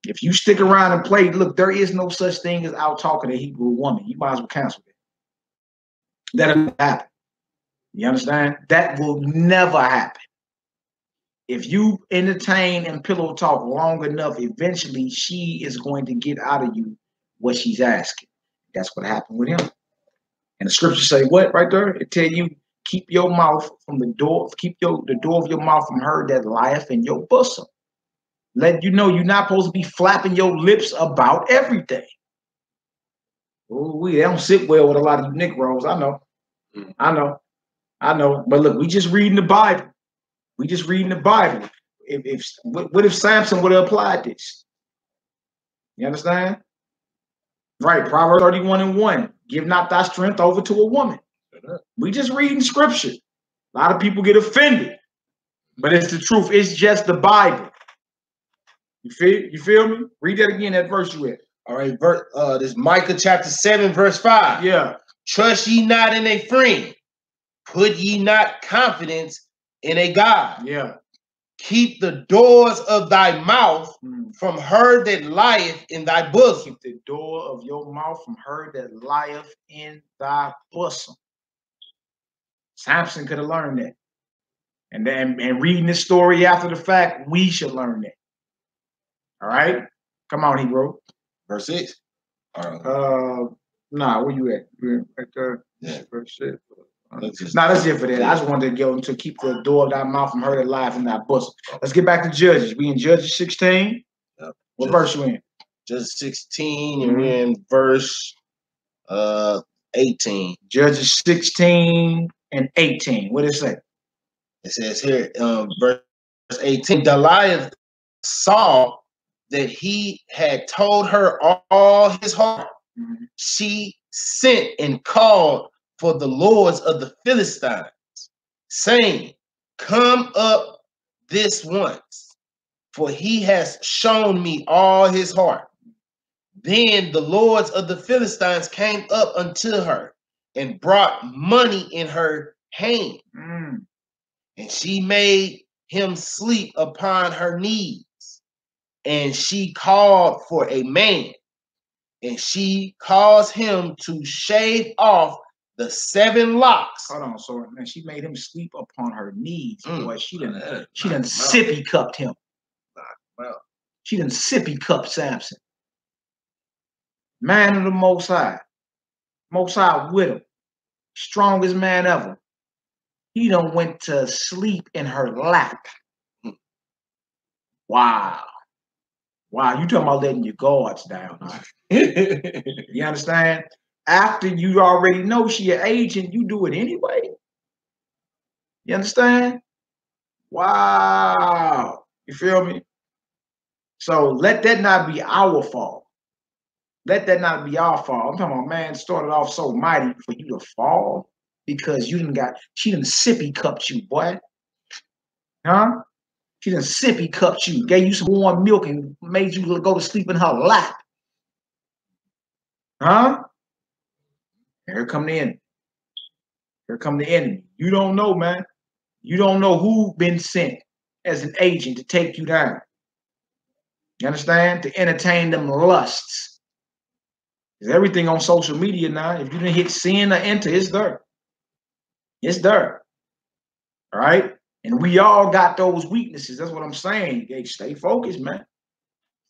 If you stick around and play, look, there is no such thing as out talking a Hebrew woman. You might as well cancel it. That'll happen. You understand? That will never happen. If you entertain and pillow talk long enough, eventually she is going to get out of you what she's asking. That's what happened with him. And the scriptures say what right there? It tell you, keep your mouth from the door, keep the door of your mouth from her that lieth in your bosom. Let you know you're not supposed to be flapping your lips about everything. Ooh, they don't sit well with a lot of you Negroes. I know. But look, we just reading the Bible. We just reading the Bible. What if Samson would have applied this? You understand? Right, Proverbs 31:1. Give not thy strength over to a woman. We just reading scripture. A lot of people get offended, but it's the truth. It's just the Bible. You feel me? Read that again, that verse you read. All right, this Micah chapter 7, verse 5. Yeah. Trust ye not in a friend, put ye not confidence in a God. Yeah. Keep the doors of thy mouth from her that lieth in thy bosom. Keep the door of your mouth from her that lieth in thy bosom. Samson could have learned that. And reading this story after the fact, we should learn that. All right? Come on, Hebrew. Verse 6. Nah, where you at? Right there. Yeah. Verse 6. That's it for that. I just wanted to go to keep the door of thy mouth from her that lieth in thy bosom. Let's get back to Judges. We in Judges 16. Yep. What verse you in? Judges 16, and we're in verse 18. Judges 16 and 18. What does it say? It says here, verse 18, Goliath saw that he had told her all his heart. She sent and called for the lords of the Philistines, saying, come up this once, for he has shown me all his heart. Then the lords of the Philistines came up unto her and brought money in her hand. And she made him sleep upon her knees. And she called for a man. And she caused him to shave off the 7 locks. Hold on, so man, she made him sleep upon her knees. Boy, she done sippy cupped him. She done sippy cupped Samson. Man of the Most High with him, strongest man ever. He done went to sleep in her lap. Wow. Wow, you talking about letting your guards down. Huh? You understand? After you already know she an agent, you do it anyway. You understand? Wow. You feel me? So let that not be our fault. Let that not be our fault. I'm talking about, man, started off so mighty for you to fall because you she done sippy cupped you, boy. Huh? She done sippy cupped you, gave you some warm milk and made you go to sleep in her lap. Huh? Here come the enemy. Here come the enemy. You don't know, man. You don't know who been sent as an agent to take you down. You understand? To entertain them lusts. There's everything on social media now. If you didn't hit send or enter, it's there. It's there. All right? And we all got those weaknesses. That's what I'm saying. Hey, stay focused, man.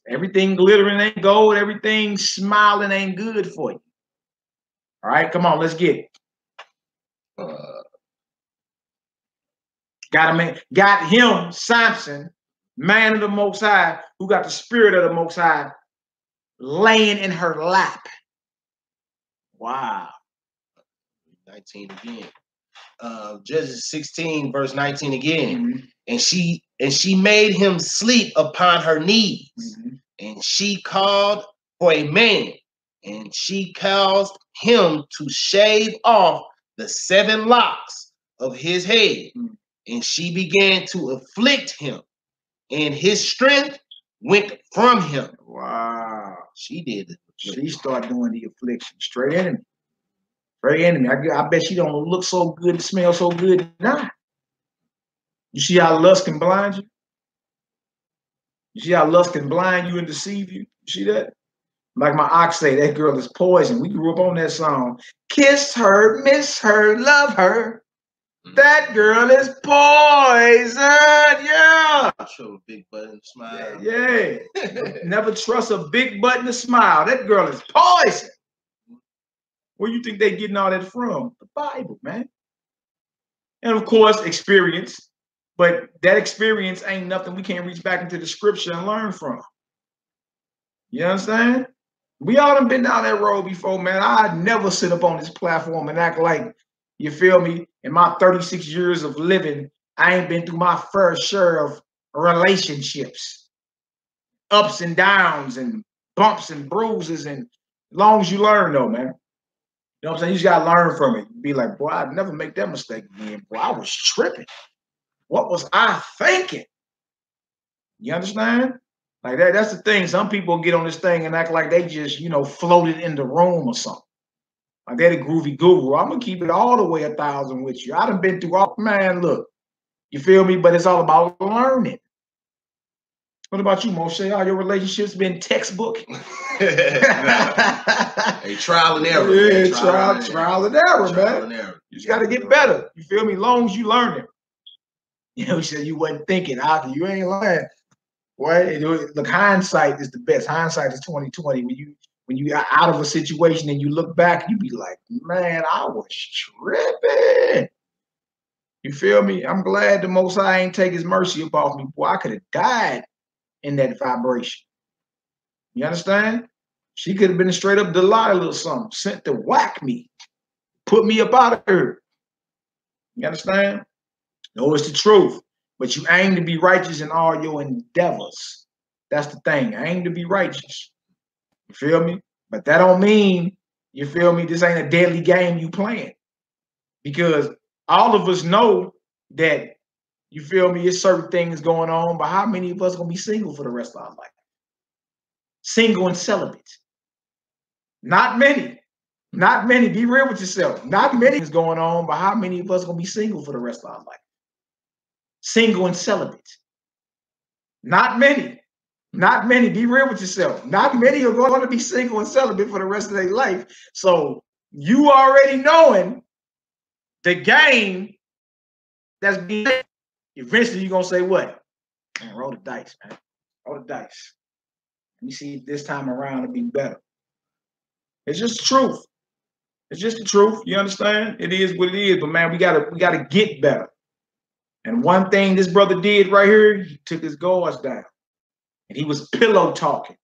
Everything glittering ain't gold. Everything smiling ain't good for you. All right? Come on, let's get it. Got him, Samson, man of the Most High, who got the spirit of the Most High, laying in her lap. Wow. 19 again. Judges 16, verse 19 again. And she made him sleep upon her knees. And she called for a man. And she caused him to shave off the 7 locks of his head. And she began to afflict him. And his strength went from him. Wow. She did it. She started doing the affliction. Straight enemy. Straight enemy. I bet she don't look so good and smell so good now. You see how lust can blind you? You see how lust can blind you and deceive you? You see that? Like my ox say, that girl is poison. We grew up on that song. Kiss her, miss her, love her. That girl is poison. Yeah. Show a big butt and smile. Yeah. Never trust a big butt and a smile. That girl is poison. Where you think they getting all that from? The Bible, man. And of course, experience. But that experience ain't nothing we can't reach back into the scripture and learn from. You understand? We all done been down that road before, man. I'd never sit up on this platform and act like, you feel me? In my 36 years of living, I ain't been through my fair share of relationships, ups and downs and bumps and bruises. And as long as you learn, though, man. You know what I'm saying? You just got to learn from it. Be like, boy, I'd never make that mistake again. Boy, I was tripping. What was I thinking? You understand? Like that's the thing. Some people get on this thing and act like they just, you know, floated in the room or something. Like they're the groovy guru. I'm gonna keep it all the way 1,000 with you. I done been through all, man, look, you feel me? But it's all about learning. What about you, Moshe? All your relationships been textbook? Hey, trial and error. Yeah, man. trial and error, Trial man. and error. You just gotta get better. You feel me? As long as you learn it. You know, you said you wasn't thinking. You ain't learning. Boy, look, hindsight is the best. Hindsight is 20/20. When you are out of a situation and you look back, you be like, man, I was tripping. You feel me? I'm glad the Most High ain't take his mercy up off me. Boy, I could have died in that vibration. You understand? She could have been a straight up Delilah or something, sent to whack me, put me up out of her. You understand? No, it's the truth. But you aim to be righteous in all your endeavors. That's the thing. Aim to be righteous. You feel me? But that don't mean, you feel me, this ain't a deadly game you playing. Because all of us know that, you feel me, there's certain things going on, but how many of us gonna be single for the rest of our life? Single and celibate. Not many. Not many. Be real with yourself. Not many is going on, but how many of us gonna be single for the rest of our life? Single and celibate. Not many. Not many. Be real with yourself. Not many are going to be single and celibate for the rest of their life. So you already knowing the game that's being played, eventually you're going to say what? Man, roll the dice, man. Roll the dice. Let me see if this time around it'll be better. It's just the truth. It's just the truth. You understand? It is what it is. But man, we gotta get better. And one thing this brother did right here, he took his guards down. And he was pillow talking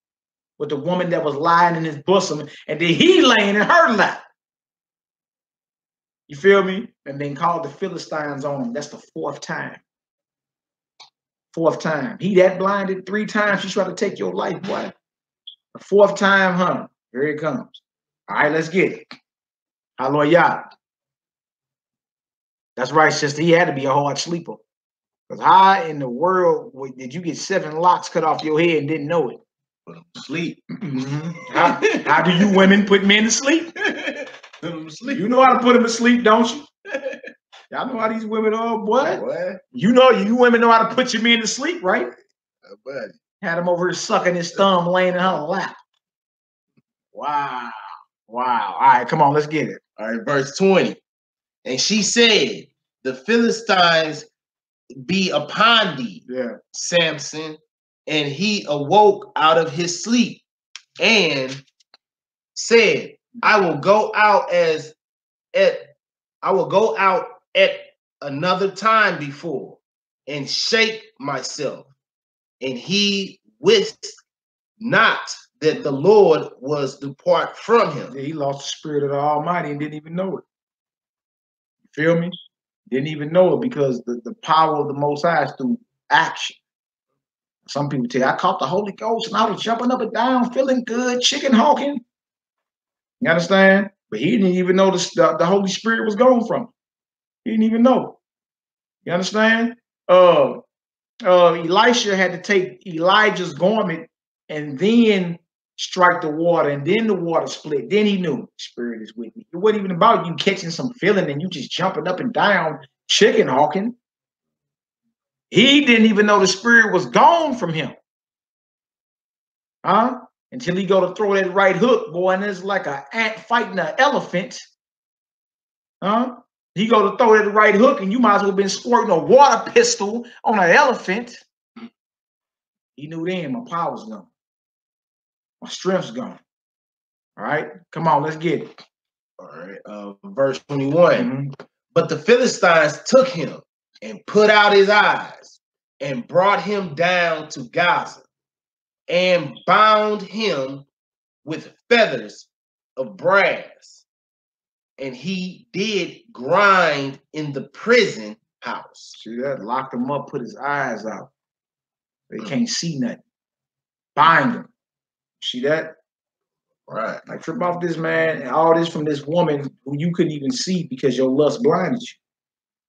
with the woman that was lying in his bosom, and then he laying in her lap. You feel me? And then called the Philistines on him. That's the 4th time. 4th time. He that blinded 3 times. She tried to take your life, boy. The 4th time, huh? Here it comes. All right, let's get it. Hallelujah. That's right, sister. He had to be a hard sleeper. Because how in the world did you get 7 locks cut off your head and didn't know it? Put them to sleep. How do you women put men to sleep? Put them to sleep. You know how to put them to sleep, don't you? Y'all know how these women are, boy. What? You know, you women know how to put your men to sleep, right? Buddy. Had him over here sucking his thumb, laying in her lap. Wow. Wow. All right, come on, let's get it. All right, verse 20. And she said, the Philistines be upon thee, Samson. And he awoke out of his sleep and said, I will go out at another time before and shake myself. And he wist not that the Lord was depart from him. Yeah, he lost the spirit of the Almighty and didn't even know it. You feel me? Didn't even know it because the power of the Most High is through action. Some people tell you, I caught the Holy Ghost and I was jumping up and down, feeling good, chicken hawking. You understand? But he didn't even know the Holy Spirit was gone from him. He didn't even know. You understand? Elisha had to take Elijah's garment and then strike the water, and then the water split. Then he knew Spirit is with me. It wasn't even about you catching some feeling and you just jumping up and down, chicken hawking. He didn't even know the Spirit was gone from him. Until he go to throw that right hook, boy, and it's like an ant fighting an elephant. He go to throw that right hook, and you might as well have been squirting a water pistol on an elephant. He knew then my power's gone. My strength's gone. All right, come on, let's get it. All right, verse 21. But the Philistines took him and put out his eyes and brought him down to Gaza and bound him with feathers of brass. And he did grind in the prison house. See that? Locked him up, put his eyes out. They can't see nothing. Bind him. See that? Right. Like, trip off this man and all this from this woman who you couldn't even see because your lust blinded you.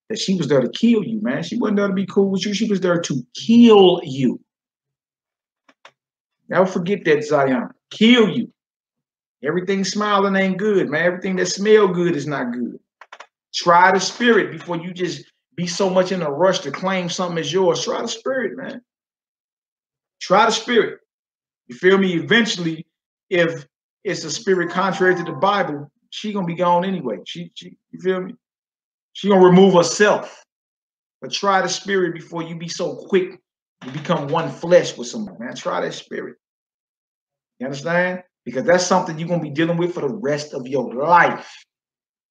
That she was there to kill you, man. She wasn't there to be cool with you. She was there to kill you. Never forget that, Zion. Kill you. Everything smiling ain't good, man. Everything that smell good is not good. Try the spirit before you just be so much in a rush to claim something as yours. Try the spirit, man. Try the spirit. You feel me? Eventually, if it's a spirit contrary to the Bible, she gonna be gone anyway. You feel me? She gonna remove herself. But try the spirit before you be so quick to become one flesh with someone, man. Try that spirit. You understand? Because that's something you're gonna be dealing with for the rest of your life.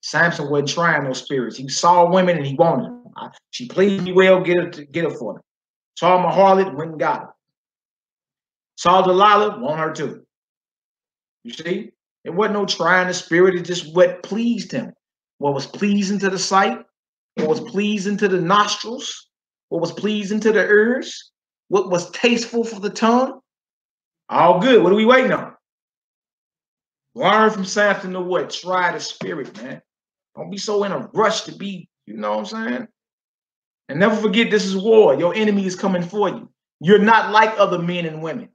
Samson wasn't trying those spirits. He saw women and he wanted them. She pleased me well, get her for him. Saw him a harlot, went and got her. Saw Delilah, want her too. You see? It wasn't no trying the spirit, it just what pleased him. What was pleasing to the sight, what was pleasing to the nostrils, what was pleasing to the ears, what was tasteful for the tongue. All good. What are we waiting on? Learn from Samson to what? Try the spirit, man. Don't be so in a rush to be, you know what I'm saying? And never forget, this is war. Your enemy is coming for you. You're not like other men and women.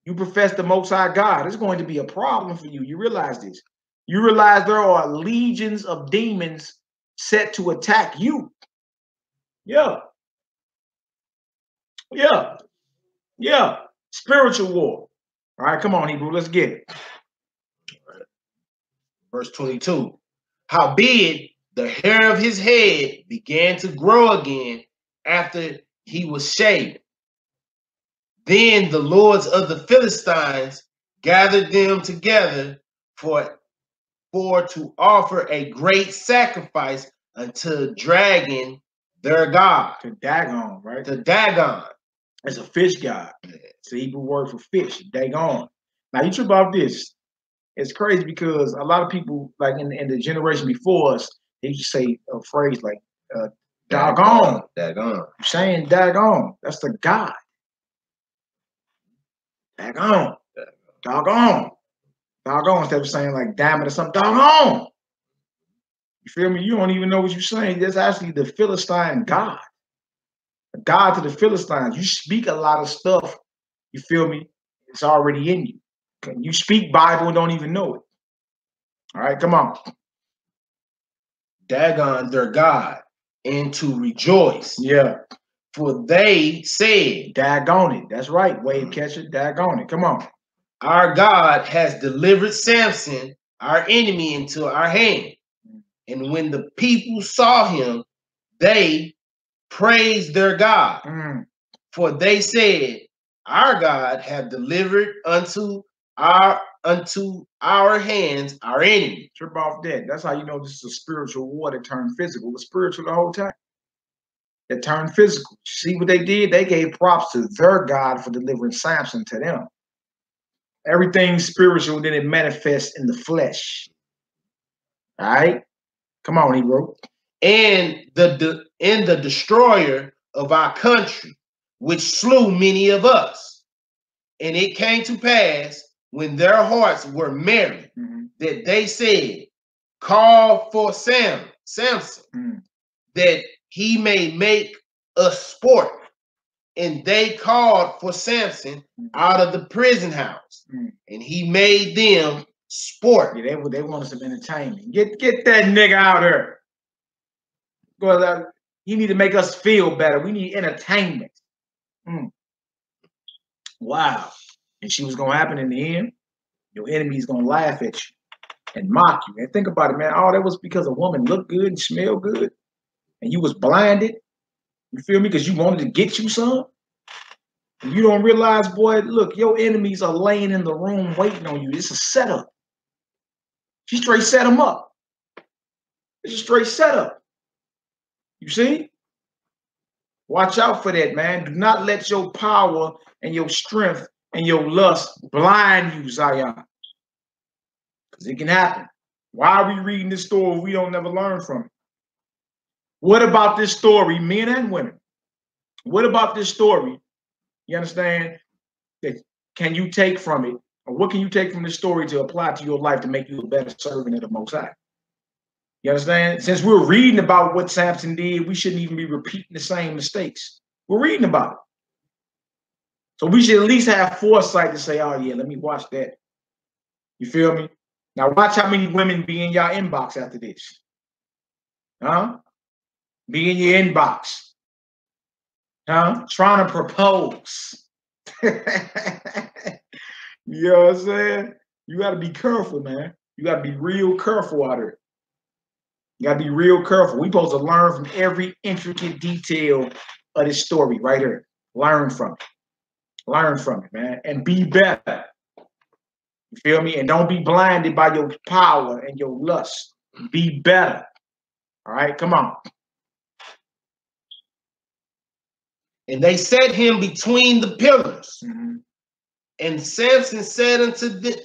You profess the Most High God. It's going to be a problem for you. You realize this. You realize there are legions of demons set to attack you. Yeah. Yeah. Yeah. Spiritual war. All right, come on, Hebrew. Let's get it. Verse 22. Howbeit, the hair of his head began to grow again after he was shaved. Then the lords of the Philistines gathered them together for to offer a great sacrifice unto Dragon, their god. To Dagon, right? To Dagon. It's a fish god. It's the Hebrew word for fish, Dagon. Now, you trip off this. It's crazy because a lot of people, like in the generation before us, they used to say a phrase like Dagon. Dagon. You're saying Dagon. That's the god. Dagon. Doggone. Doggone, instead of saying like damn it or something. Doggone. You feel me? You don't even know what you're saying. That's actually the Philistine god. A god to the Philistines. You speak a lot of stuff. You feel me? It's already in you. You speak Bible and don't even know it. All right, come on. Dagon, their god, and to rejoice. Yeah. For they said, daggone it. That's right. Wave catcher, daggone it. Come on. Our God has delivered Samson, our enemy, into our hand. And when the people saw him, they praised their God. For they said, our God have delivered unto our hands our enemy. Trip off that. That's how you know this is a spiritual war that turned physical. It was spiritual the whole time. It turned physical. See what they did? They gave props to their God for delivering Samson to them. Everything spiritual, then it manifests in the flesh. All right? Come on, Hebrew. And the destroyer of our country, which slew many of us. And it came to pass, when their hearts were merry, that they said, call for Samson, that he may make us sport. And they called for Samson out of the prison house, and he made them sport. Yeah, they wanted some entertainment. Get that nigga out here. Well, you need to make us feel better. We need entertainment. Wow. And see what's gonna happen in the end? Your enemy's gonna laugh at you and mock you. And think about it, man. All that was because a woman looked good and smelled good, and you was blinded. You feel me? Because you wanted to get you some. And you don't realize, boy, look, your enemies are laying in the room waiting on you. It's a setup. She straight set them up. It's a straight setup. You see? Watch out for that, man. Do not let your power and your strength and your lust blind you, Zion. Because it can happen. Why are we reading this story if we don't never learn from it? What about this story, men and women? What about this story? You understand? That can you take from it? Or what can you take from this story to apply to your life to make you a better servant of the Most High? You understand? Since we're reading about what Samson did, we shouldn't even be repeating the same mistakes. We're reading about it. So we should at least have foresight to say, oh yeah, let me watch that. You feel me? Now watch how many women be in y'all inbox after this. Huh? Be in your inbox. Huh? Trying to propose. You know what I'm saying? You got to be careful, man. You got to be real careful out there. You got to be real careful. We supposed to learn from every intricate detail of this story right here. Learn from it. Learn from it, man. And be better. You feel me? And don't be blinded by your power and your lust. Be better. All right? Come on. And they set him between the pillars. And Samson said unto the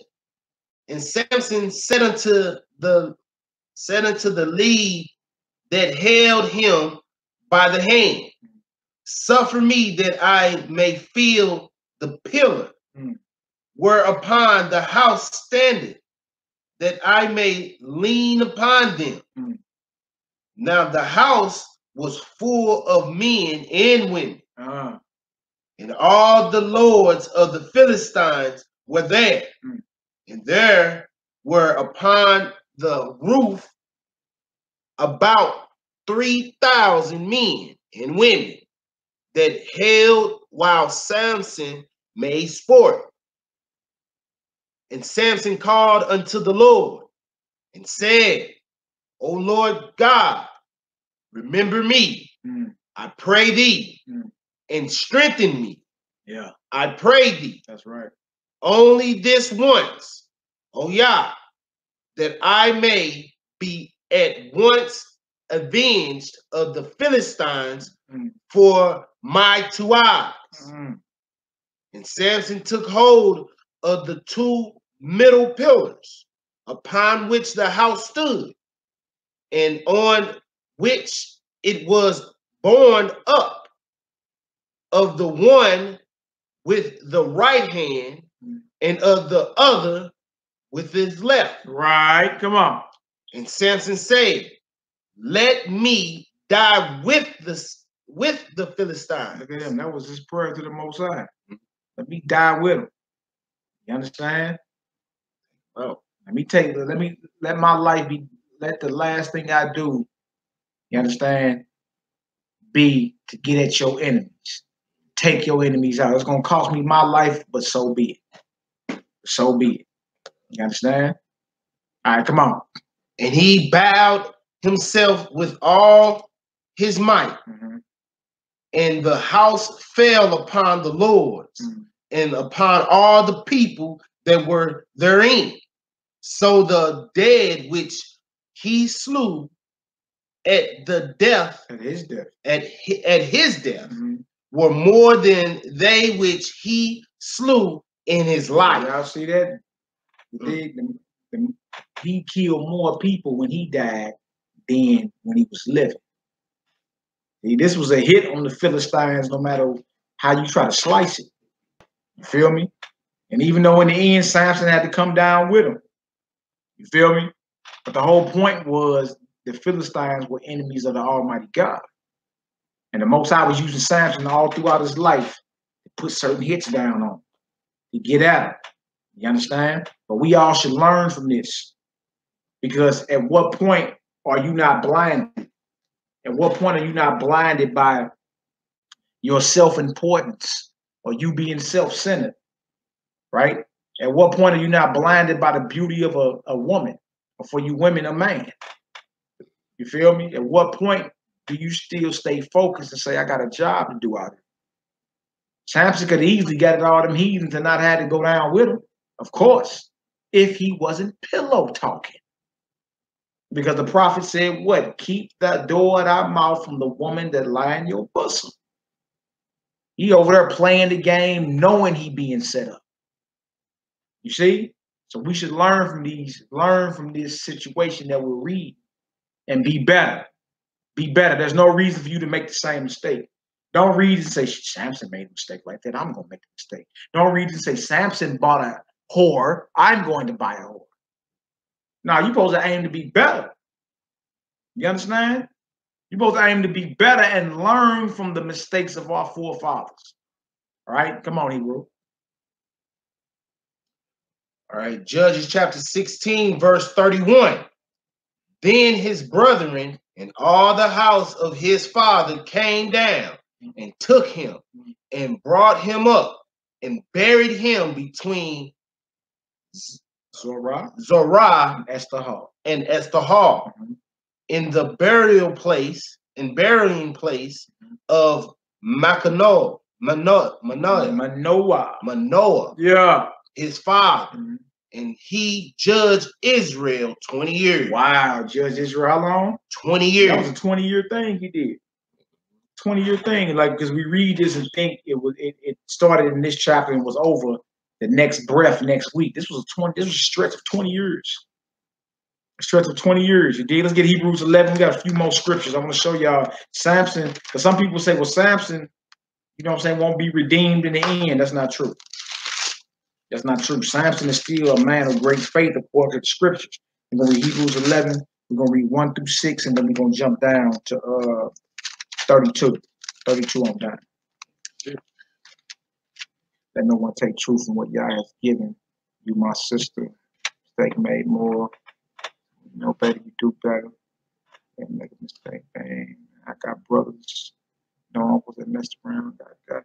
lead that held him by the hand, suffer me that I may feel the pillar whereupon the house standeth, that I may lean upon them. Now the house was full of men and women, and all the lords of the Philistines were there. And there were upon the roof about 3,000 men and women that held while Samson made sport. And Samson called unto the Lord and said, O Lord God, remember me, I pray thee, and strengthen me. Yeah, I pray thee. That's right. Only this once, O Yah, that I may be at once avenged of the Philistines for my 2 eyes. And Samson took hold of the 2 middle pillars upon which the house stood, and on which it was borne up, of the one with the right hand and of the other with his left. Right, come on. And Samson said, let me die with the Philistines. Look at him. That was his prayer to the Most High. Let me die with him. You understand? Well, let my life be, let the last thing I do, you understand, be to get at your enemies. Take your enemies out. It's going to cost me my life, but so be it. So be it. You understand? All right, come on. And he bowed himself with all his might. And the house fell upon the lords and upon all the people that were therein. So the dead which he slew at his death, were more than they which he slew in his life. Y'all see that? He killed more people when he died than when he was living. See, this was a hit on the Philistines, no matter how you try to slice it. You feel me? And even though in the end, Samson had to come down with him. You feel me? But the whole point was the Philistines were enemies of the Almighty God. And the Most High was using Samson all throughout his life to put certain hits down on him, to get at him. You understand? But we all should learn from this. Because at what point are you not blinded? At what point are you not blinded by your self-importance or you being self-centered, right? At what point are you not blinded by the beauty of a woman, or for you women, a man? You feel me? At what point do you still stay focused and say, I got a job to do out here? Samson could easily get all them heathens and not had to go down with him, of course, if he wasn't pillow talking. Because the prophet said, what? Keep that door at our mouth from the woman that lie in your bosom. He over there playing the game, knowing he being set up. You see? So we should learn from this situation that we'll read and be better. Be better. There's no reason for you to make the same mistake. Don't read and say, Samson made a mistake like that. I'm going to make a mistake. Don't read and say, Samson bought a whore. I'm going to buy a whore. No, you're supposed to aim to be better. You understand? You're supposed to aim to be better and learn from the mistakes of our forefathers. All right, come on, Hebrew. All right, Judges chapter 16, verse 31. Then his brethren and all the house of his father came down and took him and brought him up and buried him between Zorah and Estahar. In the burying place of Manoah. Yeah. His father. And he judged Israel 20 years. Wow, judged Israel how long? 20 years. That was a 20-year thing he did. 20-year thing, like, because we read this and think it started in this chapter and was over the next breath next week. This was a stretch of 20 years. A stretch of 20 years. You did. Let's get Hebrews 11. We got a few more scriptures. I want to show y'all Samson. Because some people say, well, Samson, you know what I'm saying, won't be redeemed in the end. That's not true. That's not true. Samson is still a man of great faith according to the scriptures. We're going to read Hebrews 11. We're going to read 1 through 6, and then we're going to jump down to 32. 32 on down. Let no one take truth from what Yah has given you, my sister. Mistake made more. You know better, you do better. Can't make a mistake. Bang. I got brothers, no uncles that messed around. I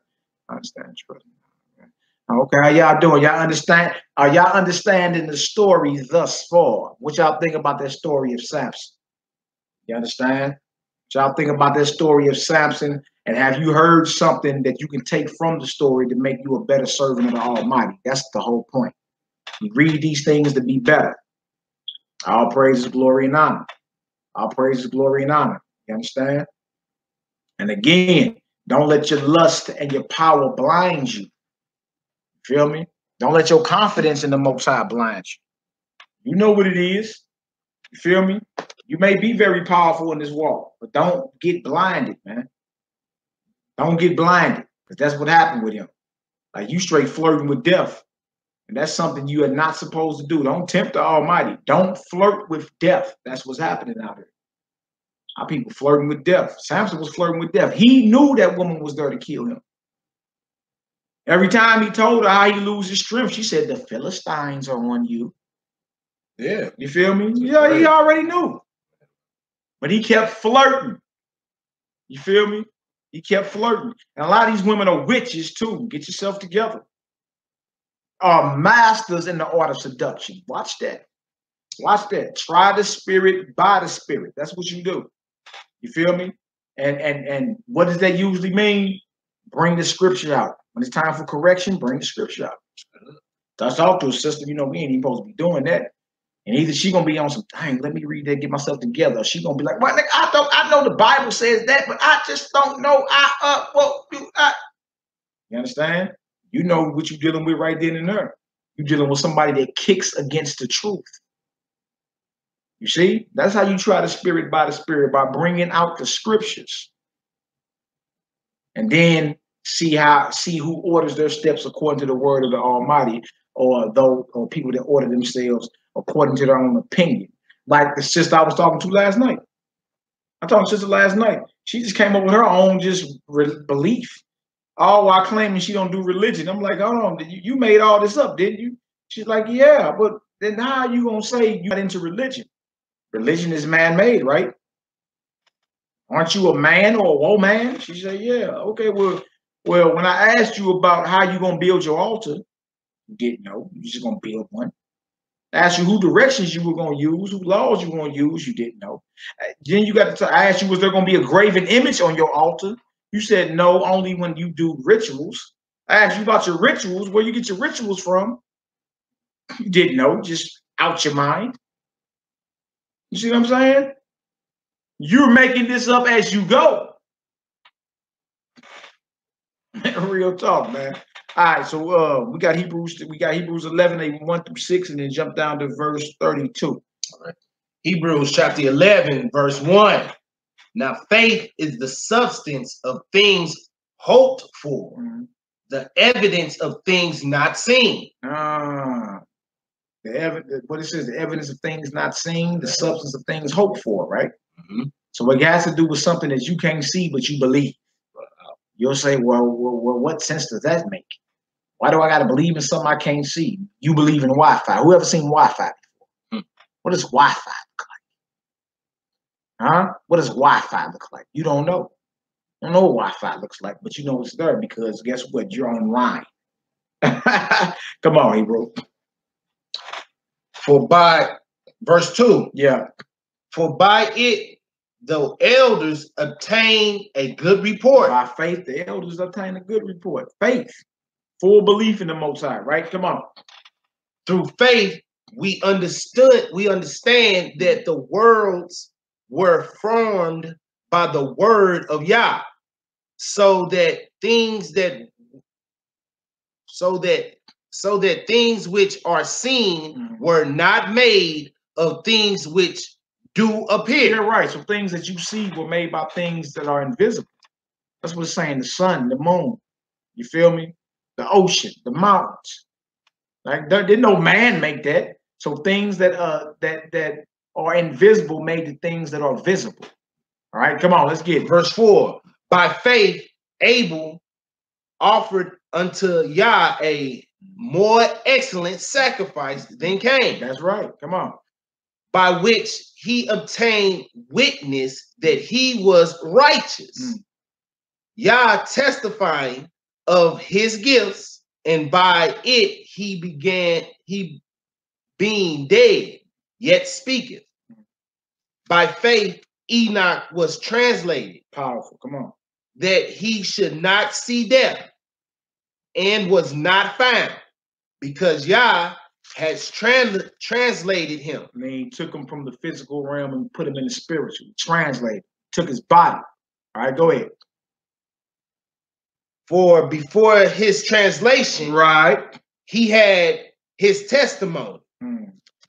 understand, trust me. Okay, how y'all doing? Y'all understand? Are y'all understanding the story thus far? What y'all think about that story of Samson? You understand? What y'all think about that story of Samson? And have you heard something that you can take from the story to make you a better servant of the Almighty? That's the whole point. You read these things to be better. All praise is glory and honor. All praise is glory and honor. You understand? And again, don't let your lust and your power blind you. Feel me? Don't let your confidence in the Most High blind you. You know what it is. You feel me? You may be very powerful in this walk, but don't get blinded, man. Don't get blinded, because that's what happened with him. Like, you straight flirting with death. And that's something you are not supposed to do. Don't tempt the Almighty. Don't flirt with death. That's what's happening out here. Our people flirting with death. Samson was flirting with death. He knew that woman was there to kill him. Every time he told her how he loses strength, she said, the Philistines are on you. Yeah. You feel me? Yeah, he already knew. But he kept flirting. You feel me? He kept flirting. And a lot of these women are witches too. Get yourself together. Are masters in the art of seduction. Watch that. Watch that. Try the spirit by the spirit. That's what you do. You feel me? And what does that usually mean? Bring the scripture out. When it's time for correction, bring the scripture out. I talk to a sister, you know, we ain't even supposed to be doing that. And either she gonna be on some, dang, let me read that, get myself together. Or she gonna be like, well, I know the Bible says that, but I just don't know. You understand? You know what you're dealing with right then and there. You're dealing with somebody that kicks against the truth. You see? That's how you try the spirit, by bringing out the scriptures. And then see who orders their steps according to the word of the Almighty, or people that order themselves according to their own opinion. Like the sister I was talking to last night. I talked to sister last night. She just came up with her own just belief, all while claiming she don't do religion. I'm like, hold on, you made all this up, didn't you? She's like, yeah, but then how are you gonna say you're not into religion? Religion is man-made, right? Aren't you a man or a woman? She said, yeah. Okay, well, when I asked you about how you gonna build your altar, you didn't know. You're just gonna build one. I asked you who directions you were gonna use, who laws you were gonna use, you didn't know. Then you got to I asked you, was there gonna be a graven image on your altar? You said no, only when you do rituals. I asked you about your rituals, where you get your rituals from. You didn't know, just out your mind. You see what I'm saying? You're making this up as you go. Real talk, man. All right, so we got Hebrews 11, 1 through 6, and then jump down to verse 32. All right. Hebrews chapter 11, verse 1. Now faith is the substance of things hoped for, the evidence of things not seen. What it says, the evidence of things not seen, the substance of things hoped for, right? So it has to do with something that you can't see, but you believe. You'll say, well, what sense does that make? Why do I got to believe in something I can't see? You believe in Wi-Fi. Who ever seen Wi-Fi before? What does Wi-Fi look like? Huh? What does Wi-Fi look like? You don't know. You don't know what Wi-Fi looks like, but you know it's there because guess what? You're online. Come on, Hebrew. For by, verse 2. Yeah. For by it, the elders obtain a good report. By faith, the elders obtain a good report. Faith. Full belief in the Most High, right? Come on. Through faith, we understand that the worlds were formed by the word of Yah, so that things which are seen were not made of things which do appear. You're right. So things that you see were made by things that are invisible. That's what it's saying. The sun, the moon. You feel me? The ocean, the mountains. Like there did no man make that. So things that that are invisible made the things that are visible. All right, come on, let's get it. Verse 4. By faith, Abel offered unto Yah a more excellent sacrifice than Cain. That's right. Come on. By which he obtained witness that he was righteous. Yah testifying of his gifts, and by it he being dead, yet speaketh. By faith, Enoch was translated. Powerful. Come on. That he should not see death, and was not found, because Yah has translated him. I mean, he took him from the physical realm and put him in the spiritual. Translated. Took his body. All right, go ahead. For before his translation, right, he had his testimony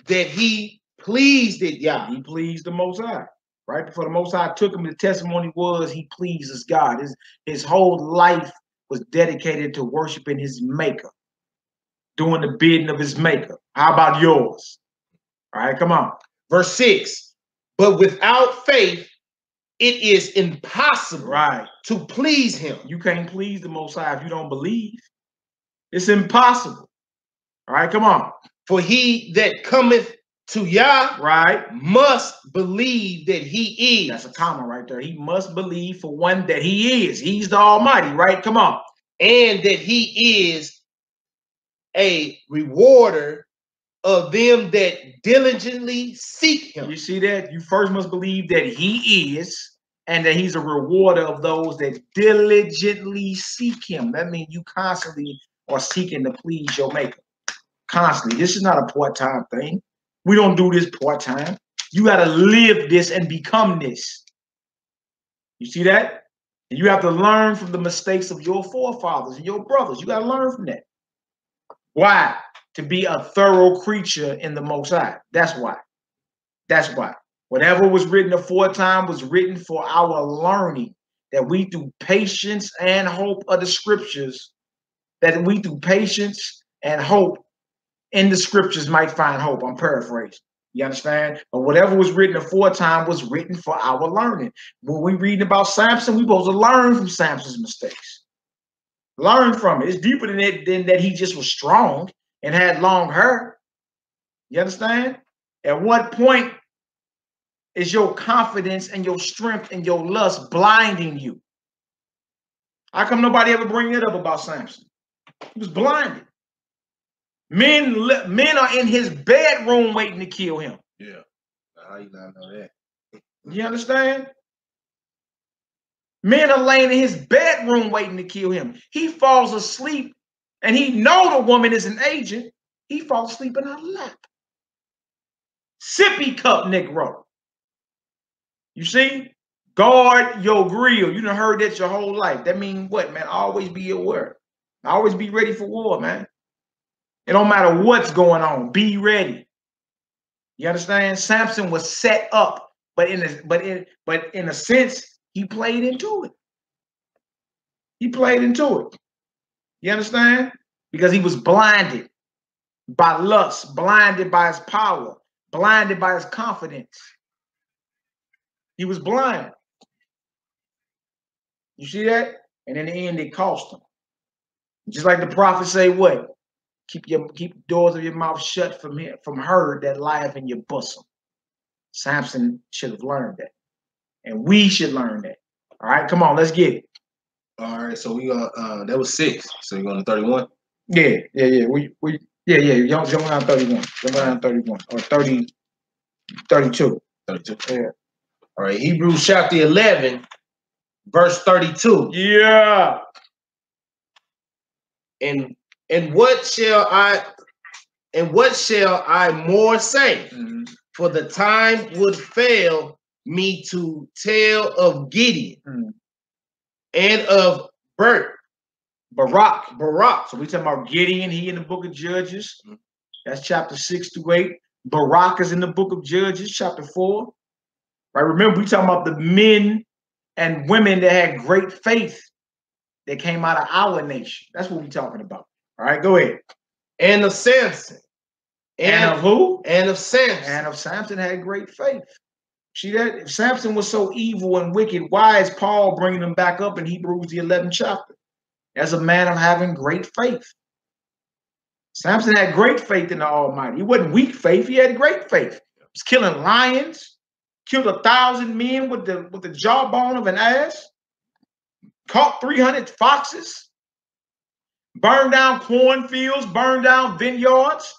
that he pleased it, Yah. He pleased the Most High. Right before the Most High took him, the testimony was he pleases God. His whole life was dedicated to worshiping his Maker, doing the bidding of his Maker. How about yours? All right, come on. Verse 6. But without faith, it is impossible to please him. You can't please the Most High if you don't believe. It's impossible. All right, come on. For he that cometh to Yah must believe that he is. That's a comma right there. He must believe for one that he is. He's the Almighty, right? Come on. And that he is a rewarder of them that diligently seek him. You see that? You first must believe that he is, and that he's a rewarder of those that diligently seek him. That means you constantly are seeking to please your Maker. Constantly. This is not a part-time thing. We don't do this part-time. You got to live this and become this. You see that? And you have to learn from the mistakes of your forefathers and your brothers. You got to learn from that. Why? To be a thorough creature in the Most High. That's why. That's why. Whatever was written aforetime was written for our learning, that we through patience and hope of the scriptures, that we through patience and hope in the scriptures might find hope. I'm paraphrasing. You understand? But whatever was written aforetime was written for our learning. When we read about Samson, we're supposed to learn from Samson's mistakes. Learn from it. It's deeper than it, than that he just was strong and had long hair. You understand? At what point is your confidence and your strength and your lust blinding you? How come nobody ever bring that up about Samson? He was blinded. Men are in his bedroom waiting to kill him. Yeah. How you not know that? You understand? Men are laying in his bedroom waiting to kill him. He falls asleep and he know the woman is an agent. He falls asleep in her lap. Sippy cup Negro. You see? Guard your grill. You done heard that your whole life. That means what, man? Always be aware. Always be ready for war, man. It don't matter what's going on. Be ready. You understand? Samson was set up, but in a sense, he played into it. He played into it. You understand? Because he was blinded by lust, blinded by his power, blinded by his confidence. He was blind. You see that? And in the end, it cost him. Just like the prophet say, what? Keep the doors of your mouth shut from her that lieth in your bosom. Samson should have learned that. And we should learn that. All right, come on, let's get it. All right, so we got that was 6. So you're going to 31? Yeah. Y'all jump down 31. Jump down 31. Or 30, 32. 32. Yeah. All right, Hebrews chapter 11, verse 32. Yeah. And what shall I more say? Mm-hmm. For the time would fail me to tell of Gideon and of Barak. So we talking about Gideon. He in the book of Judges. That's chapter 6 to 8. Barak is in the book of Judges, chapter 4. Right? Remember, we talking about the men and women that had great faith that came out of our nation. That's what we talking about. All right, go ahead. And of Samson. And of who? And of Samson. And of Samson had great faith. See that? If Samson was so evil and wicked, why is Paul bringing him back up in Hebrews the 11th chapter? As a man of having great faith. Samson had great faith in the Almighty. He wasn't weak faith. He had great faith. He was killing lions, killed 1,000 men with the jawbone of an ass, caught 300 foxes, burned down cornfields, burned down vineyards.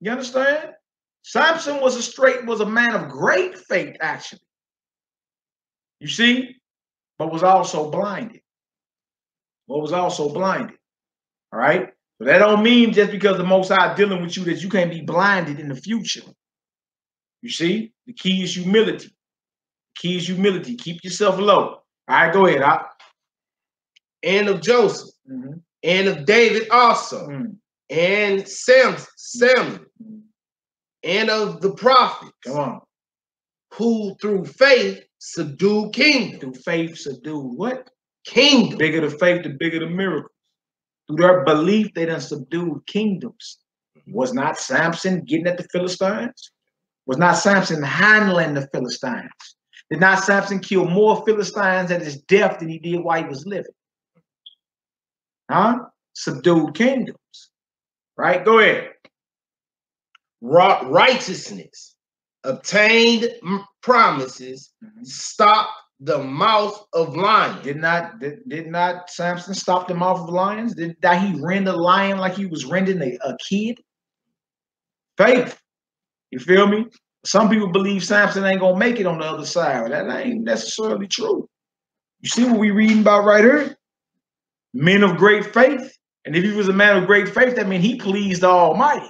You understand? Samson was a man of great faith, actually. You see? But was also blinded. All right? But that don't mean just because the Most High dealing with you that you can't be blinded in the future. You see? The key is humility. Keep yourself low. All right, go ahead. And of Joseph. And of David also. And Samuel. And of the prophets. Come on. Who through faith subdued kingdoms. Through faith subdued what? Kingdom. The bigger the faith, the bigger the miracle. Through their belief, they done subdued kingdoms. Was not Samson getting at the Philistines? Was not Samson handling the Philistines? Did not Samson kill more Philistines at his death than he did while he was living? Huh? Subdued kingdoms. Right? Go ahead. Righteousness, obtained promises, stopped the mouth of lions. Did not Samson stop the mouth of lions? Did he rend a lion like he was rending a kid? Faith. You feel me? Some people believe Samson ain't gonna make it on the other side. That ain't necessarily true. You see what we reading about right here? Men of great faith. And if he was a man of great faith, that means he pleased the Almighty.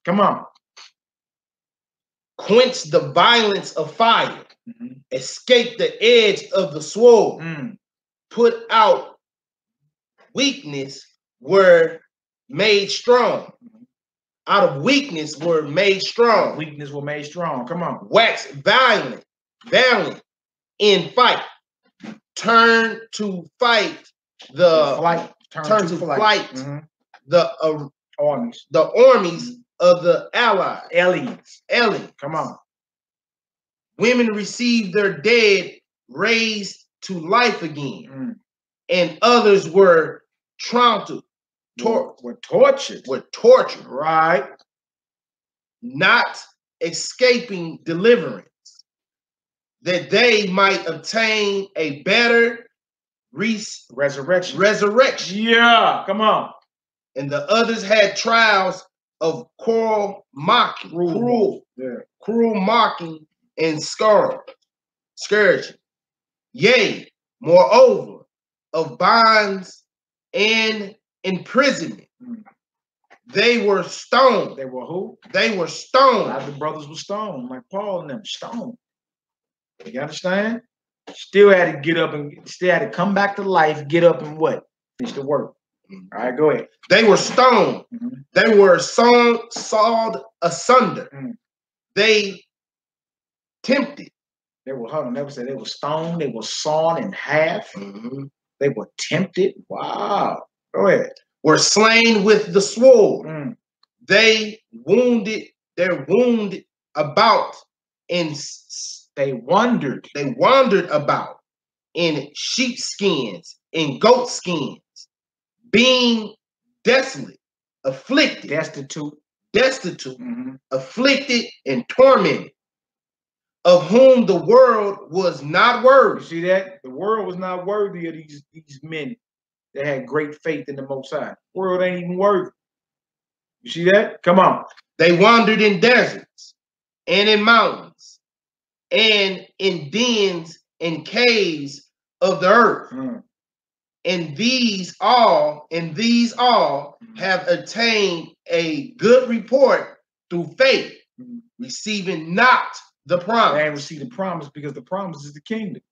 Come on. Quench the violence of fire. Escape the edge of the sword. Put out weakness were made strong. Out of weakness were made strong. Weakness were made strong. Come on. Wax valiant in fight. Turn to fight the armies of the allies. Aliens. Come on. Women received their dead raised to life again, and others were tortured. Right. Not escaping deliverance, that they might obtain a better resurrection. Yeah, come on. And the others had trials of cruel mocking, and scourging. Yea, moreover, of bonds and imprisonment. They were stoned. They were who? They were stoned. A lot of the brothers were stoned, like Paul and them, stoned. You understand? Still had to get up and still had to come back to life, get up and what? Finish the work. All right, go ahead. They were stoned. They were sawed asunder. They tempted. They were, hold on, never said they were stoned. They were sawn in half. They were tempted. Wow. Go ahead. Were slain with the sword. They wounded about, and they wandered about in sheepskins and goat skins, being desolate, afflicted, destitute, afflicted, and tormented, of whom the world was not worthy. You see that? The world was not worthy of these men that had great faith in the Most High. The world ain't even worthy. You see that? Come on. They wandered in deserts and in mountains and in dens and caves of the earth. And these all have attained a good report through faith, receiving not the promise. They ain't received the promise because the promise is the kingdom.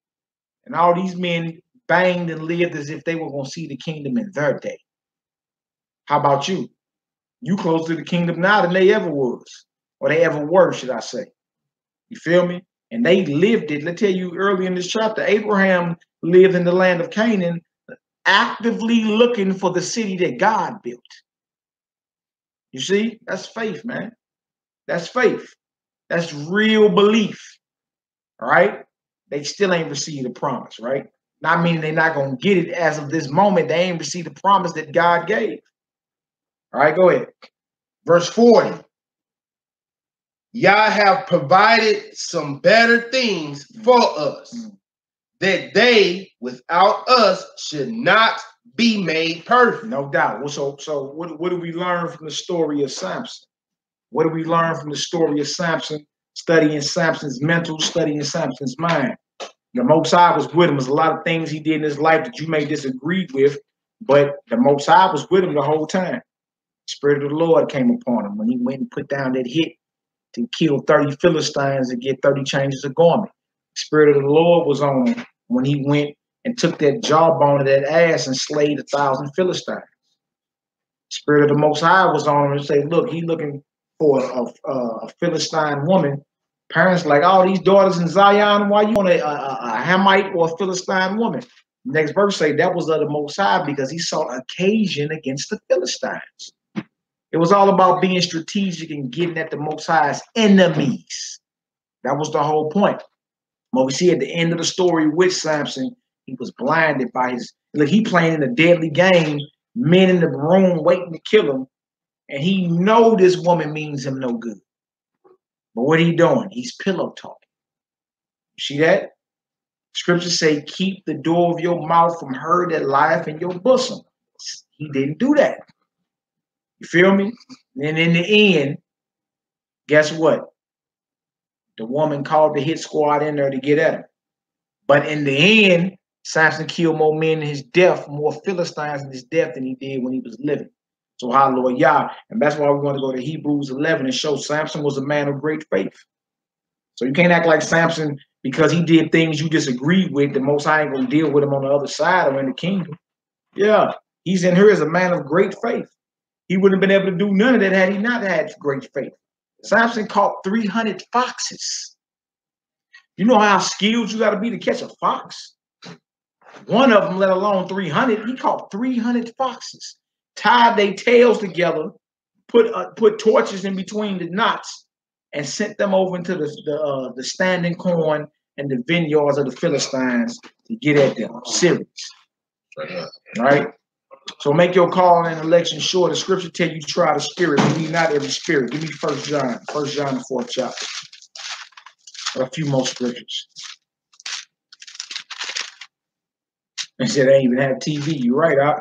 And all these men banged and lived as if they were going to see the kingdom in their day. How about you? You closer to the kingdom now than they ever was, or they ever were, should I say. You feel me? And they lived it. Let's tell you early in this chapter, Abraham lived in the land of Canaan, actively looking for the city that God built. You see? That's faith, man. That's faith. That's real belief. All right? They still ain't received the promise, right? Not meaning they're not going to get it as of this moment. They ain't received the promise that God gave. All right, go ahead. Verse 40. Yah have provided some better things for us, that they without us should not be made perfect. No doubt. Well, so what do we learn from the story of Samson? What do we learn from the story of Samson? Studying Samson's mental, studying Samson's mind. The Most High was with him. There's a lot of things he did in his life that you may disagree with, but the Most High was with him the whole time. The Spirit of the Lord came upon him when he went and put down that hit to kill 30 Philistines and get 30 changes of garment. The Spirit of the Lord was on him when he went and took that jawbone of that ass and slayed 1,000 Philistines. The Spirit of the Most High was on him and said, look, he's looking for a Philistine woman. Parents like, all these daughters in Zion, why you want a Hamite or a Philistine woman? Next verse say that was of the Most High because he saw occasion against the Philistines. It was all about being strategic and getting at the Most High's enemies. That was the whole point. What we see at the end of the story with Samson, he was blinded by his, look, he playing in a deadly game, men in the room waiting to kill him, and he know this woman means him no good. But what he doing? He's pillow talking. You see that? Scriptures say, keep the door of your mouth from her that lieth in your bosom. He didn't do that. You feel me? And in the end, guess what? The woman called the hit squad in there to get at him. But in the end, Samson killed more men in his death, more Philistines in his death than he did when he was living. So hallelujah. Yah. And that's why we want to go to Hebrews 11 and show Samson was a man of great faith. So you can't act like Samson because he did things you disagreed with. The Most High ain't going to deal with him on the other side or in the kingdom. Yeah, he's in here as a man of great faith. He wouldn't have been able to do none of that had he not had great faith. Samson caught 300 foxes. You know how skilled you got to be to catch a fox? One of them, let alone 300. He caught 300 foxes. Tied their tails together, put torches in between the knots, and sent them over into the standing corn and the vineyards of the Philistines to get at them. Serious. Right? So make your call and election sure. The scripture tell you try the spirit, but need not every spirit. Give me 1 John, the 4th chapter. A few more scriptures. They said they didn't even have TV. You're right, I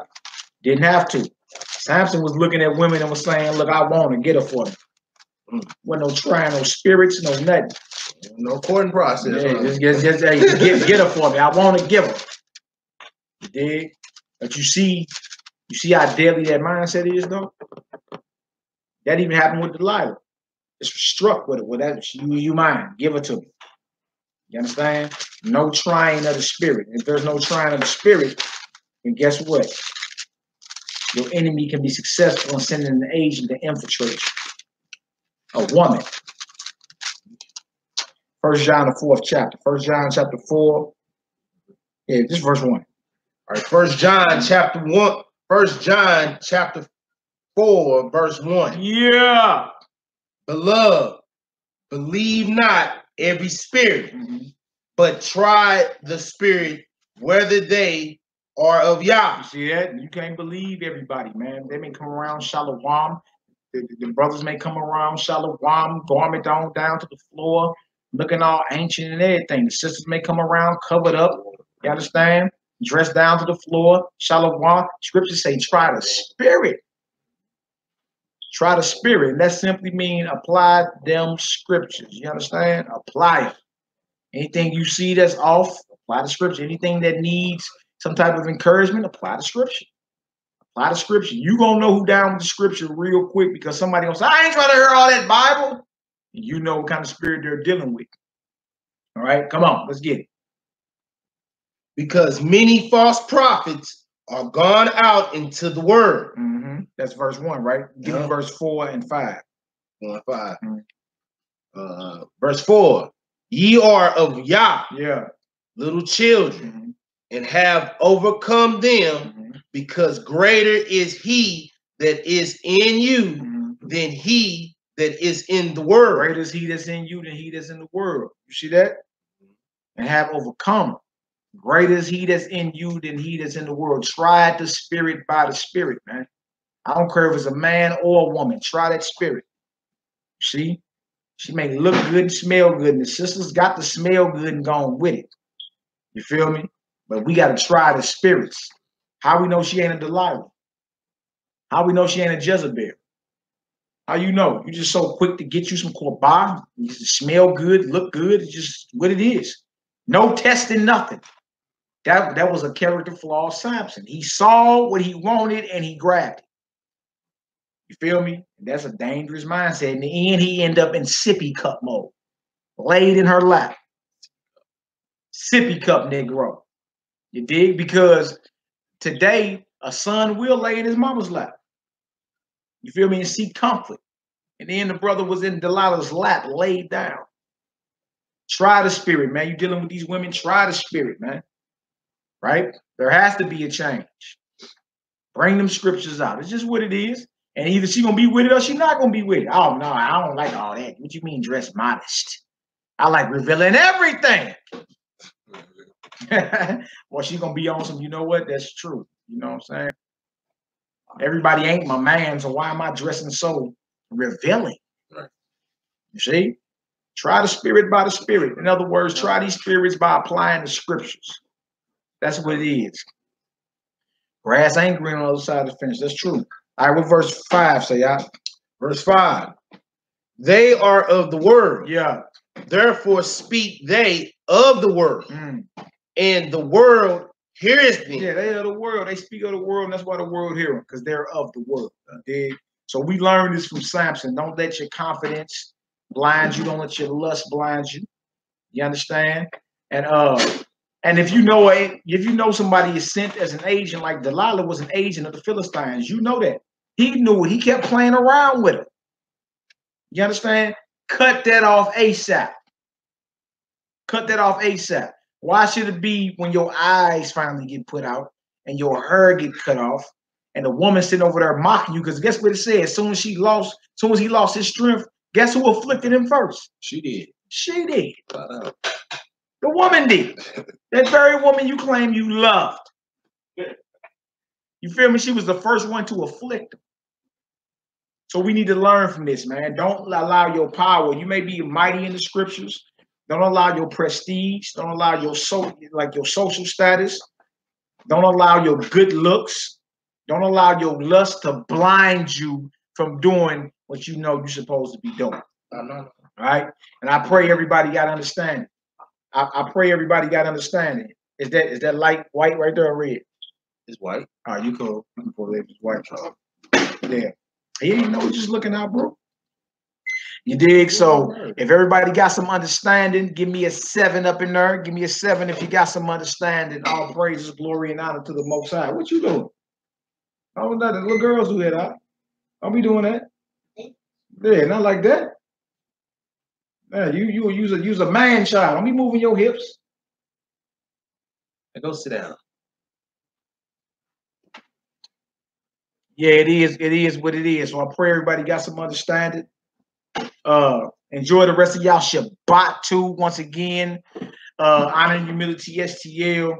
didn't have to. Samson was looking at women and was saying, look, I want to get her for me. Wasn't no trying, no spirits, no nothing. No courting process. Yeah, just get her for me. I want to give her. You dig? But you see how deadly that mindset is, though? That even happened with Delilah. Just struck with it. Well, that's you mine. Give her to me. You understand? No trying of the spirit. If there's no trying of the spirit, then guess what? Your enemy can be successful in sending an agent to infiltrate you. A woman. 1 John, the 4th chapter. 1 John chapter 4. Yeah, just verse 1. All right, 1 John chapter 1. 1 John chapter 4, verse 1. Yeah. Beloved, believe not every spirit, but try the spirit whether they are of Yah. You see that? You can't believe everybody, man. They may come around Shalom. The brothers may come around Shalom, garment down to the floor, looking all ancient and everything. The sisters may come around covered up. You understand? Dressed down to the floor. Shalom. Scriptures say, try the spirit. Try the spirit. And that simply means apply them scriptures. You understand? Apply it. Anything you see that's off, apply the scripture. Anything that needs some type of encouragement, apply the scripture. Apply the scripture. You gonna know who down with the scripture real quick, because somebody gonna say, I ain't trying to hear all that Bible. And you know what kind of spirit they're dealing with. All right, come on, let's get it. Because many false prophets are gone out into the world. That's verse 1, right? Give me verse 4 and 5. 4 and 5. Verse 4. Ye are of Yah, little children, and have overcome them, because greater is he that is in you than he that is in the world. Greater is he that's in you than he that's in the world. You see that? And have overcome. Greater is he that's in you than he that's in the world. Try the spirit by the spirit, man. I don't care if it's a man or a woman. Try that spirit. See? She may look good and smell good, and the sisters got to smell good and gone with it. You feel me? But we got to try the spirits. How we know she ain't a Delilah? How we know she ain't a Jezebel? How you know? You just so quick to get you some Korban. You just smell good, look good. It's just what it is. No testing, nothing. That was a character flaw of Samson. He saw what he wanted and he grabbed it. You feel me? That's a dangerous mindset. In the end, he ended up in sippy cup mode, laid in her lap. Sippy cup Negro. You dig? Because today, a son will lay in his mama's lap. You feel me? And seek comfort. And then the brother was in Delilah's lap, laid down. Try the spirit, man. You dealing with these women, try the spirit, man. Right? There has to be a change. Bring them scriptures out. It's just what it is. And either she's going to be with it or she's not going to be with it. Oh, no, I don't like all that. What you mean dress modest? I like revealing everything. Well, she's going to be on some, you know what? That's true. You know what I'm saying? Everybody ain't my man, so why am I dressing so revealing? Right. You see? Try the spirit by the spirit. In other words, try these spirits by applying the scriptures. That's what it is. Grass ain't green on the other side of the fence. That's true. All right, what verse 5 say, y'all? Verse 5. They are of the word. Yeah. Therefore speak they of the word. And the world hears them. Yeah, they are the world. They speak of the world, and that's why the world hear them, because they're of the world. So we learned this from Samson. Don't let your confidence blind you. Don't let your lust blind you. You understand? And if you know somebody is sent as an agent, like Delilah was an agent of the Philistines, you know that. He knew it. He kept playing around with her. You understand? Cut that off ASAP. Cut that off ASAP. Why should it be when your eyes finally get put out and your hair get cut off and the woman sitting over there mocking you? Because guess what it said? As soon as he lost his strength, guess who afflicted him first? She did. She did. The woman did. That very woman you claim you loved. You feel me? She was the first one to afflict him. So we need to learn from this, man. Don't allow your power. You may be mighty in the scriptures. Don't allow your prestige. Don't allow your social status. Don't allow your good looks. Don't allow your lust to blind you from doing what you know you're supposed to be doing. All right? And I pray everybody got understanding. I pray everybody got understanding. Is that light white right there or red? It's white. All right, you cool. You can pull it. It's white. Yeah. He didn't know he's just looking out, bro. You dig? So if everybody got some understanding, give me a 7 up in there. Give me a 7 if you got some understanding. All praises, glory, and honor to the Most High. What you doing? Oh, nothing. Little girls do that. Huh? Don't be doing that. Yeah, not like that. Yeah, you use a man child. Don't be moving your hips. Now go sit down. Yeah, it is. It is what it is. So I pray everybody got some understanding. Enjoy the rest of y'all Shabbat too. Once again, honor and humility STL.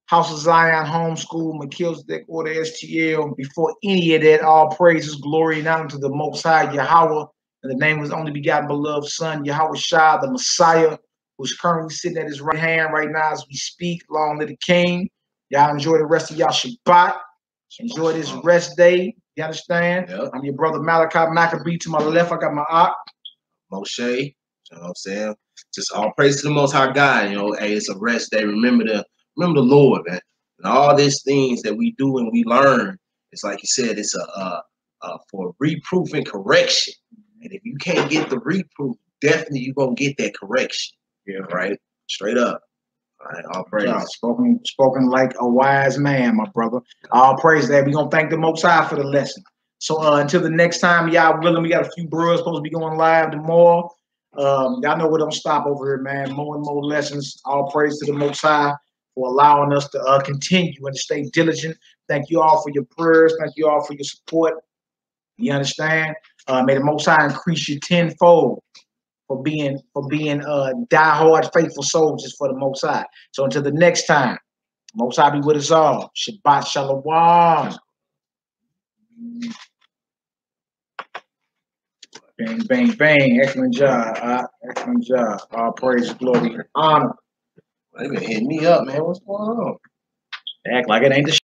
House of Zion Homeschool, Melchizedek Order STL. Before any of that, all praises, glory, and honor to the Most High Yahweh, in the name of His only begotten beloved Son, Yahweh Shah, the Messiah, who's currently sitting at His right hand right now as we speak. Long live the King. Y'all enjoy the rest of y'all Shabbat. Enjoy this rest day. You understand? Yep. I'm your brother Malachi Maccabee. To my left, I got my Ak. Moshe. You know what I'm saying? Just all praise to the Most High God. You know, hey, it's a rest day. Remember the Lord, man. And all these things that we do and we learn, it's like you said, it's for reproof and correction. And if you can't get the reproof, definitely you're gonna get that correction. Yeah, right? Straight up. All right, all praise. Spoken like a wise man, my brother. All praise that. We're gonna thank the Most High for the lesson. So until the next time, y'all willing, we got a few bros supposed to be going live tomorrow. Y'all know we don't stop over here, man. More and more lessons. All praise to the Most High for allowing us to continue and to stay diligent. Thank you all for your prayers. Thank you all for your support. You understand? May the Most High increase you tenfold for being diehard faithful soldiers for the Most High. So until the next time, Most High be with us all. Shabbat Shalom. Bang, bang, bang. Excellent job. Excellent job. All praise, glory, honor. They been hitting me up, man. What's going on? Act like it ain't the